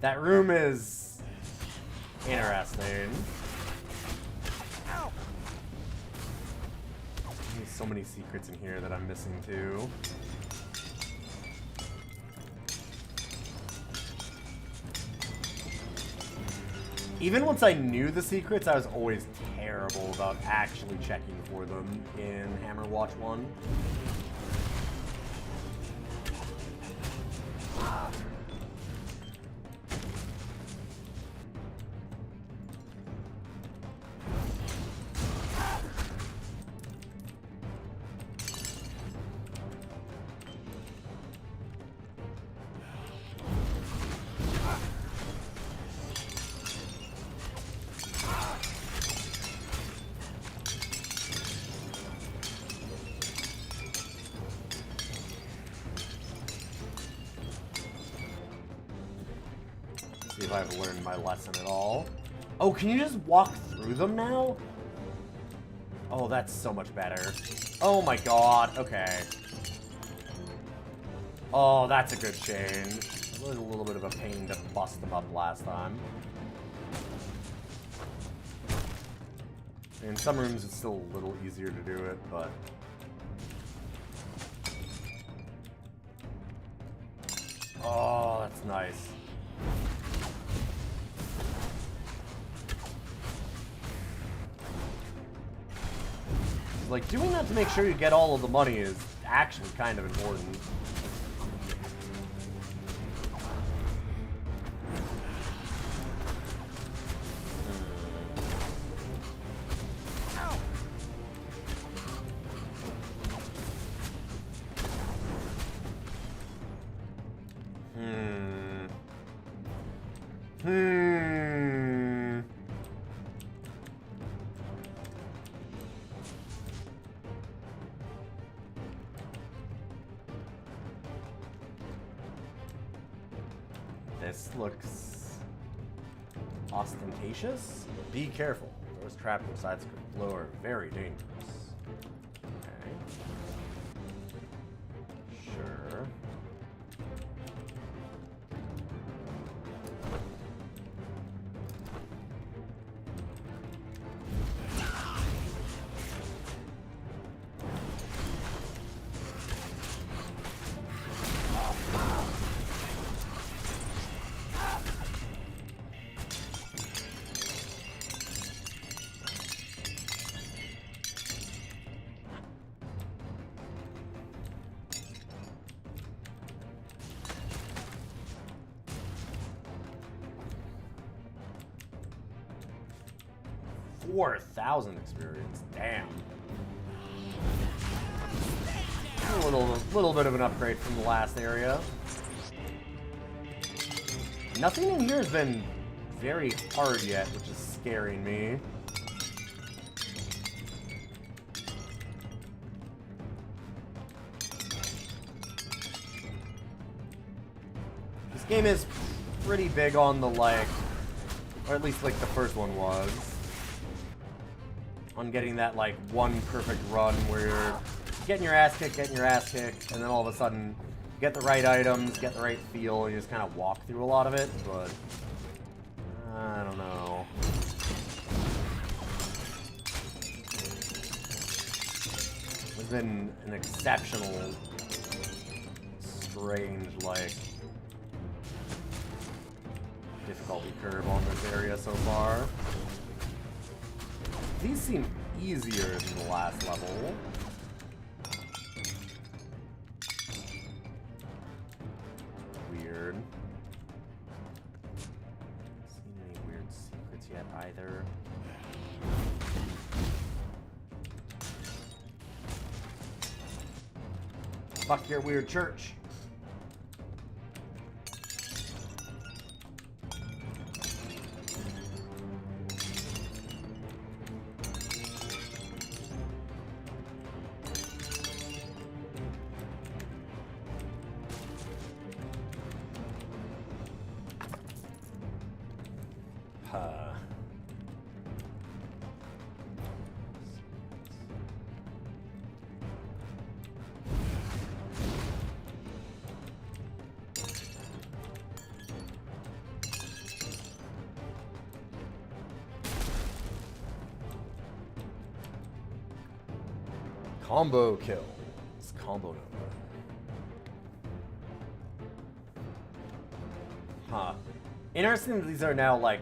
That room is interesting. There's so many secrets in here that I'm missing too. Even once I knew the secrets, I was always terrible about actually checking for them in Hammerwatch 1. if I've learned my lesson at all. Oh, can you just walk through them now? Oh, that's so much better. Oh my god, okay. Oh, that's a good change. It was a little bit of a pain to bust them up last time. In some rooms, it's still a little easier to do it, but... Oh, that's nice. Like, doing that to make sure you get all of the money is actually kind of important. This looks ostentatious. Be careful. Those trapped inside the floor are very dangerous. Okay. Sure. $4,000 experience. Damn. A little bit of an upgrade from the last area. Nothing in here has been very hard yet, which is scaring me. This game is pretty big on the, like, or at least like the first one was, on getting that like one perfect run where you're getting your ass kicked, and then all of a sudden get the right items, get the right feel, and you just kind of walk through a lot of it, but I don't know. There's been an exceptional, strange, like, difficulty curve on this area so far. These seem easier than the last level. Weird. Seen any weird secrets yet either? Fuck your weird church. Combo kills. Combo number. Huh. Interesting that these are now, like,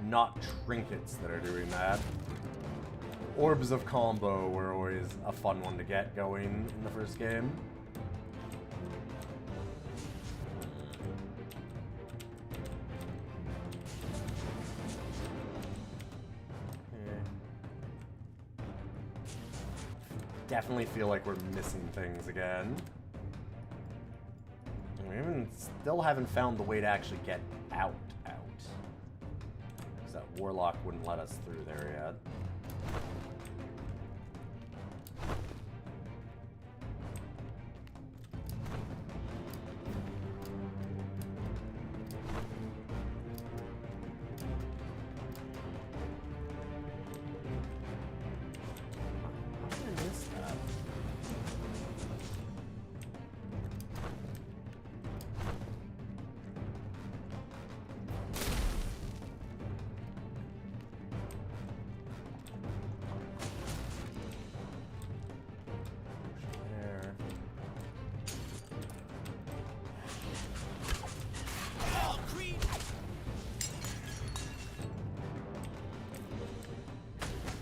not trinkets that are doing that. Orbs of combo were always a fun one to get going in the first game. Definitely feel like we're missing things again. We still haven't found the way to actually get out. Because that warlock wouldn't let us through there yet.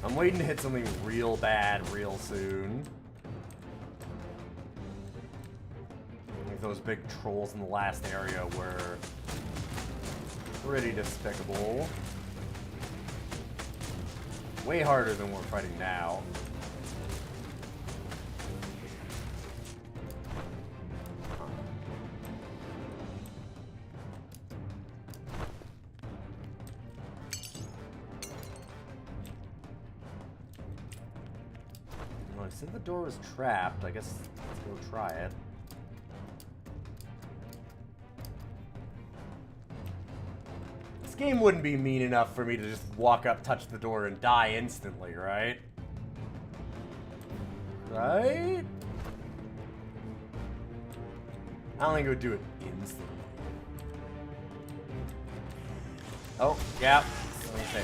I'm waiting to hit something real bad real soon. Like those big trolls in the last area were pretty despicable. Way harder than we're fighting now. Well, I said the door was trapped. I guess let's go try it. This game wouldn't be mean enough for me to just walk up, touch the door, and die instantly, right? Right? I don't think it would do it instantly. Oh, yeah. Okay.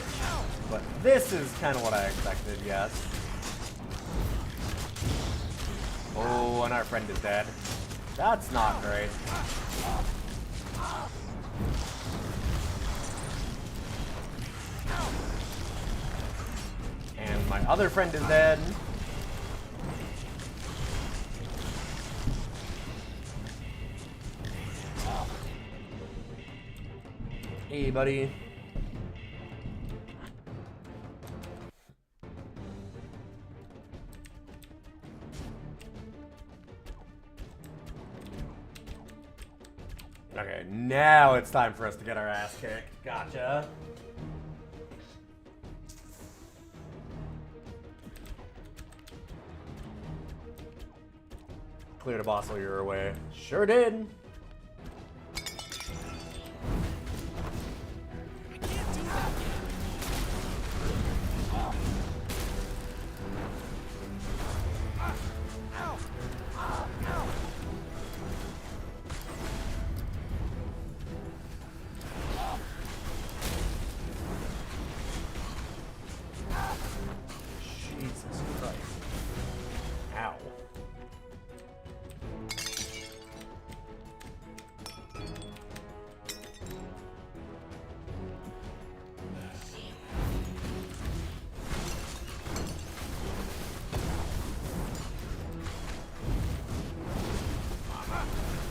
But this is kind of what I expected, yes. Oh, and our friend is dead. That's not great. And my other friend is dead. Hey, buddy. Okay, now it's time for us to get our ass kicked. Gotcha. Cleared a boss while you were away. Sure did. Jesus Christ. Ow.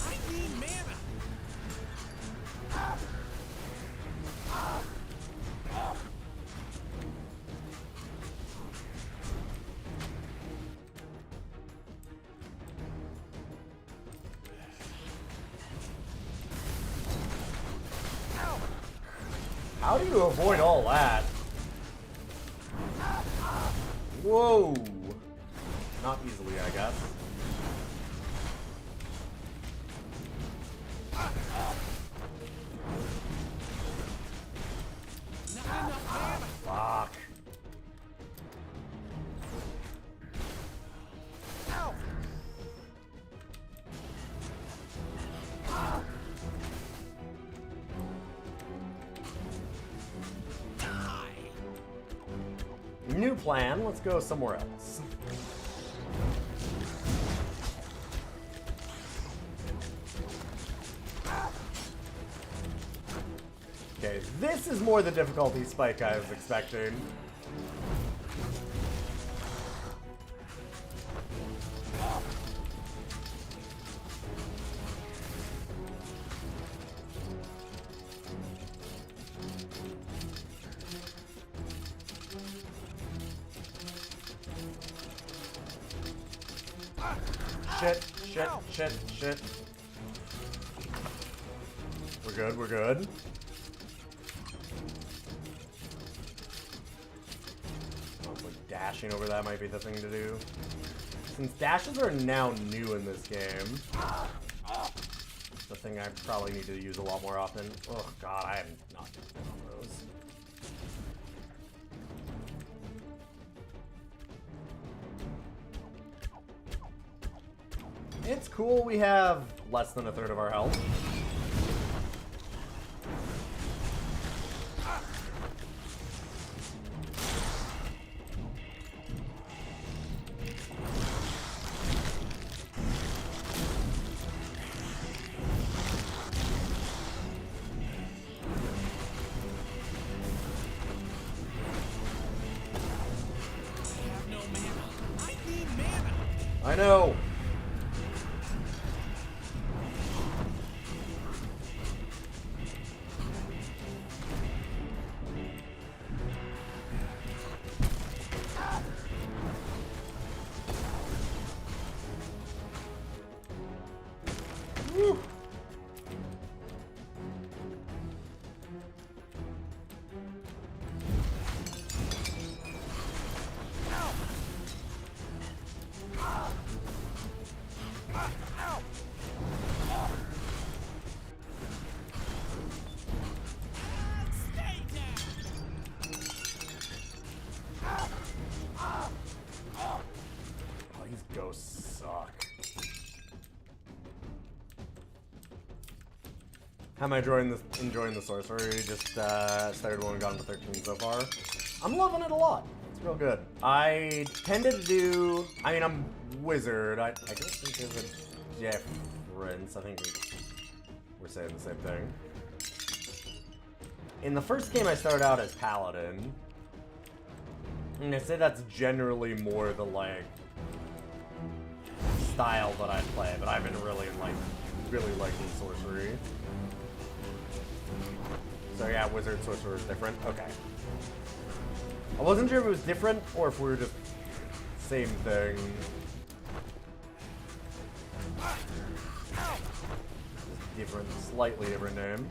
I need mana. How do you avoid all that? Whoa. Not easily, I guess. Not enough mana. Fuck. New plan, let's go somewhere else. Okay, this is more the difficulty spike I was expecting. Shit. We're good. Oh, like dashing over that might be the thing to do. Since dashes are now new in this game, it's the thing I probably need to use a lot more often. Oh god, I am not doing those. It's cool we have less than a third of our health. I know. Woo. Stay down. Oh, these ghosts suck. How am I enjoying the sorcery? Just started one and gotten to 13 so far. I'm loving it a lot. It's real good. I tended to do... I mean, I'm wizard. I don't think there's a difference. I think we're saying the same thing. In the first game, I started out as paladin. And I say that's generally more the, like, style that I play, but I've been really liking sorcery. So yeah, wizard, sorcerer is different. Okay. I wasn't sure if it was different or if we were just same thing. Different, slightly different name.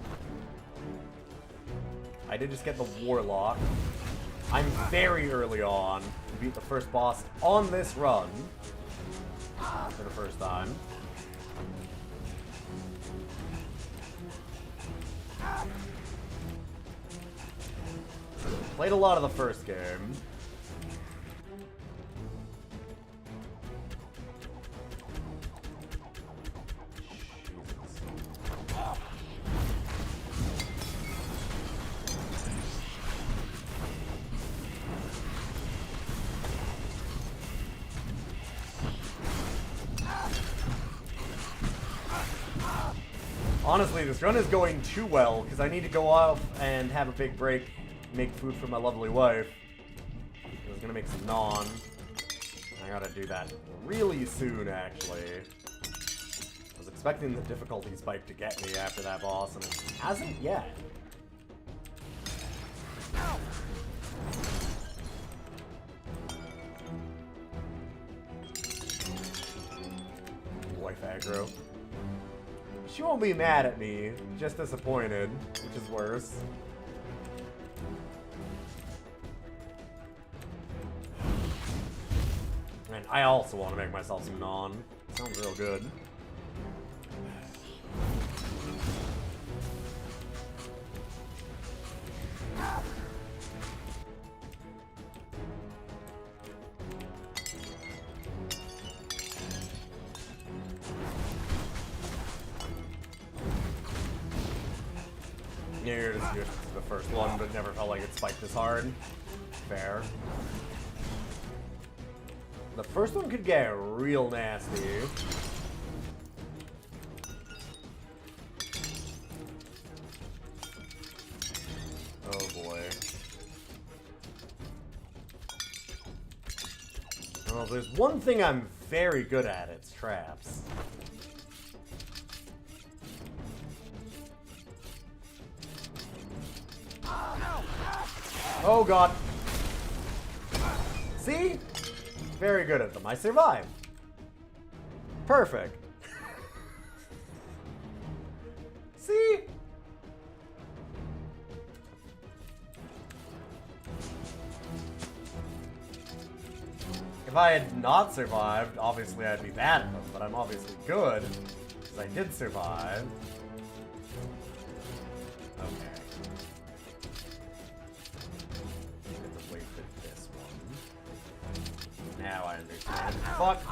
I did just get the warlock. I'm very early on. Beat the first boss on this run for the first time. Played a lot of the first game. Honestly, this run is going too well because I need to go off and have a big break, make food for my lovely wife. I was gonna make some naan. I gotta do that really soon, actually. I was expecting the difficulty spike to get me after that boss, and it hasn't yet. Wife aggro. She won't be mad at me, just disappointed, which is worse. And I also want to make myself some naan. Sounds real good. Yeah, you're just the first one, but never felt like it spiked this hard. Fair. The first one could get real nasty. Oh boy. Well, there's one thing I'm very good at, it's traps. Oh god. See? Very good at them. I survived. Perfect. See? If I had not survived, obviously I'd be bad at them, but I'm obviously good, because I did survive. Okay. Wait for this one. Now I understand. Fuck.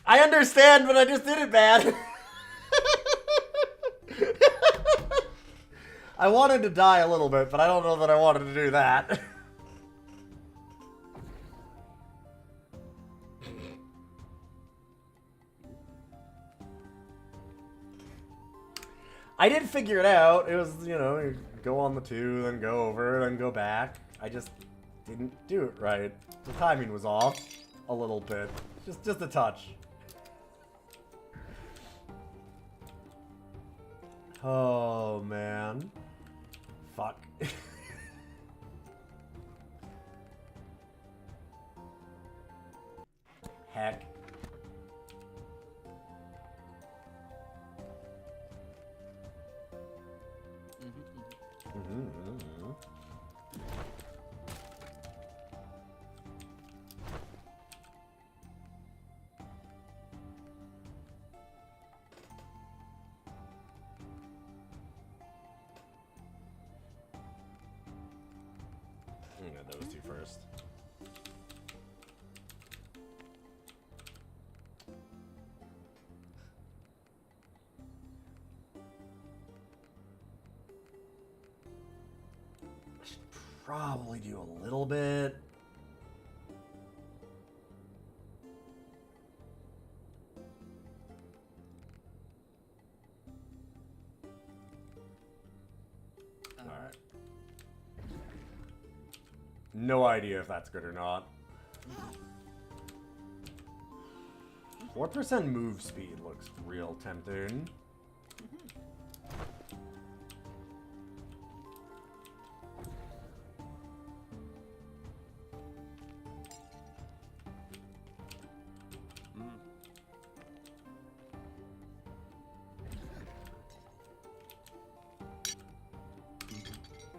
I understand, but I just did it bad. I wanted to die a little bit, but I don't know that I wanted to do that. I did figure it out. It was, you know, you go on the 2, then go over, then go back. I just didn't do it right. The timing was off a little bit. Just a touch. Oh, man. Fuck. Heck. I'm gonna those two first. I should probably do a little bit. Alright. No idea if that's good or not. 4% move speed looks real tempting.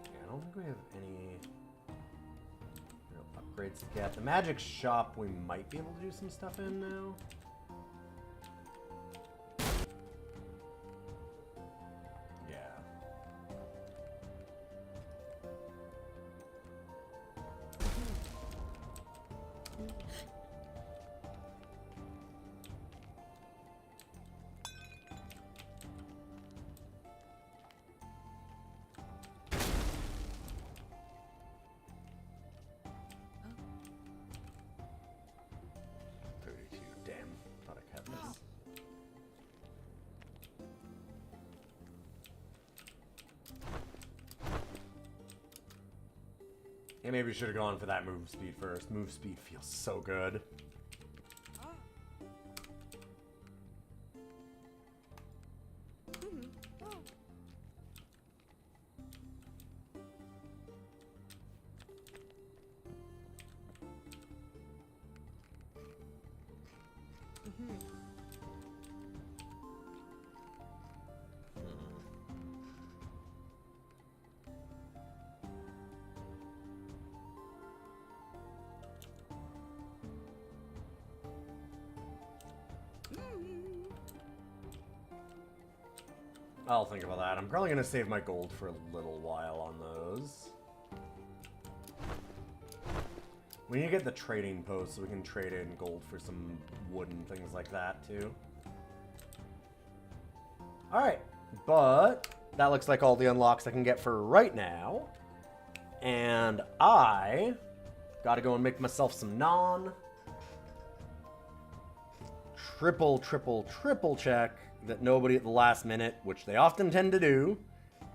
I don't think we have any real upgrades to get. The magic shop, we might be able to do some stuff in now. Yeah. Damn, thought I kept this. Yeah, maybe we should have gone for that move speed first. Move speed feels so good. I'll think about that. I'm probably going to save my gold for a little while on those. We need to get the trading post so we can trade in gold for some wood and things like that too. Alright, but that looks like all the unlocks I can get for right now. And I gotta go and make myself some naan. Triple check that nobody at the last minute, which they often tend to do,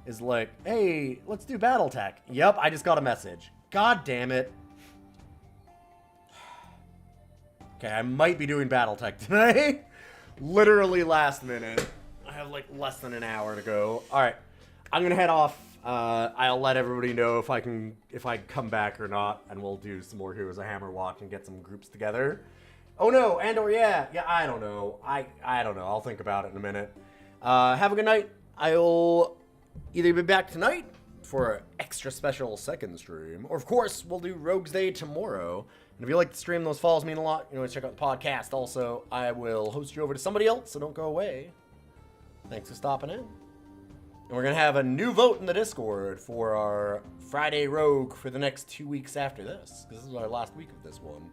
is like, hey, let's do Battletech. Yep, I just got a message. God damn it. Okay, I might be doing Battletech today. Literally last minute. I have like less than an hour to go. Alright, I'm gonna head off. I'll let everybody know if I come back or not, and we'll do some more Heroes of Hammerwatch and get some groups together. Oh no, or yeah, I don't know. I don't know. I'll think about it in a minute. Have a good night. I'll either be back tonight for an extra special second stream, or of course, we'll do Roguesday tomorrow. And if you like the stream, those follows mean a lot. You know, check out the podcast. Also, I will host you over to somebody else, so don't go away. Thanks for stopping in. And we're going to have a new vote in the Discord for our Friday Rogue for the next 2 weeks after this. This is our last week of this one.